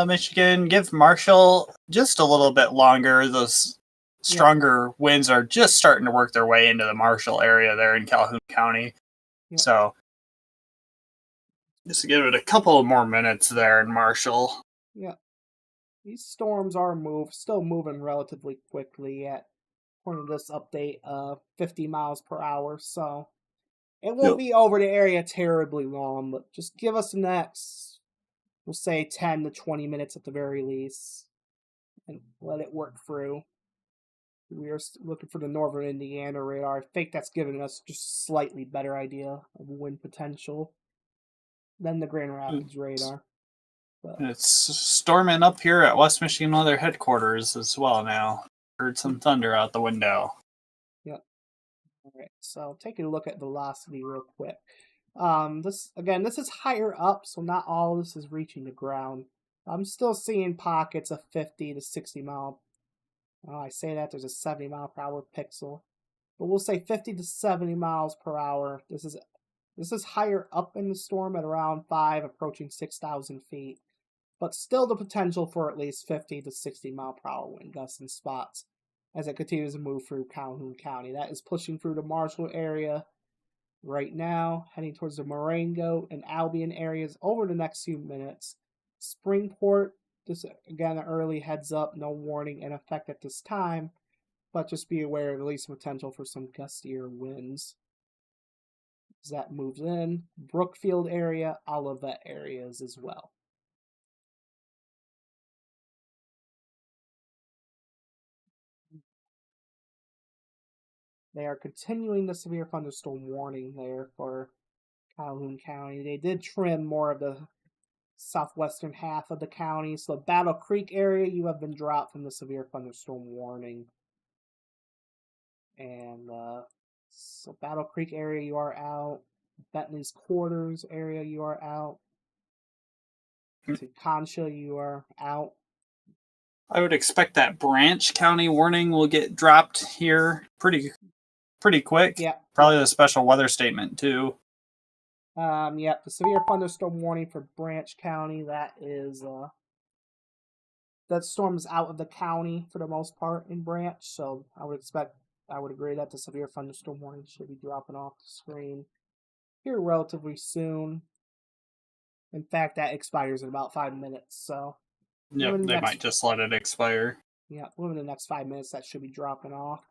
S3: Michigan. Give Marshall just a little bit longer. Those stronger winds are just starting to work their way into the Marshall area there in Calhoun County. Yep. So just give it a couple of more minutes there in Marshall.
S1: Yeah. These storms are still moving relatively quickly at, according to this update, 50 miles per hour. So it won't be over the area terribly long, but just give us the next, we'll say 10 to 20 minutes at the very least, and let it work through. We are looking for the northern Indiana radar. I think that's giving us just a slightly better idea of wind potential than the Grand Rapids radar.
S3: But it's storming up here at West Michigan Weather headquarters as well now. Heard some thunder out the window.
S1: Yep. All right, so taking a look at velocity real quick. This is higher up, so not all of this is reaching the ground. I'm still seeing pockets of 50 to 60 mile. I say that there's a 70 mile per hour pixel, but we'll say 50 to 70 miles per hour. This is higher up in the storm at around 5, approaching 6,000 feet, but still the potential for at least 50 to 60 mile per hour wind gusts in spots. as it continues to move through Calhoun County. That is pushing through the Marshall area right now, heading towards the Marengo and Albion areas over the next few minutes. Springport, this again, an early heads up, no warning in effect at this time, but just be aware of at least potential for some gustier winds. As that moves in, Brookfield area, Olivet areas as well. They are continuing the severe thunderstorm warning there for Calhoun County. They did trim more of the southwestern half of the county. So Battle Creek area, you have been dropped from the severe thunderstorm warning. And so Battle Creek area, you are out. Bentley's Quarters area, you are out. To Concha, you are out.
S3: I would expect that Branch County warning will get dropped here pretty quick.
S1: Yeah.
S3: Probably the special weather statement too.
S1: The severe thunderstorm warning for Branch County, that storm is out of the county for the most part in Branch, so I would agree that the severe thunderstorm warning should be dropping off the screen here relatively soon. In fact, that expires in about 5 minutes, so
S3: Yeah, they might just let it expire.
S1: Yeah, within the next 5 minutes, that should be dropping off.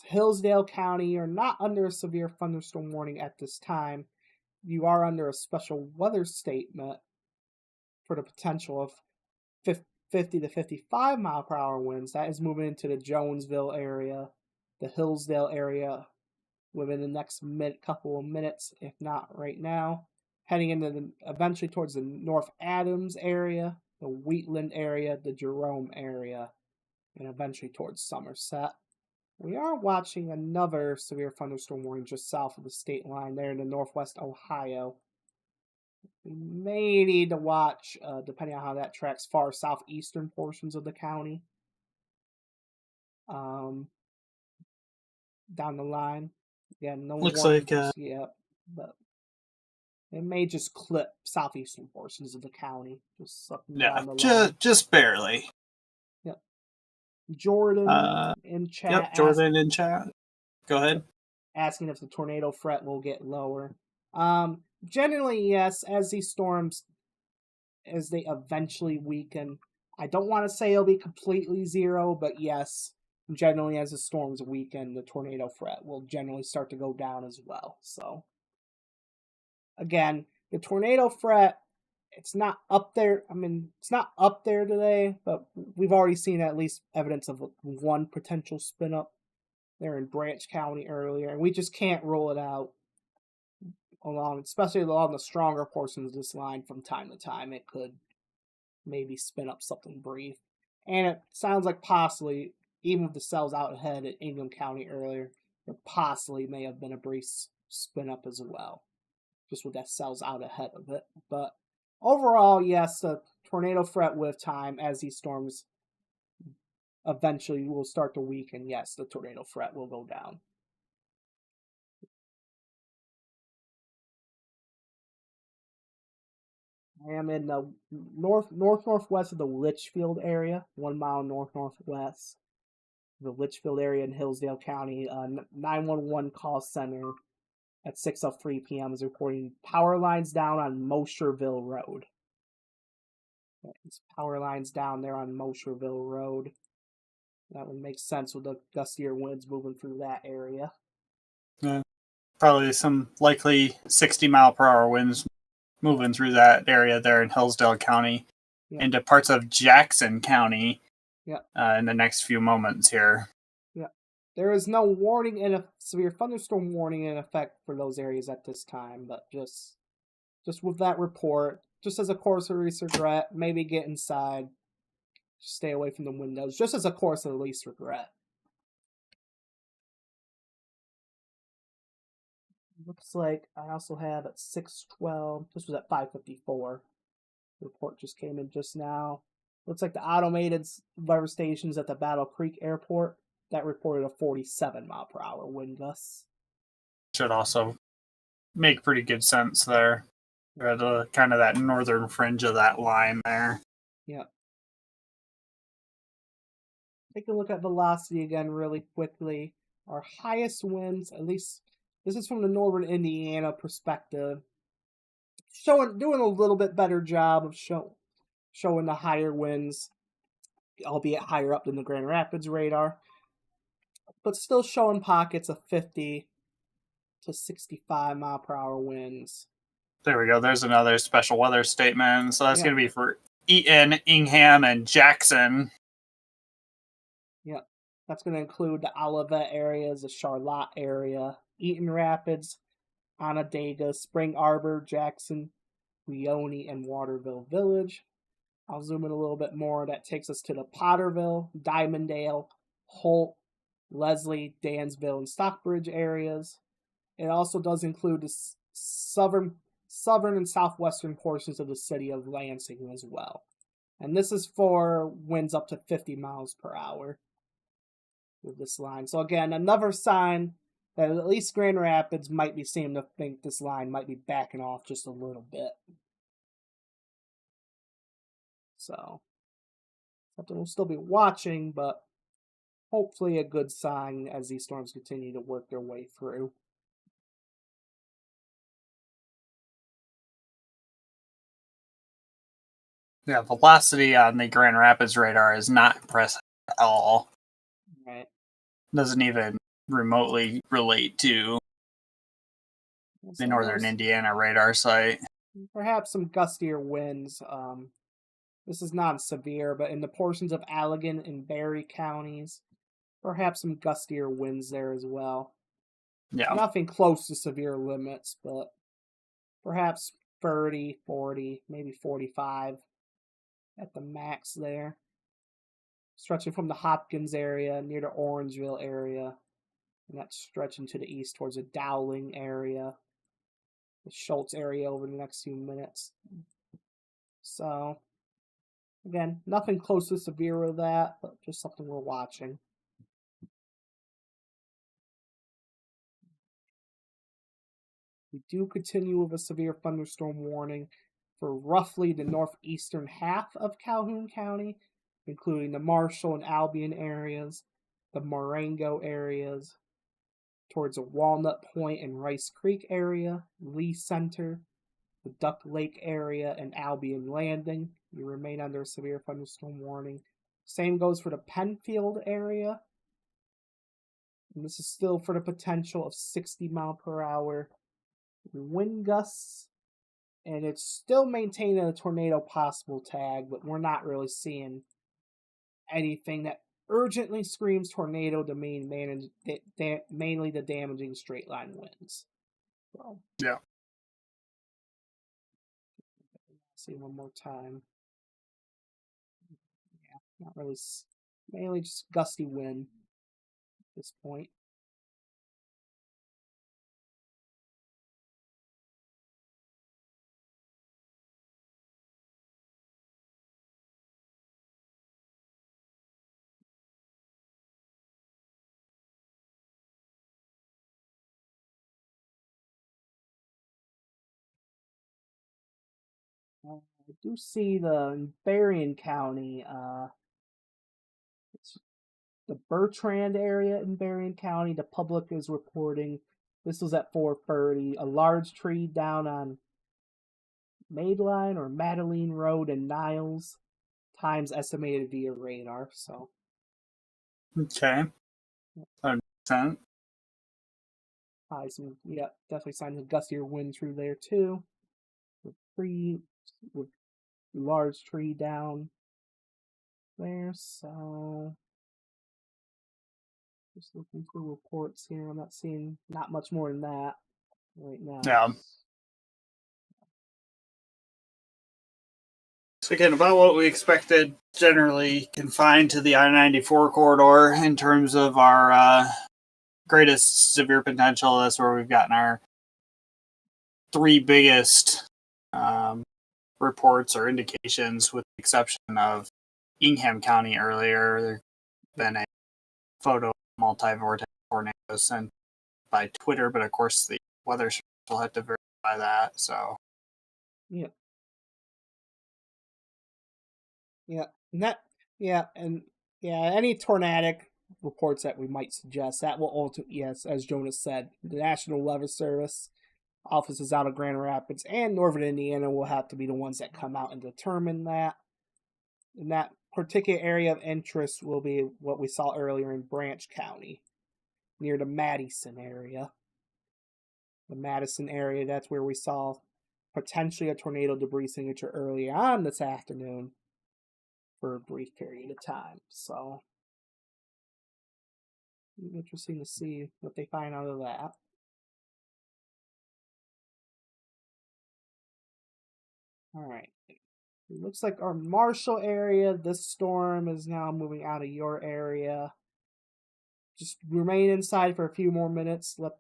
S1: Hillsdale County, you're not under a severe thunderstorm warning at this time. You are under a special weather statement for the potential of 50 to 55 mile per hour winds. That is moving into the Jonesville area, the Hillsdale area within the next couple of minutes, if not right now. Heading into eventually towards the North Adams area, the Wheatland area, the Jerome area, and eventually towards Somerset. We are watching another severe thunderstorm warning just south of the state line there in the northwest Ohio. We may need to watch, depending on how that tracks, far southeastern portions of the county. Down the line. Yeah, no
S3: looks
S1: warning
S3: like
S1: yet, but it may just clip southeastern portions of the county. Just up and down the line.
S3: Just barely.
S1: Yep. Jordan in chat.
S3: Yep, Jordan in chat. Go ahead.
S1: Asking if the tornado threat will get lower. Generally, yes, as these storms, as they eventually weaken. I don't want to say it'll be completely zero, but yes, generally as the storms weaken, the tornado threat will generally start to go down as well. So, again, the tornado threat, it's not up there. I mean, it's not up there today, but we've already seen at least evidence of one potential spin up there in Branch County earlier, and we just can't rule it out especially along the stronger portions of this line from time to time. It could maybe spin up something brief. And it sounds like possibly, even with the cells out ahead at Ingham County earlier, there possibly may have been a brief spin up as well, just with that cells out ahead of it. But overall, yes, the tornado threat with time as these storms eventually will start to weaken. Yes, the tornado threat will go down. I am in the northwest of the Litchfield area, 1 mile northwest. The Litchfield area in Hillsdale County. 911 call center at 6:03 p.m. is reporting power lines down on Mosherville Road. It's power lines down there on Mosherville Road. That would make sense with the gustier winds moving through that area.
S3: Yeah, probably some likely 60 mile per hour winds moving through that area there in Hillsdale County into parts of Jackson County in the next few moments here.
S1: Yeah. There is no warning in a severe thunderstorm warning in effect for those areas at this time, but just with that report, just as a course of least regret, maybe get inside, stay away from the windows, just as a course of least regret. Looks like I also have at 6:12. This was at 5:54. Report just came in just now. Looks like the automated weather stations at the Battle Creek Airport that reported a 47 mile per hour wind gust.
S3: Should also make pretty good sense there. The kind of that northern fringe of that line there.
S1: Yeah. take a look at velocity again really quickly. Our highest winds, at least this is from the northern Indiana perspective, doing a little bit better job of showing the higher winds, albeit higher up than the Grand Rapids radar, but still showing pockets of 50 to 65 mile per hour winds.
S3: There we go. There's another special weather statement. So that's
S1: Yeah.
S3: going to be for Eaton, Ingham, and Jackson.
S1: Yep. That's going to include the Olivet areas, the Charlotte area, Eaton Rapids, Onondaga, Spring Arbor, Jackson, Leone, and Waterville Village. I'll zoom in a little bit more. That takes us to the Potterville, Diamonddale, Holt, Leslie, Dansville, and Stockbridge areas. It also does include the southern and southwestern portions of the city of Lansing as well. And this is for winds up to 50 miles per hour with this line. So again, another sign that at least Grand Rapids might be seeming to think this line might be backing off just a little bit. So something we'll still be watching, but hopefully a good sign as these storms continue to work their way through.
S3: Yeah, velocity on the Grand Rapids radar is not impressive at all.
S1: Right.
S3: Doesn't even remotely relate to the northern Indiana radar site.
S1: Perhaps some gustier winds. This is not severe, but in the portions of Allegan and Berry counties, perhaps some gustier winds there as well.
S3: Yeah.
S1: Nothing close to severe limits, but perhaps 30, 40, maybe 45 at the max there. Stretching from the Hopkins area near the Orangeville area, and that's stretching to the east towards the Dowling area, the Schultz area over the next few minutes. So, again, nothing close to severe with that, but just something we're watching. We do continue with a severe thunderstorm warning for roughly the northeastern half of Calhoun County, including the Marshall and Albion areas, the Marengo areas, towards the Walnut Point and Rice Creek area, Lee Center, the Duck Lake area, and Albion Landing. You remain under a severe thunderstorm warning. Same goes for the Penfield area. And this is still for the potential of 60 mile per hour wind gusts. And it's still maintaining a tornado possible tag, but we're not really seeing anything that urgently screams tornado to mean mainly the damaging straight line winds. So,
S3: yeah.
S1: See one more time. Yeah, not really. Mainly just gusty wind at this point. I do see in Berrien County, it's the Bertrand area in Berrien County. The public is reporting this was at 4:30. A large tree down on Madeline or Madeline Road in Niles. Times estimated via radar. So
S3: okay, 100%.
S1: Definitely signs of gustier wind through there too. With large tree down there. So just looking through reports here. I'm not seeing not much more than that right now.
S3: Yeah. So again, about what we expected, generally confined to the I-94 corridor in terms of our greatest severe potential. That's where we've gotten our three biggest reports or indications, with the exception of Ingham County earlier. There's been a photo of multi-vortex tornadoes sent by Twitter, but of course the weather service will have to verify that. So
S1: yeah, and Yeah, any tornadic reports that we might suggest, that will ultimately, yes, as Jonah said, the National Weather Service offices out of Grand Rapids and Northern Indiana will have to be the ones that come out and determine that. And that particular area of interest will be what we saw earlier in Branch County, near the Madison area. The Madison area, that's where we saw potentially a tornado debris signature early on this afternoon for a brief period of time. So, interesting to see what they find out of that. All right. It looks like our Marshall area, this storm is now moving out of your area. Just remain inside for a few more minutes. Let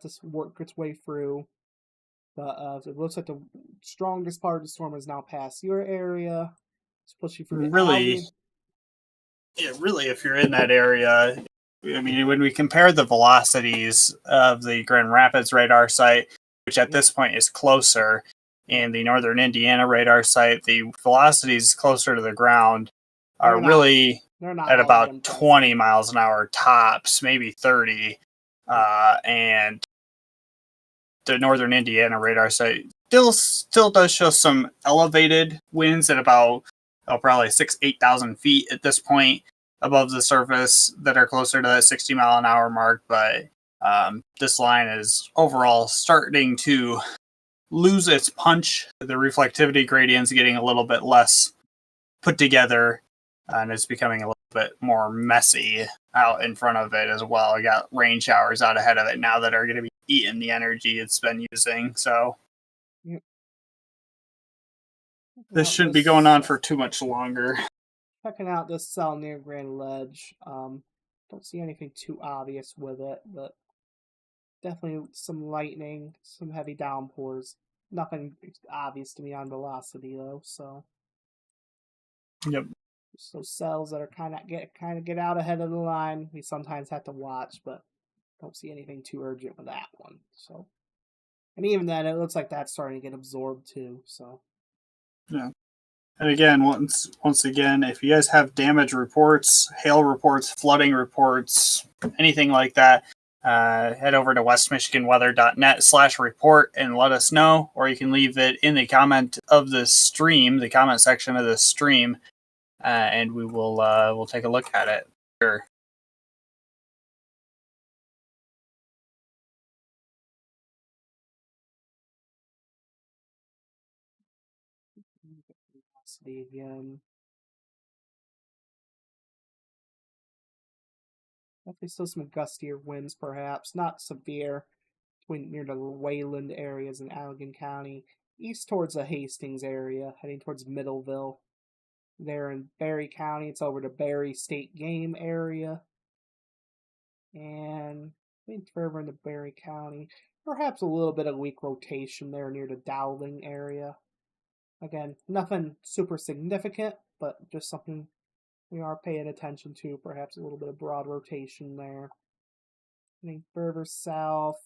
S1: this work its way through. But it looks like the strongest part of the storm is now past your area. It's pushing through the
S3: Really, really, if you're in that area, I mean, when we compare the velocities of the Grand Rapids radar site, which at this point is closer, and the Northern Indiana radar site, the velocities closer to the ground are really
S1: they're not
S3: at
S1: all that
S3: about
S1: impressive.
S3: 20 miles an hour tops, maybe 30. And the Northern Indiana radar site still does show some elevated winds at about probably 8,000 feet at this point above the surface that are closer to that 60 mile an hour mark. But this line is overall starting to lose its punch. The reflectivity gradient's getting a little bit less put together, and it's becoming a little bit more messy out in front of it as well. I got rain showers out ahead of it now that are going to be eating the energy it's been using. So this shouldn't be going on for too much longer.
S1: Checking out this cell near Grand Ledge. Don't see anything too obvious with it, but definitely some lightning, some heavy downpours. Nothing obvious to me on velocity though. So
S3: Yep.
S1: Just those cells that are kind of get out ahead of the line. We sometimes have to watch, but don't see anything too urgent with that one. So, and even then, it looks like that's starting to get absorbed too. So,
S3: yeah. And again, once again, if you guys have damage reports, hail reports, flooding reports, anything like that, head over to westmichiganweather.net/report and let us know, or you can leave it in the comment of the stream, the comment section of the stream, and we will we'll take a look at it. Sure.
S1: again. Definitely still some gustier winds, perhaps not severe, between near the Wayland areas in Allegan County, east towards the Hastings area, heading towards Middleville. There in Berry County, it's over to Berry State Game area, and I think further into Berry County, perhaps a little bit of weak rotation there near the Dowling area. Again, nothing super significant, but just something we are paying attention to. Perhaps a little bit of broad rotation there. I think further south,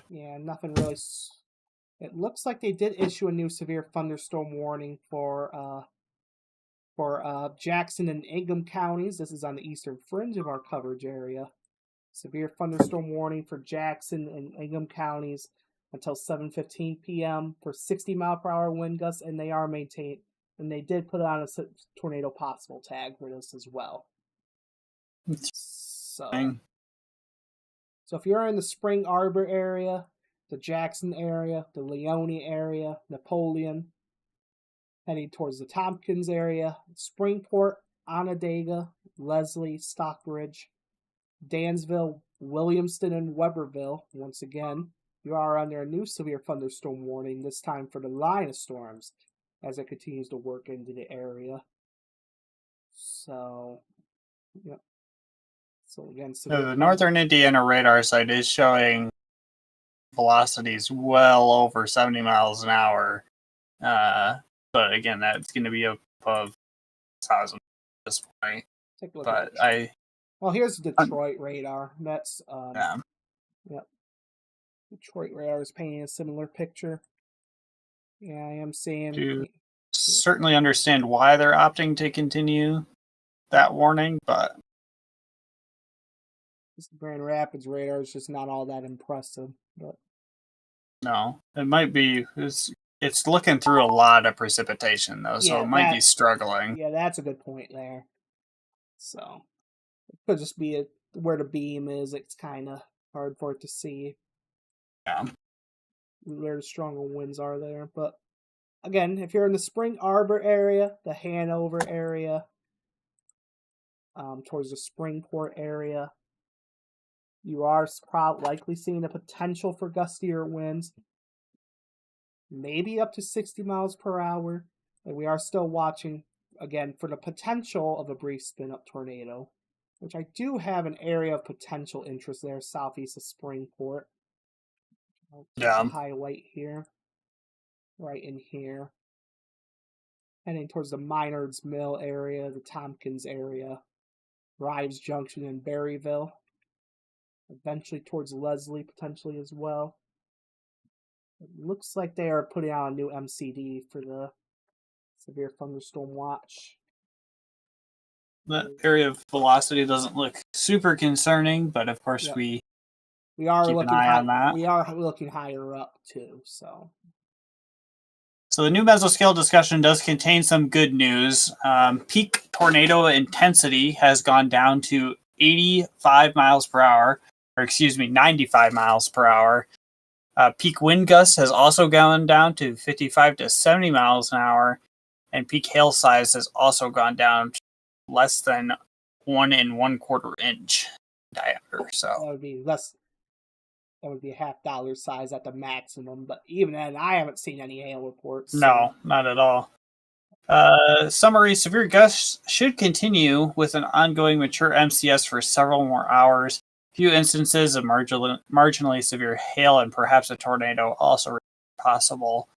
S1: yeah, nothing really. It looks like they did issue a new severe thunderstorm warning for Jackson and Ingam counties. This is on the eastern fringe of our coverage area. Severe thunderstorm warning for Jackson and Ingam counties until 7:15 p.m. for 60-mile-per-hour wind gusts, and they are maintained. And they did put on a tornado possible tag for this as well. So if you're in the Spring Arbor area, the Jackson area, the Leone area, Napoleon, heading towards the Tompkins area, Springport, Onondaga, Leslie, Stockbridge, Dansville, Williamston, and Weberville. Once again, you are under a new severe thunderstorm warning, this time for the line of storms, as it continues to work into the area. So, yeah. So again,
S3: the Northern Indiana radar site is showing velocities well over 70 miles an hour. But again, that's going to be above 1,000 at this point.
S1: Take a look
S3: but
S1: well, here's Detroit radar. That's
S3: yeah.
S1: Yep. Detroit radar is painting a similar picture. Yeah, I am seeing.
S3: Do certainly understand why they're opting to continue that warning, but
S1: This Grand Rapids radar is just not all that impressive. But
S3: no, it might be. It's looking through a lot of precipitation though, so
S1: yeah,
S3: it might be struggling.
S1: Yeah, that's a good point there. So it could just be where the beam is. It's kind of hard for it to see.
S3: Yeah.
S1: Where the stronger winds are there. But again, if you're in the Spring Arbor area, the Hanover area, towards the Springport area, you are likely seeing a potential for gustier winds, maybe up to 60 miles per hour. And we are still watching, again, for the potential of a brief spin-up tornado, which I do have an area of potential interest there, southeast of Springport. I'll highlight here, right in here. Heading towards the Minards Mill area, the Tompkins area, Rives Junction and Berryville. Eventually towards Leslie, potentially as well. It looks like they are putting out a new MCD for the Severe Thunderstorm Watch.
S3: That area of velocity doesn't look super concerning, but of course we
S1: are
S3: keep
S1: looking
S3: an eye on that.
S1: We are looking higher up too, so.
S3: So the new mesoscale discussion does contain some good news. Peak tornado intensity has gone down to 85 miles per hour, or 95 miles per hour. Peak wind gusts has also gone down to 55 to 70 miles an hour, and peak hail size has also gone down to less than 1 1/4 inch diameter. So
S1: that would be less. That would be a $half size at the maximum, but even then, I haven't seen any hail reports.
S3: No, not at all. Summary: severe gusts should continue with an ongoing mature MCS for several more hours. Few instances of marginally severe hail and perhaps a tornado also possible.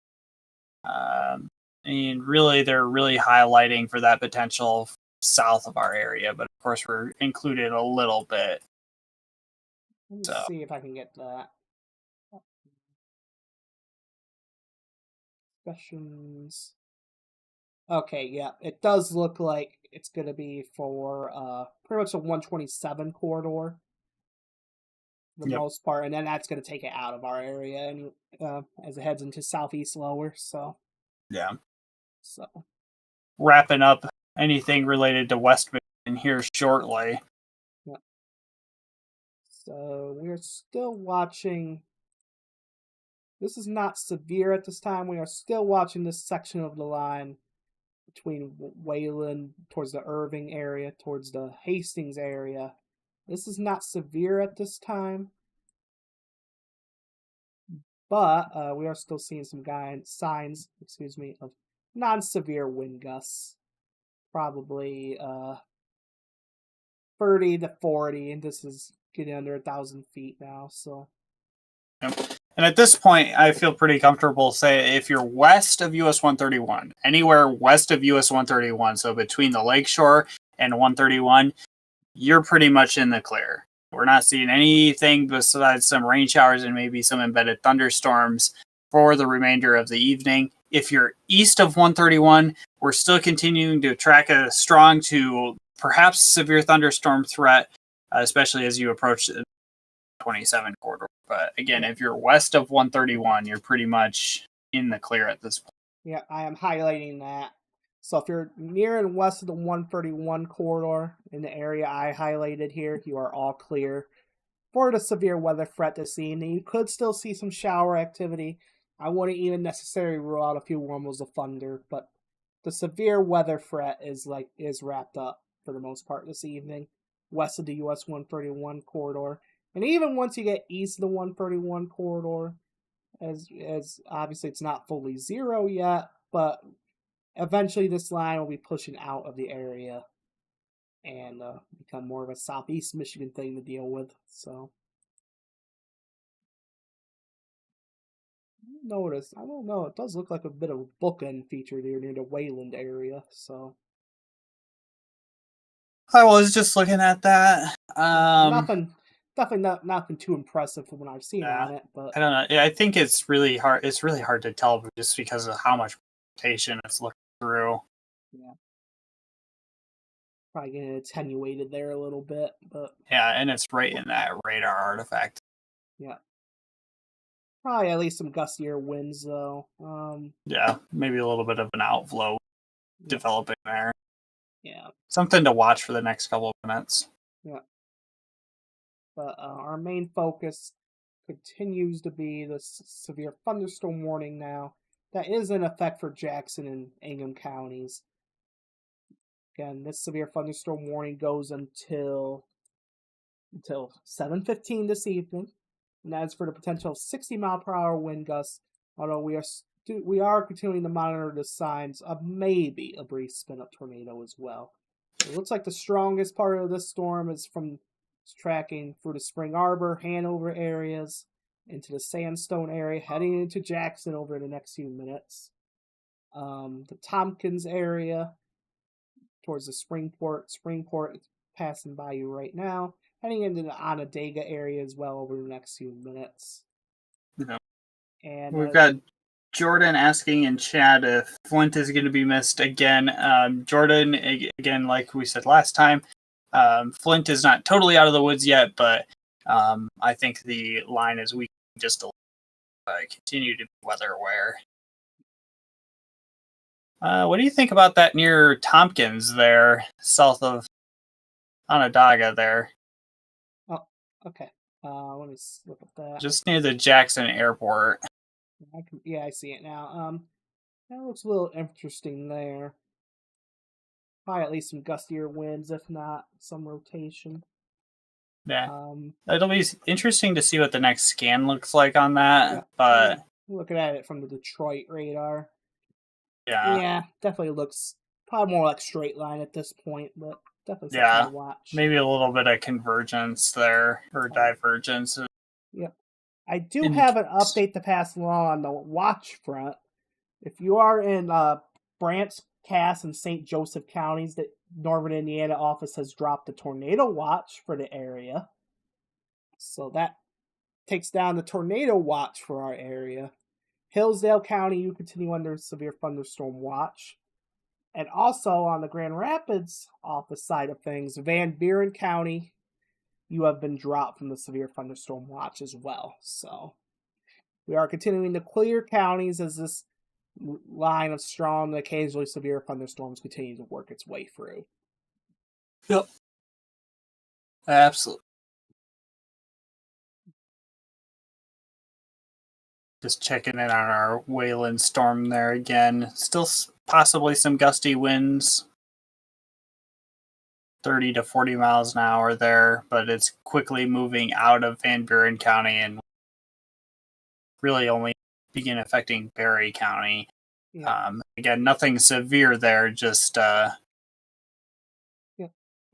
S3: And really, they're really highlighting for that potential south of our area, but of course, we're included a little bit.
S1: Let me see if I can get that. Discussions. Okay, yeah, it does look like it's going to be for pretty much a 127 corridor for the most part, and then that's going to take it out of our area and as it heads into southeast lower. So
S3: yeah,
S1: so
S3: wrapping up anything related to West Michigan here shortly.
S1: Yeah. So we're still watching. This is not severe at this time. We are still watching this section of the line between Wayland towards the Irving area, towards the Hastings area. This is not severe at this time, but we are still seeing some signs of non-severe wind gusts. Probably 30 to 40, and this is getting under 1,000 feet now. So.
S3: Yep. And at this point, I feel pretty comfortable saying if you're west of US 131, anywhere west of US 131, so between the lakeshore and 131, you're pretty much in the clear. We're not seeing anything besides some rain showers and maybe some embedded thunderstorms for the remainder of the evening. If you're east of 131, we're still continuing to track a strong to perhaps severe thunderstorm threat, especially as you approach the 27 corridor. But again, if you're west of 131, you're pretty much in the clear at this point.
S1: Yeah, I am highlighting that. So if you're near and west of the 131 corridor in the area I highlighted here, you are all clear for the severe weather threat this evening. You could still see some shower activity. I wouldn't even necessarily rule out a few rumbles of thunder, but the severe weather threat is wrapped up for the most part this evening, west of the US 131 corridor. And even once you get east of the 131 corridor, as obviously it's not fully zero yet, but eventually this line will be pushing out of the area and become more of a southeast Michigan thing to deal with. So notice, I don't know, it does look like a bit of a bookend feature there near the Wayland area. So
S3: I was just looking at that.
S1: Nothing too impressive from what I've seen on it, but
S3: I don't know. I think it's really hard. It's really hard to tell just because of how much rotation it's looking through.
S1: Yeah. probably getting attenuated there a little bit, but
S3: Yeah, and it's right in that radar artifact.
S1: yeah. Probably at least some gustier winds though.
S3: Yeah, maybe a little bit of an outflow
S1: Yeah.
S3: developing there.
S1: Yeah.
S3: Something to watch for the next couple of minutes.
S1: Yeah. But our main focus continues to be the severe thunderstorm warning now that is in effect for Jackson and Ingham counties. Again, this severe thunderstorm warning goes until 7:15 this evening, and as for the potential 60-mile-per-hour wind gusts, although we are continuing to monitor the signs of maybe a brief spin-up tornado as well. It looks like the strongest part of this storm is from tracking through the Spring Arbor, Hanover areas, into the Sandstone area, heading into Jackson over the next few minutes. The Tompkins area, towards the Springport is passing by you right now, heading into the Onondaga area as well over the next few minutes.
S3: Yeah.
S1: And
S3: We've got Jordan asking in chat if Flint is going to be missed again. Jordan, again, like we said last time, Flint is not totally out of the woods yet, but I think the line is weak just to continue to be weather aware. What do you think about that near Tompkins there, south of Onondaga there?
S1: Oh, okay. Let me look at that.
S3: Just near the Jackson Airport.
S1: I see it now. That looks a little interesting there. Probably at least some gustier winds, if not some rotation.
S3: Yeah. It'll be interesting to see what the next scan looks like on that.
S1: Yeah,
S3: but
S1: looking at it from the Detroit radar.
S3: Yeah.
S1: Yeah, definitely looks probably more like straight line at this point, but definitely something to watch.
S3: Maybe a little bit of convergence there or divergence.
S1: Yep. I do have an update to pass along on the watch front. If you are in Branch, Cass, and St. Joseph counties, the Northern Indiana office has dropped a tornado watch for the area. So that takes down the tornado watch for our area. Hillsdale County, you continue under severe thunderstorm watch. And also on the Grand Rapids office side of things, Van Buren County, you have been dropped from the severe thunderstorm watch as well. So we are continuing to clear counties as this line of strong and occasionally severe thunderstorms continue to work its way through.
S3: Yep. Absolutely. Just checking in on our Wayland storm there again. Still possibly some gusty winds. 30 to 40 miles an hour there, but it's quickly moving out of Van Buren County and really only begin affecting Berry County.
S1: Yeah.
S3: Again, nothing severe there, just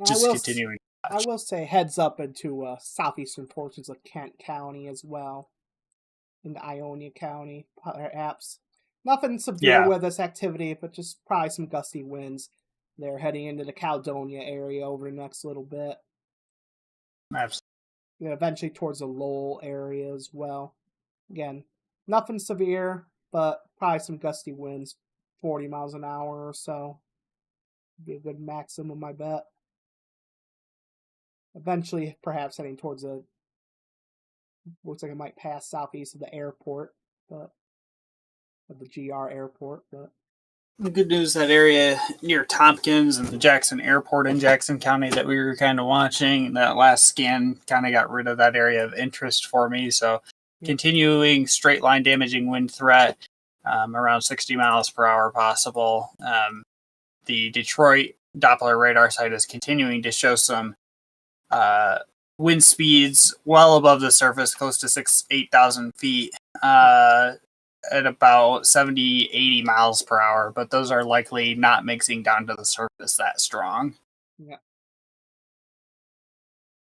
S3: continuing.
S1: I will say heads up into southeastern portions of Kent County as well, into Ionia County, perhaps. Nothing severe with this activity, but just probably some gusty winds. They're heading into the Caledonia area over the next little bit.
S3: Absolutely.
S1: Eventually towards the Lowell area as well. Again, nothing severe, but probably some gusty winds, 40 miles an hour or so. Be a good maximum, I bet. Eventually, perhaps heading towards looks like it might pass southeast of the airport, but of the GR airport. But
S3: the good news, that area near Tompkins and the Jackson Airport in Jackson County that we were kind of watching, that last scan kind of got rid of that area of interest for me. So continuing straight line damaging wind threat, around 60 miles per hour possible. The Detroit Doppler radar site is continuing to show some wind speeds well above the surface, close to 8,000 feet. At about 70, 80 miles per hour, but those are likely not mixing down to the surface that strong.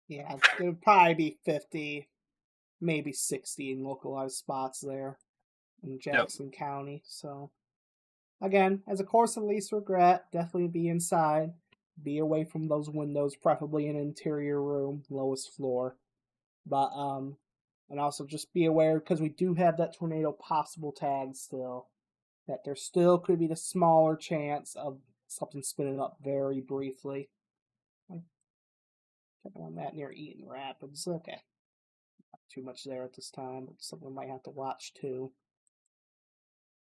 S1: Yeah, it would probably be 50, maybe 60 in localized spots there in Jackson County. So, again, as a course of least regret, definitely be inside. Be away from those windows, preferably an interior room, lowest floor. But, and also just be aware, because we do have that tornado possible tag still, that there still could be the smaller chance of something spinning up very briefly. Checking on that near Eaton Rapids. Okay. Not too much there at this time, but something we might have to watch too.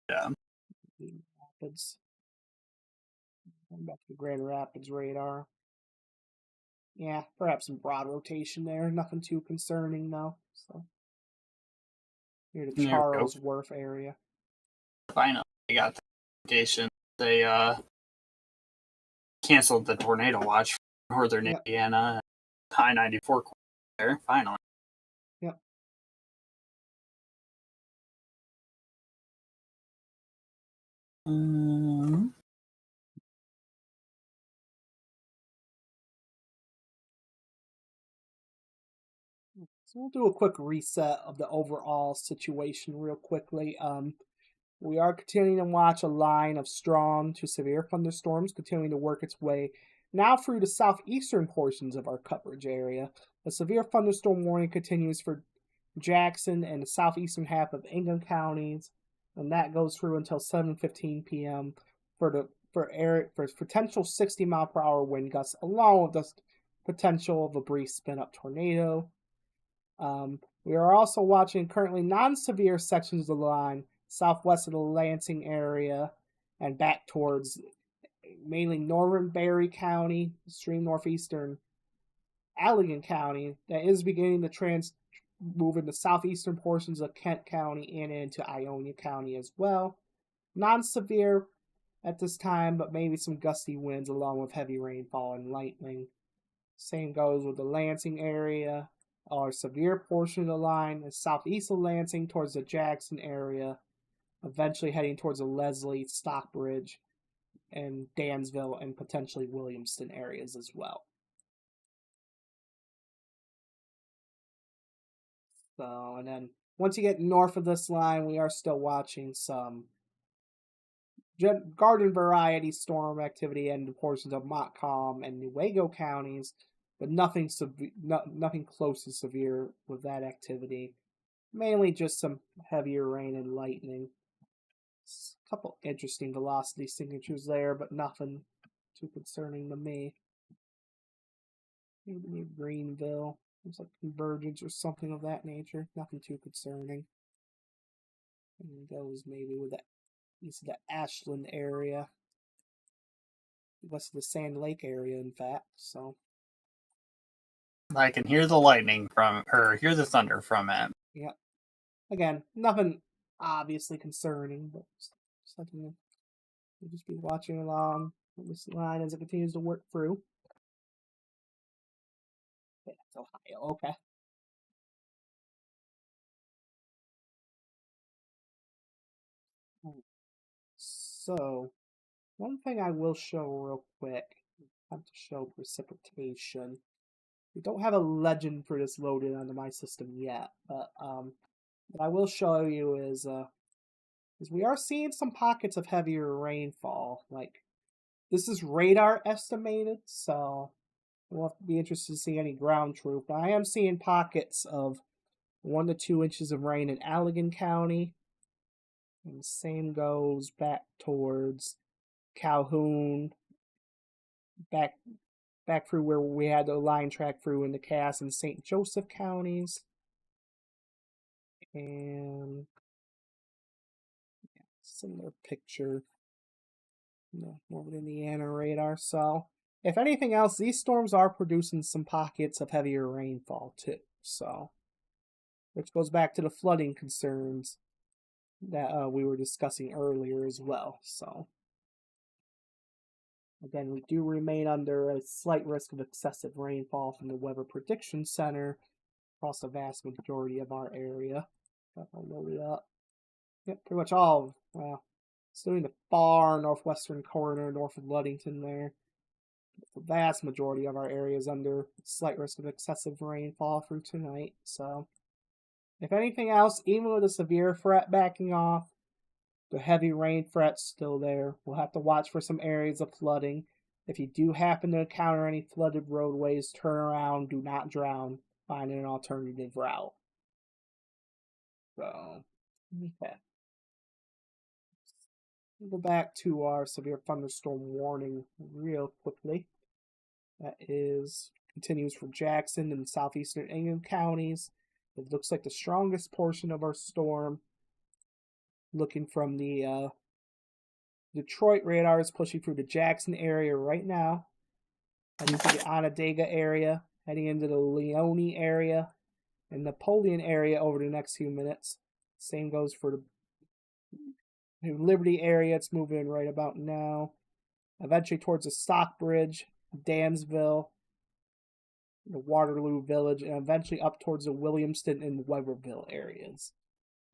S3: Yeah.
S1: Eaton Rapids. Going back to the Grand Rapids radar. Yeah, perhaps some broad rotation there. Nothing too concerning though. So near the
S3: There we go.
S1: Charles Wharf area.
S3: Finally, they got the notification. They canceled the tornado watch for northern Indiana, I-94 there. Finally.
S1: Yep. So we'll do a quick reset of the overall situation real quickly. We are continuing to watch a line of strong to severe thunderstorms continuing to work its way now through the southeastern portions of our coverage area. The severe thunderstorm warning continues for Jackson and the southeastern half of Ingham counties, and that goes through until 7:15 p.m. for potential 60-mile-per-hour wind gusts, along with the potential of a brief spin-up tornado. We are also watching currently non-severe sections of the line southwest of the Lansing area and back towards mainly northern Berry County, extreme northeastern Allegan County, that is beginning to move in the southeastern portions of Kent County and into Ionia County as well. Non-severe at this time, but maybe some gusty winds along with heavy rainfall and lightning. Same goes with the Lansing area. Our severe portion of the line is southeast of Lansing towards the Jackson area, eventually heading towards the Leslie, Stockbridge, and Dansville, and potentially Williamston areas as well. So, and then once you get north of this line, we are still watching some garden variety storm activity in the portions of Montcalm and Newaygo counties, but nothing close to severe with that activity. Mainly just some heavier rain and lightning. A couple interesting velocity signatures there, but nothing too concerning to me. Maybe Greenville. Looks like convergence or something of that nature. Nothing too concerning. And goes maybe with that east of the Ashland area. West of the Sand Lake area, in fact. So
S3: I can hear the lightning hear the thunder from it.
S1: Yeah. Again, nothing obviously concerning, but something we'll just be watching along this line as it continues to work through. Yeah, that's Ohio. Okay. So, one thing I will show real quick, I have to show precipitation. We don't have a legend for this loaded onto my system yet, but what I will show you is we are seeing some pockets of heavier rainfall. Like, this is radar estimated, so we'll be interested to see any ground truth. But I am seeing pockets of 1 to 2 inches of rain in Allegan County. And the same goes back towards Calhoun, back through where we had the line track through into Cass and St. Joseph counties. And similar picture. Northern Indiana radar. So, if anything else, these storms are producing some pockets of heavier rainfall too. So, which goes back to the flooding concerns that we were discussing earlier as well. So, again, we do remain under a slight risk of excessive rainfall from the Weather Prediction Center across the vast majority of our area. I'll load it up. Yep, pretty much all. Well, including the far northwestern corner, north of Ludington there. The vast majority of our area is under slight risk of excessive rainfall through tonight. So, if anything else, even with a severe threat backing off, the heavy rain threat's still there. We'll have to watch for some areas of flooding. If you do happen to encounter any flooded roadways, turn around, do not drown, find an alternative route. So, okay. We'll go back to our severe thunderstorm warning real quickly. That is continues for Jackson and southeastern Ingham counties. It looks like the strongest portion of our storm, looking from the Detroit radar, is pushing through the Jackson area right now, heading to the Onondaga area, heading into the Leone area and Napoleon area over the next few minutes. Same goes for the Liberty area. It's moving in right about now. Eventually towards the Stockbridge, Dansville, the Waterloo Village, and eventually up towards the Williamston and Weberville areas.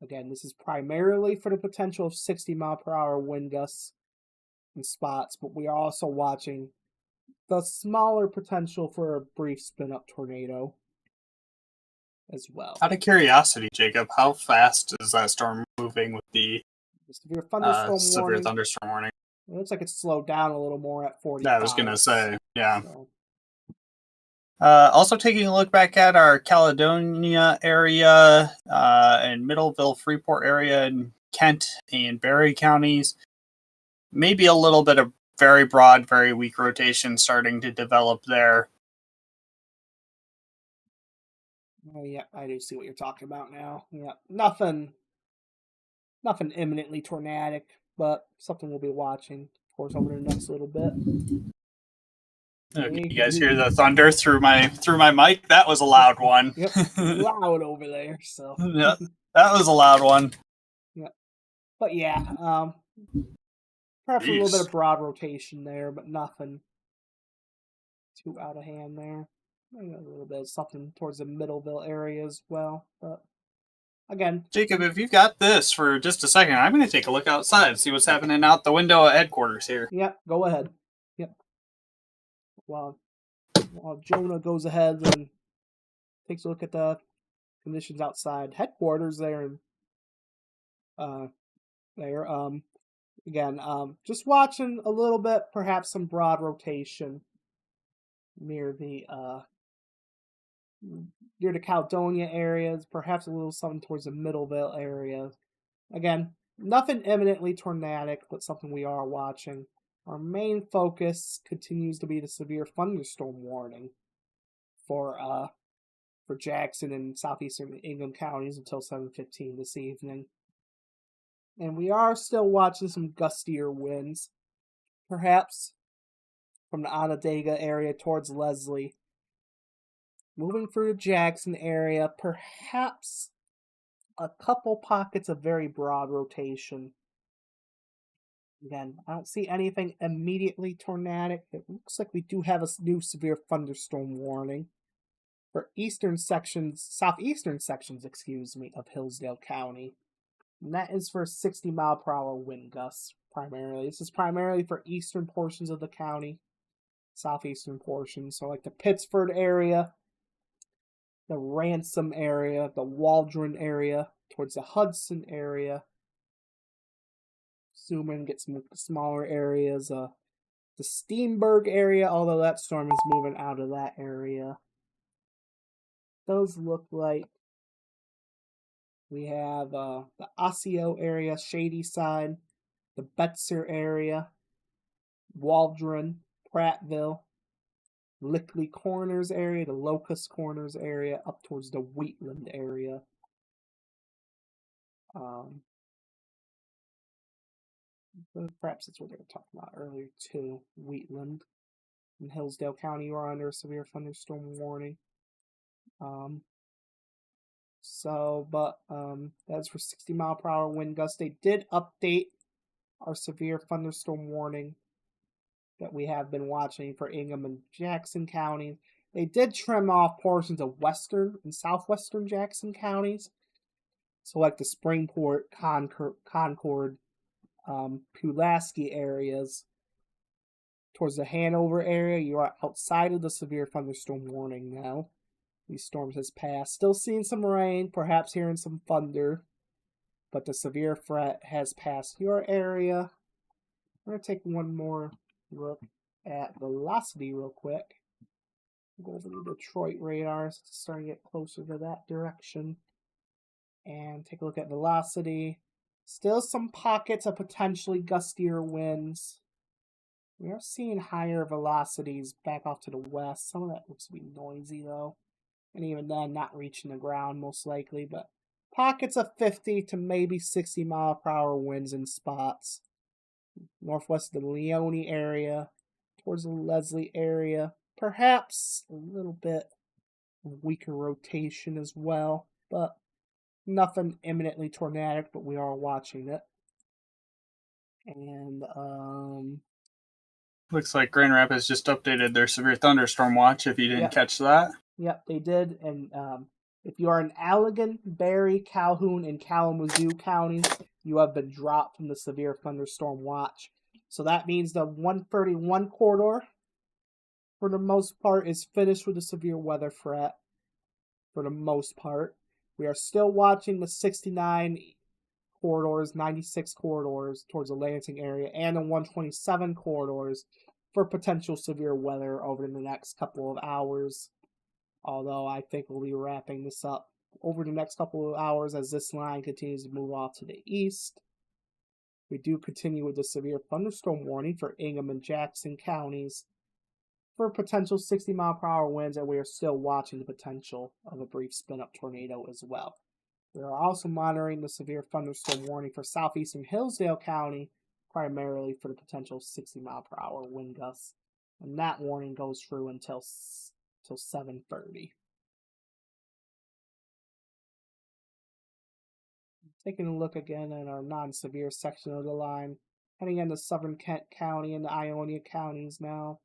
S1: Again, this is primarily for the potential of 60-mile-per-hour wind gusts and spots, but we are also watching the smaller potential for a brief spin-up tornado as well.
S3: Out of curiosity, Jacob, how fast is that storm moving with the
S1: severe thunderstorm
S3: warning?
S1: It looks like it's slowed down a little more at 45.
S3: Yeah, I was going to say, yeah.
S1: So.
S3: Also taking a look back at our Caledonia area and Middleville, Freeport area in Kent and Berry counties. Maybe a little bit of very broad, very weak rotation starting to develop there.
S1: Oh, yeah, I do see what you're talking about now. Yeah, nothing imminently tornadic, but something we'll be watching, of course, over the next little bit.
S3: Okay, you guys hear the thunder through my mic? That was a loud one.
S1: Yep, loud over there. So
S3: yeah, that was a loud one.
S1: Yeah, but yeah, perhaps a little bit of broad rotation there, but nothing too out of hand there. Maybe a little bit of something towards the Middleville area as well, but again,
S3: Jacob, if you've got this for just a second, I'm going to take a look outside and see what's happening out the window at headquarters here.
S1: Yep, go ahead. Yep. While Jonah goes ahead and takes a look at the conditions outside headquarters there, again, just watching a little bit, perhaps some broad rotation near the Caledonia areas, perhaps a little something towards the Middleville area. Again, nothing imminently tornadic, but something we are watching. Our main focus continues to be the severe thunderstorm warning for Jackson and southeastern Ingham counties until 7:15 this evening. And we are still watching some gustier winds, perhaps from the Onondaga area towards Leslie. Moving through the Jackson area, perhaps a couple pockets of very broad rotation. Again, I don't see anything immediately tornadic. It looks like we do have a new severe thunderstorm warning for southeastern sections, of Hillsdale County. And that is for 60-mile-per-hour wind gusts, primarily. This is primarily for eastern portions of the county, southeastern portions. So like the Pittsford area, the Ransom area, the Waldron area, towards the Hudson area. Zoom in, get some smaller areas. The Steenburg area, although that storm is moving out of that area. Those look like we have the Osseo area, Shady Side, the Betzer area, Waldron, Prattville, Lickley Corners area, the Locust Corners area, up towards the Wheatland area. Perhaps that's what they were talking about earlier too. Wheatland and Hillsdale County are under a severe thunderstorm warning. That's for 60-mile-per-hour wind gusts. They did update our severe thunderstorm warning that we have been watching for Ingam and Jackson counties. They did trim off portions of western and southwestern Jackson counties. So like the Springport, Concord, Pulaski areas. Towards the Hanover area, you are outside of the severe thunderstorm warning now. These storms has passed. Still seeing some rain, perhaps hearing some thunder, but the severe threat has passed your area. I'm going to take one more look at velocity real quick. Go over to Detroit radars, starting to get closer to that direction. And take a look at velocity. Still some pockets of potentially gustier winds. We are seeing higher velocities back off to the west. Some of that looks to be noisy though. And even then, not reaching the ground most likely, but pockets of 50 to maybe 60 mile per hour winds in spots. Northwest of the Leone area, towards the Leslie area. Perhaps a little bit weaker rotation as well, but nothing imminently tornadic, but we are watching it. And
S3: Looks like Grand Rapids just updated their severe thunderstorm watch. If you didn't catch that,
S1: yep, they did. And if you are in Allegan, Barry, Calhoun, and Kalamazoo counties, you have been dropped from the severe thunderstorm watch. So that means the 131 corridor, for the most part, is finished with the severe weather threat. For the most part, we are still watching the 69 corridors, 96 corridors towards the Lansing area, and the 127 corridors for potential severe weather over the next couple of hours. Although I think we'll be wrapping this up over the next couple of hours as this line continues to move off to the east. We do continue with the severe thunderstorm warning for Ingam and Jackson counties for potential 60 mile per hour winds, and we are still watching the potential of a brief spin up tornado as well. We are also monitoring the severe thunderstorm warning for southeastern Hillsdale County, primarily for the potential 60 mile per hour wind gusts. And that warning goes through until 7:30. Taking a look again at our non-severe section of the line, heading into southern Kent County and the Ionia counties now.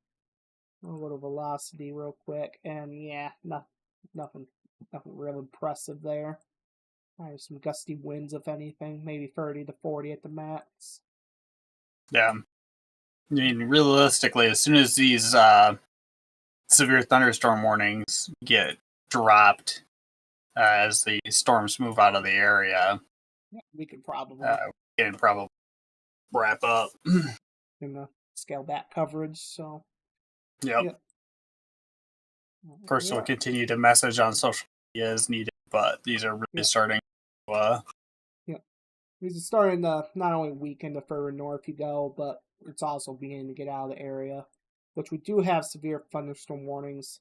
S1: A little velocity real quick, and yeah, nothing real impressive there. Some gusty winds, if anything, maybe 30 to 40 at the max.
S3: yeah. I mean, realistically, as soon as these severe thunderstorm warnings get dropped as the storms move out of the area,
S1: we could probably
S3: wrap up
S1: and scale back coverage. So,
S3: yep. Of course, we'll continue to message on social media as needed, but these are really starting to.
S1: These are starting to not only weaken the further north you go, but it's also beginning to get out of the area, which we do have severe thunderstorm warnings.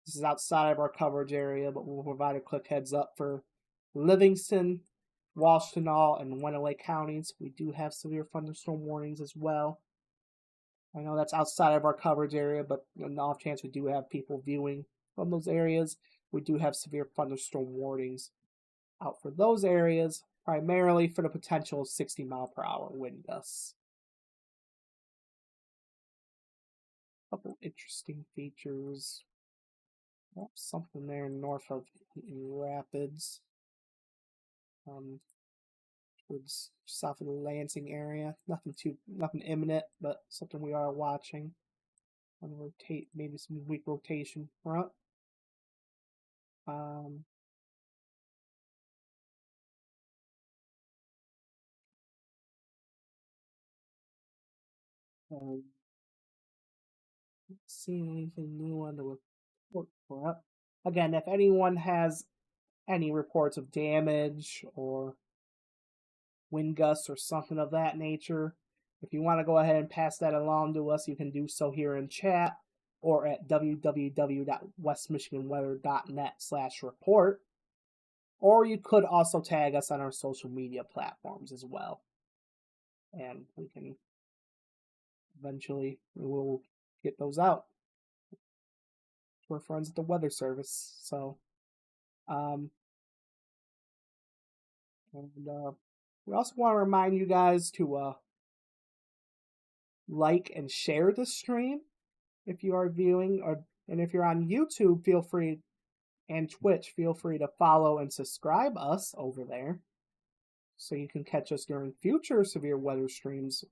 S1: This is outside of our coverage area, but we'll provide a quick heads up for Livingston, Washtenaw, and Winnetley counties. We do have severe thunderstorm warnings as well. I know that's outside of our coverage area, but on the off chance we do have people viewing from those areas, we do have severe thunderstorm warnings out for those areas, primarily for the potential 60 mile per hour wind gusts. A couple interesting features. Something there north of Rapids, towards south of the Lansing area. Nothing imminent, but something we are watching. On rotate, maybe some weak rotation front. Not seeing anything new on the report front. Again, if anyone has any reports of damage or wind gusts or something of that nature, if you want to go ahead and pass that along to us, you can do so here in chat or at www.westmichiganweather.net/report. Or you could also tag us on our social media platforms as well. And we can eventually, we will get those out. We're friends at the Weather Service, so and we also want to remind you guys to like and share the stream if you are viewing, and if you're on YouTube, feel free, and Twitch, feel free to follow and subscribe us over there, so you can catch us during future severe weather streams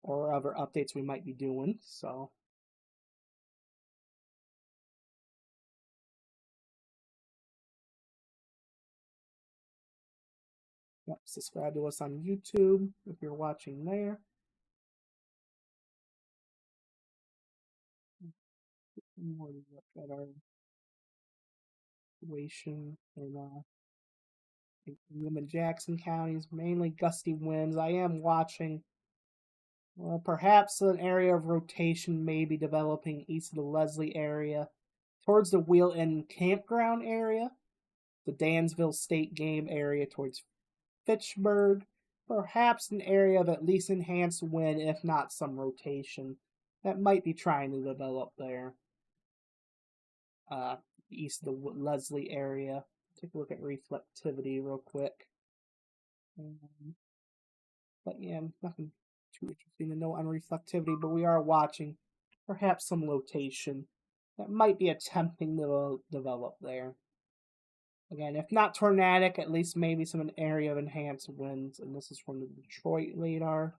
S1: or other updates we might be doing. So. Yep, subscribe to us on YouTube if you're watching there. More look at our situation in Ingam and Jackson counties, mainly gusty winds. I am watching Well, perhaps an area of rotation may be developing east of the Leslie area, towards the Wheel Inn Campground area, the Dansville State Game area towards Fitchburg, perhaps an area of at least enhanced wind, if not some rotation, that might be trying to develop there. East of the Leslie area. Take a look at reflectivity real quick. But yeah, nothing too interesting to know on reflectivity, but we are watching perhaps some rotation that might be attempting to develop there. Again, if not tornadic, at least maybe some area of enhanced winds. And this is from the Detroit radar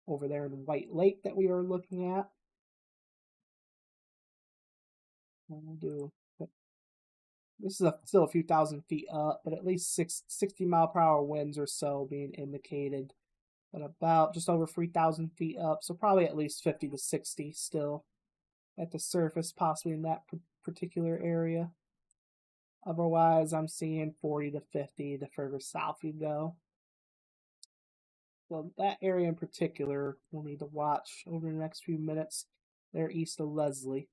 S1: over there in White Lake that we are looking at. This is still a few thousand feet up, but at least 60 mile per hour winds or so being indicated. But about just over 3,000 feet up, so probably at least 50 to 60 still at the surface, possibly in that particular area. Otherwise, I'm seeing 40 to 50 the further south you go. So that area in particular, we'll need to watch over the next few minutes. They're east of Leslie.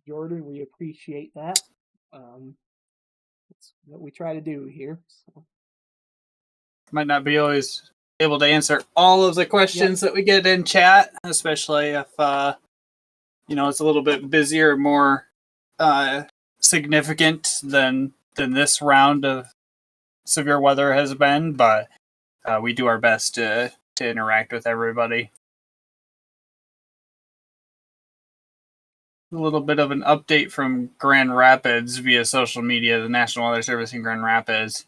S1: Jordan, we appreciate that. That's what we try to do here. So.
S3: Might not be always able to answer all of the questions that we get in chat, especially if it's a little bit busier, more significant than this round of severe weather has been. But we do our best to interact with everybody. A little bit of an update from Grand Rapids via social media. The National Weather Service in Grand Rapids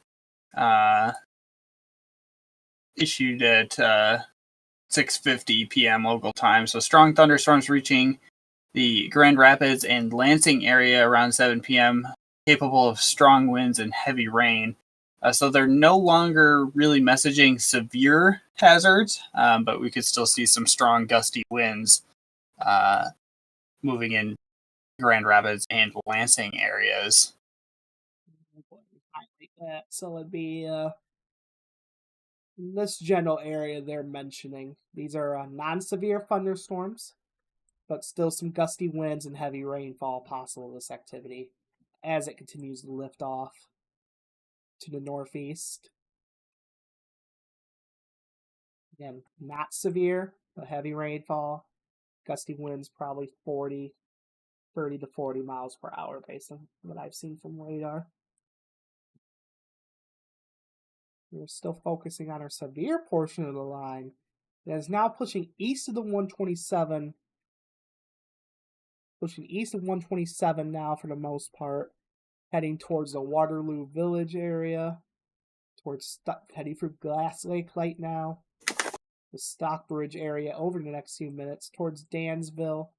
S3: issued at 6:50 p.m. local time. So strong thunderstorms reaching the Grand Rapids and Lansing area around 7 p.m., capable of strong winds and heavy rain. So they're no longer really messaging severe hazards, but we could still see some strong gusty winds moving in Grand Rapids and Lansing areas.
S1: So it'd be this general area they're mentioning. These are non-severe thunderstorms, but still some gusty winds and heavy rainfall possible this activity as it continues to lift off to the northeast. Again, not severe, but heavy rainfall. Gusty winds probably 30 to 40 miles per hour based on what I've seen from radar. We're still focusing on our severe portion of the line. It is now pushing east of the 127. Pushing east of 127 now for the most part. Heading towards the Waterloo Village area. Heading for Glass Lake right now. The Stockbridge area over the next few minutes. Towards Dansville.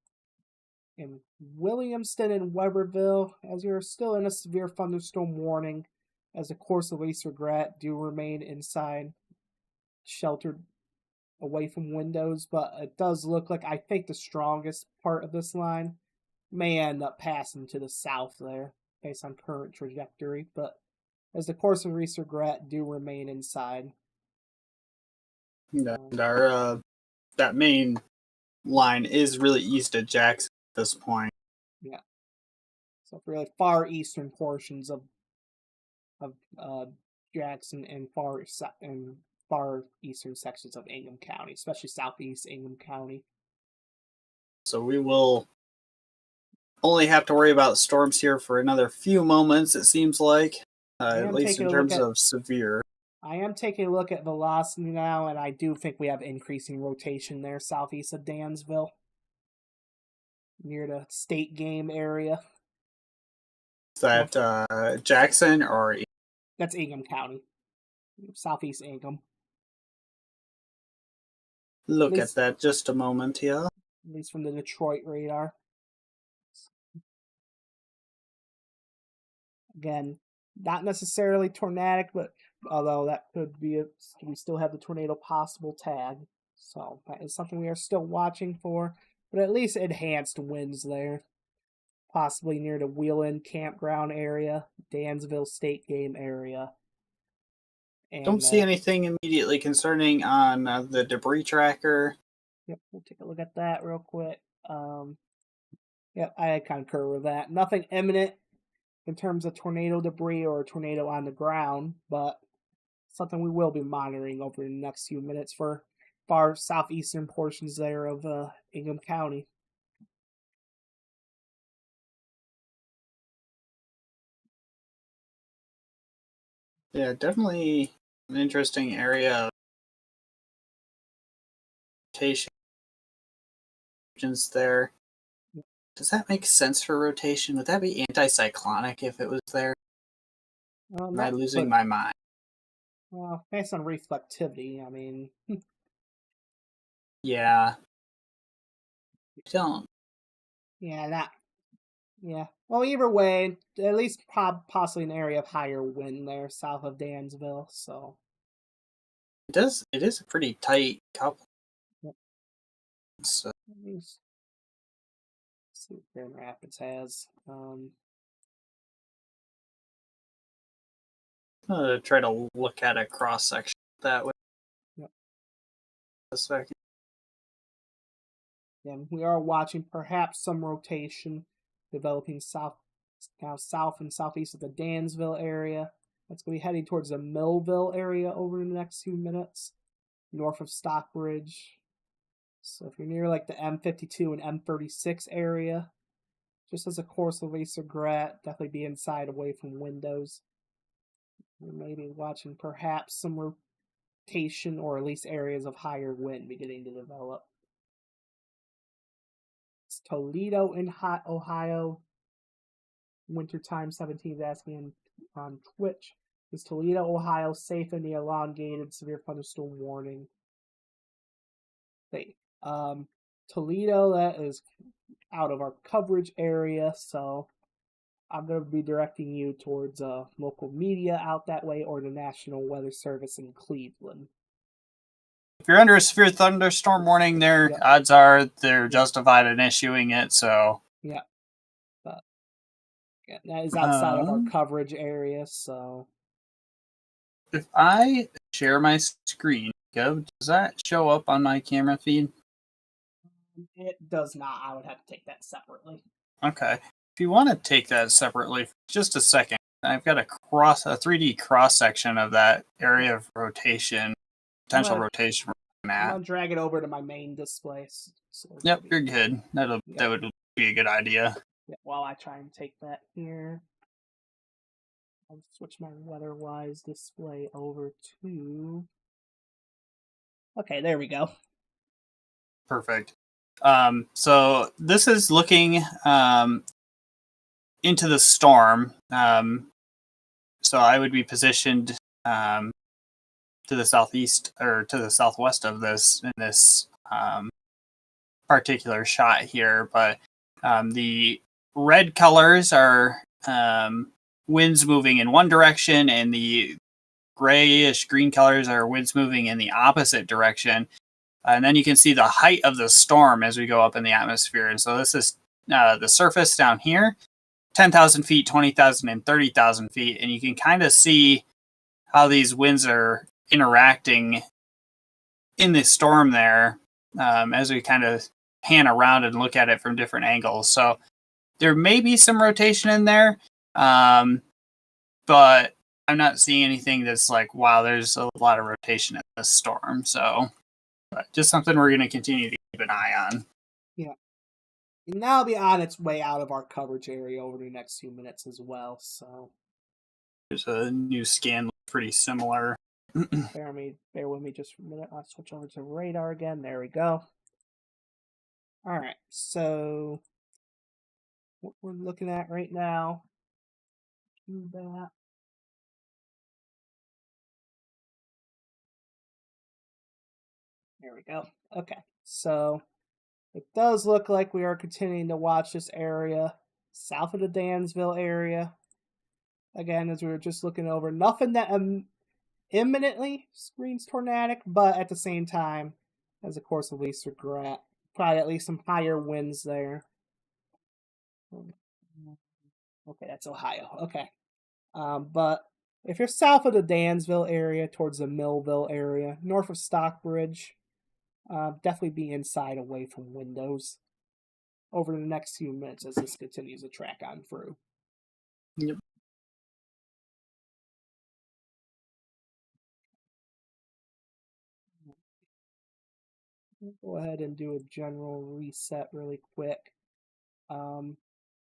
S1: In Williamston and Weberville, as you're still in a severe thunderstorm warning, as the course of least regret do remain inside, sheltered away from windows, but it does look like I think the strongest part of this line may end up passing to the south there, based on current trajectory, but as the course of least regret do remain inside.
S3: And our that main line is really east of Jackson at this point.
S1: Yeah. So really far eastern portions of Jackson and far eastern sections of Ingham County, especially southeast Ingham County.
S3: So we will only have to worry about storms here for another few moments, it seems like, at least in terms of severe.
S1: I am taking a look at velocity now, and I do think we have increasing rotation there southeast of Dansville, near the state game area.
S3: Is that Jackson or?
S1: That's Ingham County, southeast Ingham.
S3: Look at that just a moment here.
S1: At least from the Detroit radar. Again, not necessarily tornadic, but although that could be we still have the tornado possible tag. So that is something we are still watching for, but at least enhanced winds there. possibly near the Wheeling Campground area, Dansville State Game area. And,
S3: Don't see anything immediately concerning on the debris tracker.
S1: Yep, we'll take a look at that real quick. Yep, I concur with that. Nothing imminent in terms of tornado debris or a tornado on the ground, but something we will be monitoring over the next few minutes for far southeastern portions there of Ingham County.
S3: Yeah, definitely an interesting area of rotation there. Does that make sense for rotation? Would that be anticyclonic if it was there? Am I losing my mind?
S1: Well, based on reflectivity, I mean...
S3: Yeah. Don't.
S1: Yeah, well, either way, at least possibly an area of higher wind there south of Dansville, so...
S3: It is a pretty tight couple.
S1: Yep.
S3: So,
S1: let's see what Grand Rapids has.
S3: I'm gonna try to look at a cross section that way.
S1: Yep.
S3: A second.
S1: And we are watching perhaps some rotation developing south and southeast of the Dansville area. That's going to be heading towards the Millville area over the next few minutes, north of Stockbridge. So if you're near like the M52 and M36 area, just as a course of least regret, definitely be inside away from windows. We may be watching perhaps some rotation or at least areas of higher wind beginning to develop. It's Toledo in Ohio. Wintertime 17 is asking on Twitch. Is Toledo, Ohio safe in the elongated severe thunderstorm warning? Toledo, that is out of our coverage area, so I'm going to be directing you towards local media out that way or the National Weather Service in Cleveland.
S3: If you're under a severe thunderstorm warning, there odds are they're justified in issuing it. So
S1: yeah, but that is outside of our coverage area. So
S3: if I share my screen, does that show up on my camera feed?
S1: It does not. I would have to take that separately.
S3: Okay. If you want to take that separately for just a second, I've got a 3D cross section of that area of rotation, potential rotation.
S1: I'm gonna drag it over to my main display. So
S3: yep, you're good. That would be a good idea.
S1: Yeah, while I try and take that here, I'll switch my weather-wise display over to. Okay, there we go.
S3: Perfect. So this is looking into the storm. So I would be positioned to the southeast or to the southwest of this in this particular shot here. But the red colors are winds moving in one direction, and the grayish green colors are winds moving in the opposite direction. And then you can see the height of the storm as we go up in the atmosphere. And so this is the surface down here, 10,000 feet, 20,000, and 30,000 feet. And you can kind of see how these winds are interacting in the storm there as we kind of pan around and look at it from different angles. So there may be some rotation in there, but I'm not seeing anything that's like, wow, there's a lot of rotation in this storm. So just something we're going to continue to keep an eye on.
S1: Yeah. And that'll be on its way out of our coverage area over the next few minutes as well. So
S3: there's a new scan pretty similar.
S1: Bear with me just for a minute. I'll switch over to radar again. There we go. All right. So what we're looking at right now. Do that. There we go. Okay. So it does look like we are continuing to watch this area south of the Dansville area. Again, as we were just looking over, nothing that imminently screams tornadic, but at the same time, as a course of least regret, probably at least some higher winds there. Okay, that's Ohio. Okay. But if you're south of the Dansville area, towards the Millville area, north of Stockbridge, definitely be inside away from windows over the next few minutes as this continues to track on through.
S3: Yep.
S1: Go ahead and do a general reset really quick.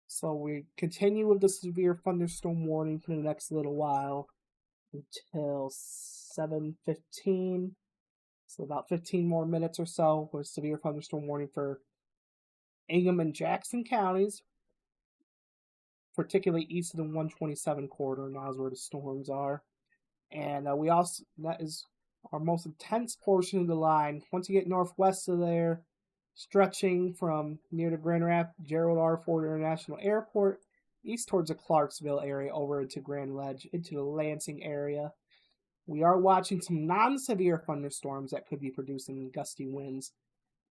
S1: So we continue with the severe thunderstorm warning for the next little while until 7:15. So about 15 more minutes or so with severe thunderstorm warning for Ingam and Jackson counties, particularly east of the 127 corridor. Now is where the storms are, and we also that is our most intense portion of the line. Once you get northwest of there, stretching from near the Grand Rapids Gerald R. Ford International Airport east towards the Clarksville area over into Grand Ledge into the Lansing area. We are watching some non-severe thunderstorms that could be producing gusty winds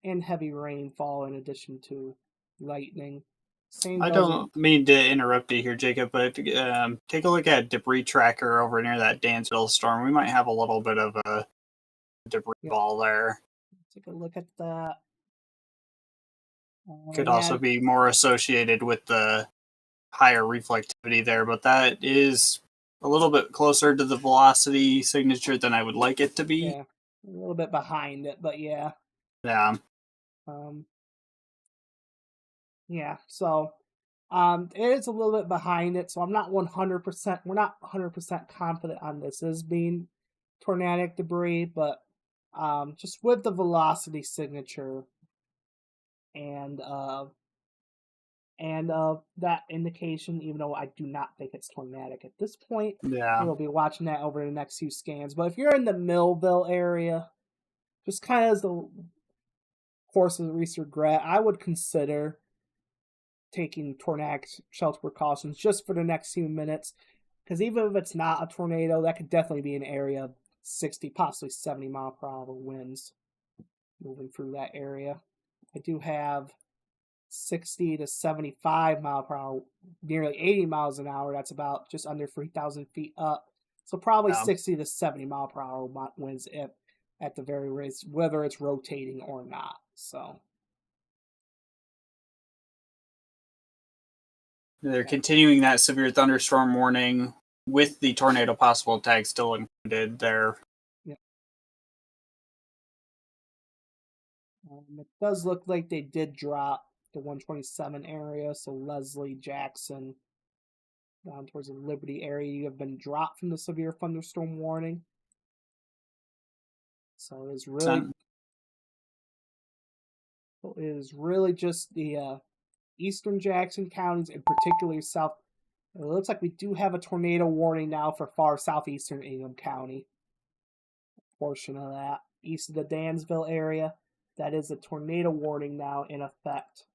S1: and heavy rainfall in addition to lightning.
S3: I don't mean to interrupt you here, Jacob, but take a look at debris tracker over near that Dansville storm. We might have a little bit of a debris ball there.
S1: Take a look at that.
S3: Could also be more associated with the higher reflectivity there, but that is a little bit closer to the velocity signature than I would like it to be.
S1: Yeah, a little bit behind it, but yeah.
S3: Yeah.
S1: Yeah, so it is a little bit behind it, so I'm not 100%, we're not 100% confident on this as being tornadic debris, but just with the velocity signature and that indication, even though I do not think it's tornadic at this point, we'll be watching that over the next few scans. But if you're in the Millville area, just kind of as the course of least regret, I would consider taking tornadic shelter precautions just for the next few minutes, because even if it's not a tornado, that could definitely be an area of 60, possibly 70 mile per hour winds moving through that area. I do have 60 to 75 mile per hour, nearly 80 miles an hour. That's about just under 3,000 feet up. So probably 60 to 70 mile per hour winds if at the very least, whether it's rotating or not. So
S3: they're continuing that severe thunderstorm warning with the tornado possible tag still included there.
S1: Yeah. It does look like they did drop the 127 area, so Leslie, Jackson, down towards the Liberty area, you have been dropped from the severe thunderstorm warning. So it is really just the eastern Jackson counties, and particularly south. It looks like we do have a tornado warning now for far southeastern Ingham County. A portion of that east of the Dansville area, that is a tornado warning now in effect.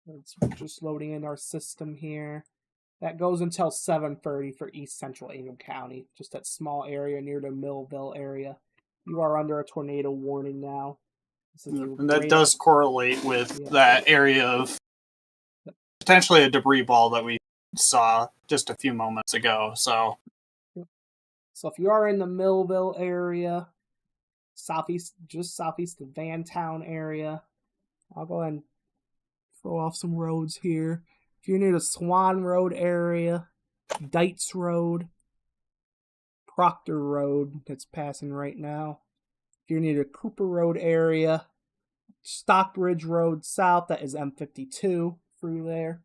S1: It's just loading in our system here. That goes until 7:30 for east central Ingham County, just that small area near the Millville area. You are under a tornado warning now.
S3: And that does correlate with that area of potentially a debris ball that we saw just a few moments ago. So
S1: if you are in the Millville area, just southeast of Vantown area, I'll go ahead and throw off some roads here. If you're near the Swan Road area, Dites Road, Proctor Road that's passing right now. If you're near the Cooper Road area, Stockbridge Road south, that is M52 through there.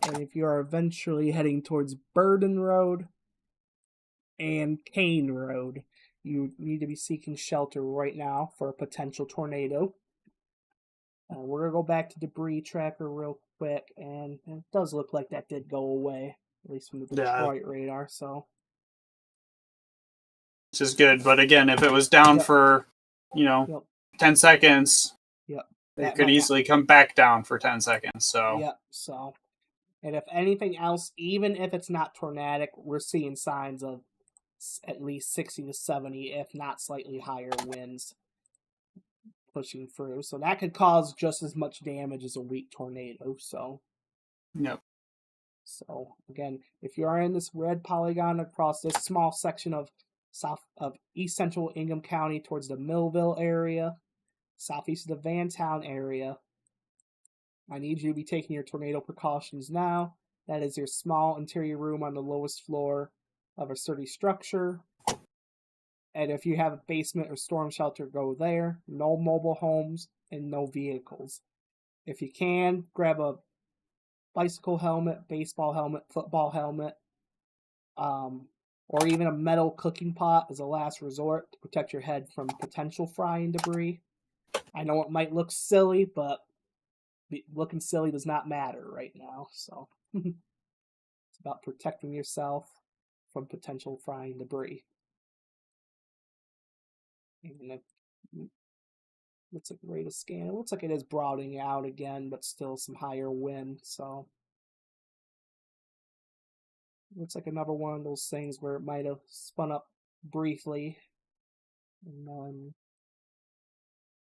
S1: And if you are eventually heading towards Burden Road and Kane Road, you need to be seeking shelter right now for a potential tornado. We're going to go back to debris tracker real quick, and it does look like that did go away, at least from the Detroit radar. So,
S3: which is good, but again, if it was down for 10 seconds, it could easily come back down for 10 seconds. So
S1: and if anything else, even if it's not tornadic, we're seeing signs of at least 60 to 70, if not slightly higher winds pushing through. So that could cause just as much damage as a weak tornado. So, So again, if you are in this red polygon across this small section of east central Ingham County towards the Millville area, southeast of the Vantown area, I need you to be taking your tornado precautions now. That is your small interior room on the lowest floor of a sturdy structure. And if you have a basement or storm shelter, go there. No mobile homes and no vehicles. If you can, grab a bicycle helmet, baseball helmet, football helmet, or even a metal cooking pot as a last resort to protect your head from potential frying debris. I know it might look silly, but looking silly does not matter right now. So it's about protecting yourself from potential frying debris. And looks like rate of scan. It looks like it is broadening out again, but still some higher wind. So looks like another one of those things where it might have spun up briefly and then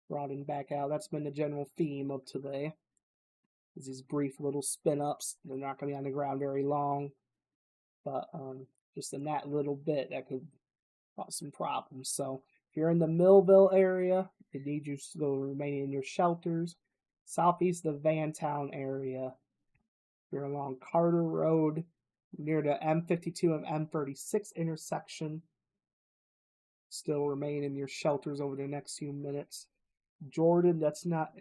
S1: broadening back out. That's been the general theme of today. Is these brief little spin ups. They're not going to be on the ground very long, but just in that little bit that could cause some problems. So if you're in the Millville area, I need you to remain in your shelters. Southeast of Vantown area, if you're along Carter Road near the M52 and M36 intersection, still remain in your shelters over the next few minutes. Jordan, that's not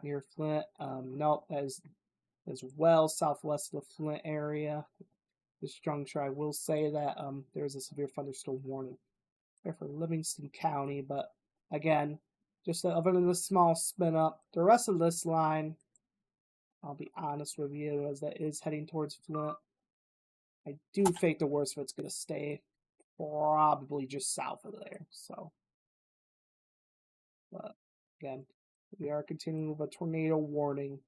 S1: near Flint. Nope, as well southwest of the Flint area. This juncture, I will say that there's a severe thunderstorm warning there for Livingston County, but again, just other than the small spin up, the rest of this line, I'll be honest with you, as that is heading towards Flint. I do think the worst of it's going to stay probably just south of there. So, but again, we are continuing with a tornado warning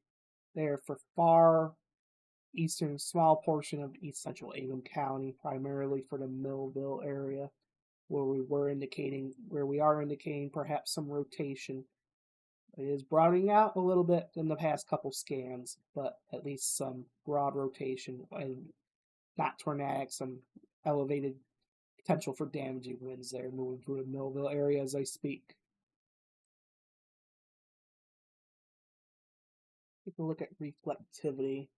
S1: there for far eastern small portion of east central Ingham County, primarily for the Millville area, where we are indicating perhaps some rotation. It is broadening out a little bit in the past couple scans, but at least some broad rotation and not tornadic, some elevated potential for damaging winds there moving through the Millville area as I speak. Take a look at reflectivity.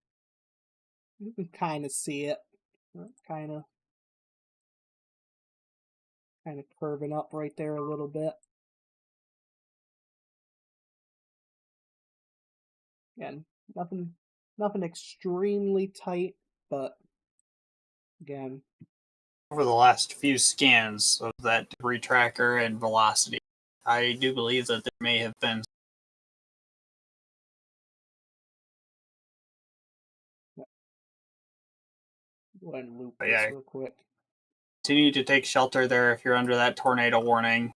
S1: You can kind of see it, kind of curving up right there a little bit. Again, nothing extremely tight, but again,
S3: over the last few scans of that debris tracker and velocity, I do believe that there may have been.
S1: Go ahead and loop this real quick.
S3: Continue to take shelter there if you're under that tornado warning.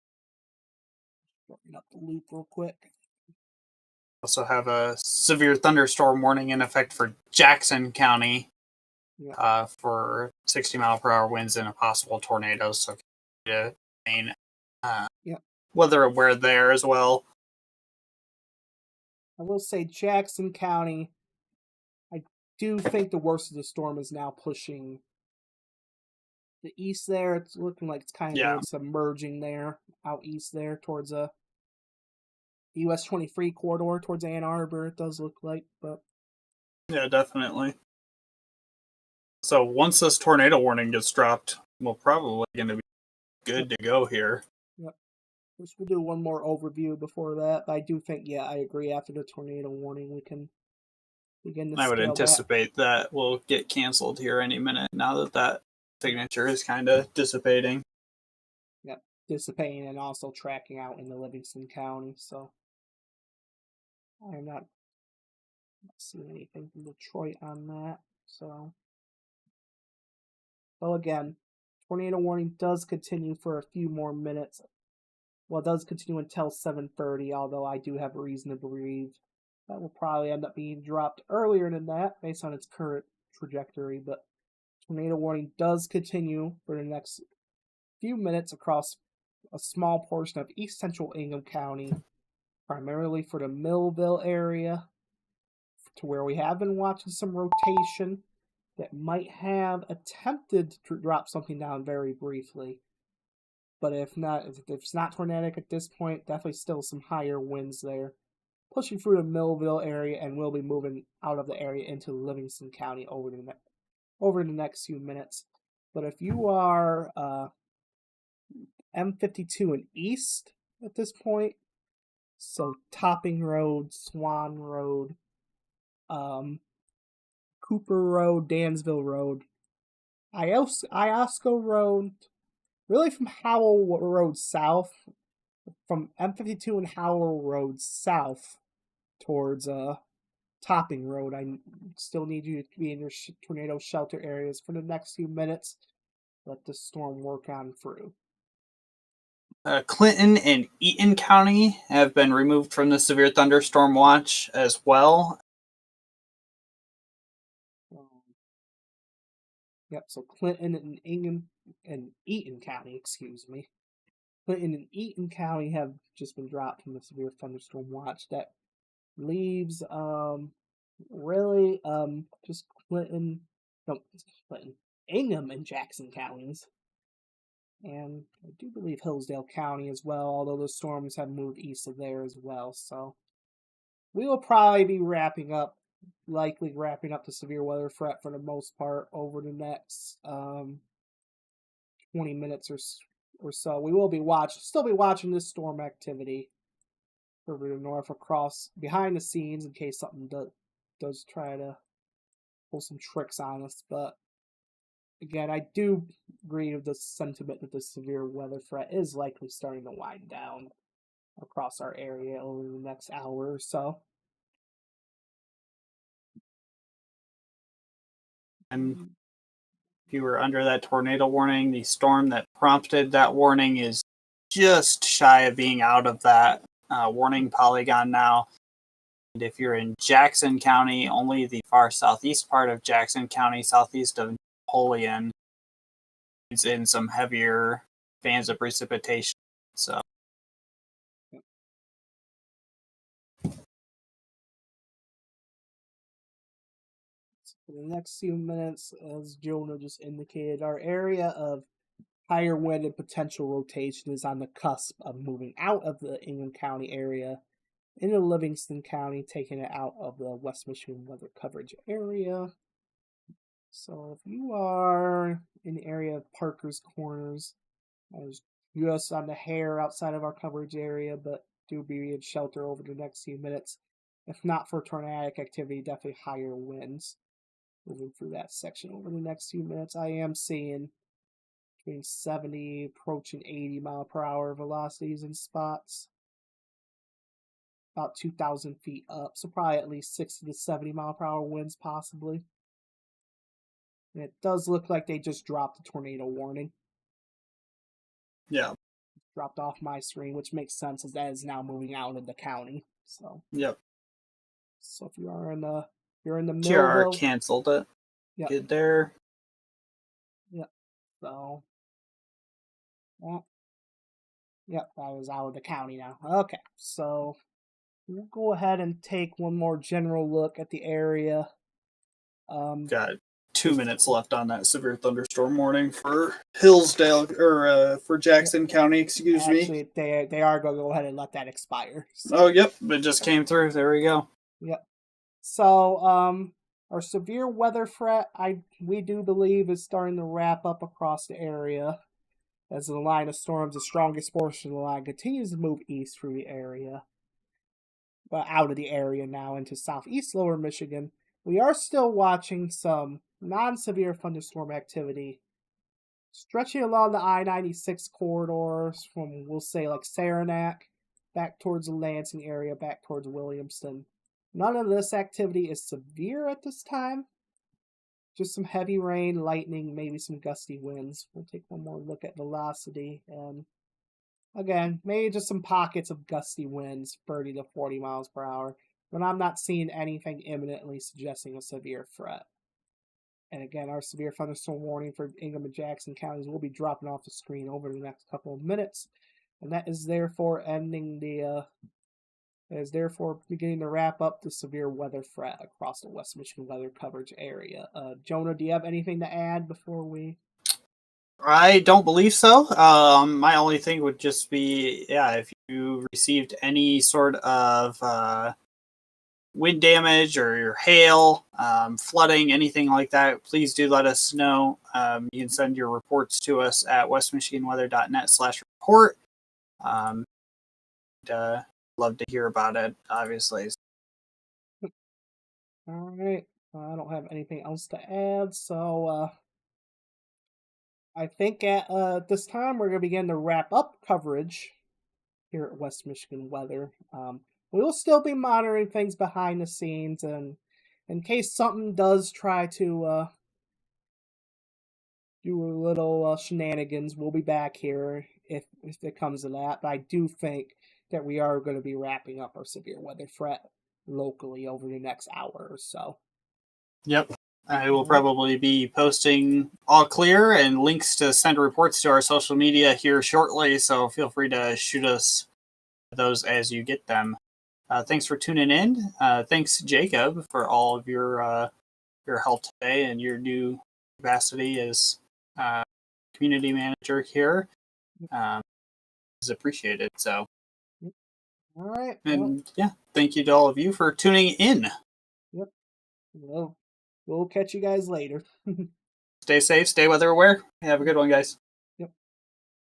S1: Bring up the loop real quick.
S3: Also have a severe thunderstorm warning in effect for Jackson County for 60-mile-per-hour winds and a possible tornado. So weather aware there as well.
S1: I will say Jackson County, I do think the worst of the storm is now pushing the east there. It's looking like it's kind of submerging there, out east there towards a US 23 corridor towards Ann Arbor, it does look like, but
S3: yeah, definitely. So once this tornado warning gets dropped, we're probably going to be good to go here.
S1: Yep. We'll do one more overview before that. I do think, I agree. After the tornado warning, we can begin to
S3: I would anticipate that will get canceled here any minute now that signature is kind of dissipating.
S1: Yep, dissipating and also tracking out in the Livingston County. So I'm not seeing anything from Detroit on that. So again, tornado warning does continue for a few more minutes. Well, it does continue until 7:30, although I do have reason to believe that will probably end up being dropped earlier than that based on its current trajectory. But tornado warning does continue for the next few minutes across a small portion of east central Ingham County, primarily for the Millville area to where we have been watching some rotation that might have attempted to drop something down very briefly. But if it's not tornadic at this point, definitely still some higher winds there. Pushing through the Millville area, and we'll be moving out of the area into Livingston County over the next few minutes. But if you are M52 and east at this point, so Topping Road, Swan Road, Cooper Road, Dansville Road, Iosco Road, really from Howell Road south, from M52 and Howell Road south towards Topping Road. I still need you to be in your tornado shelter areas for the next few minutes. Let the storm work on through.
S3: Clinton and Eaton County have been removed from the severe thunderstorm watch as well.
S1: Yep, so Clinton and Ingham and Eaton County, excuse me. Clinton and Eaton County have just been dropped from the severe thunderstorm watch. That leaves just Ingam and Jackson counties. And I do believe Hillsdale County as well, although the storms have moved east of there as well. So we will probably be likely wrapping up the severe weather threat for the most part over the next 20 minutes or so. We will still be watching this storm activity further north across behind the scenes in case something does try to pull some tricks on us. But again, I do agree with the sentiment that the severe weather threat is likely starting to wind down across our area over the next hour or so.
S3: And if you were under that tornado warning, the storm that prompted that warning is just shy of being out of that warning polygon now. And if you're in Jackson County, only the far southeast part of Jackson County, southeast of Napoleon, is in some heavier bands of precipitation. So
S1: for the next few minutes, as Jonah just indicated, our area of higher wind and potential rotation is on the cusp of moving out of the Ingham County area into Livingston County, taking it out of the West Michigan weather coverage area. So if you are in the area of Parker's Corners, as just on the hair outside of our coverage area, but do be in shelter over the next few minutes. If not for tornadic activity, definitely higher winds. Moving through that section over the next few minutes, I am seeing between 70 approaching 80 mile per hour velocities in spots. About 2,000 feet up, so probably at least 60 to 70 mile per hour winds possibly. And it does look like they just dropped the tornado warning.
S3: yeah,
S1: Dropped off my screen, which makes sense as that is now moving out of the county. So
S3: yep.
S1: So if you're in the
S3: GR
S1: Millville,
S3: canceled it.
S1: Yep.
S3: Get there.
S1: Yep. So yep, I was out of the county now. Okay, so we'll go ahead and take one more general look at the area.
S3: Got 2 minutes left on that severe thunderstorm warning for Hillsdale or for Jackson County. Excuse me.
S1: Actually, they are going to go ahead and let that expire. So.
S3: Oh, yep, it just came through. There we go.
S1: Yep. So our severe weather threat, we do believe, is starting to wrap up across the area as the line of storms, the strongest portion of the line, continues to move east through the area, out of the area now into southeast lower Michigan. We are still watching some non-severe thunderstorm activity stretching along the I-96 corridors from, we'll say, like Saranac back towards the Lansing area, back towards Williamston. None of this activity is severe at this time. Just some heavy rain, lightning, maybe some gusty winds. We'll take one more look at velocity. And again, maybe just some pockets of gusty winds, 30 to 40 miles per hour. But I'm not seeing anything imminently suggesting a severe threat. And again, our severe thunderstorm warning for Ingam and Jackson counties will be dropping off the screen over the next couple of minutes. And that is therefore ending the It is therefore beginning to wrap up the severe weather threat across the West Michigan weather coverage area. Jonah, do you have anything to add before we?
S3: I don't believe so. My only thing would just be, yeah, if you received any sort of wind damage or hail, flooding, anything like that, please do let us know. You can send your reports to us at westmichiganweather.net/report. Love to hear about it, obviously.
S1: All right. I don't have anything else to add, so I think at this time we're going to begin to wrap up coverage here at West Michigan Weather. We will still be monitoring things behind the scenes, and in case something does try to do a little shenanigans, we'll be back here if it comes to that. But I do think that we are going to be wrapping up our severe weather threat locally over the next hour or so.
S3: Yep. I will probably be posting all clear and links to send reports to our social media here shortly, so feel free to shoot us those as you get them. Thanks for tuning in. Thanks, Jacob, for all of your help today and your new capacity as community manager here. Is appreciated. So,
S1: all right.
S3: And yeah, thank you to all of you for tuning in.
S1: Yep. We'll catch you guys later.
S3: Stay safe, stay weather aware. Have a good one, guys.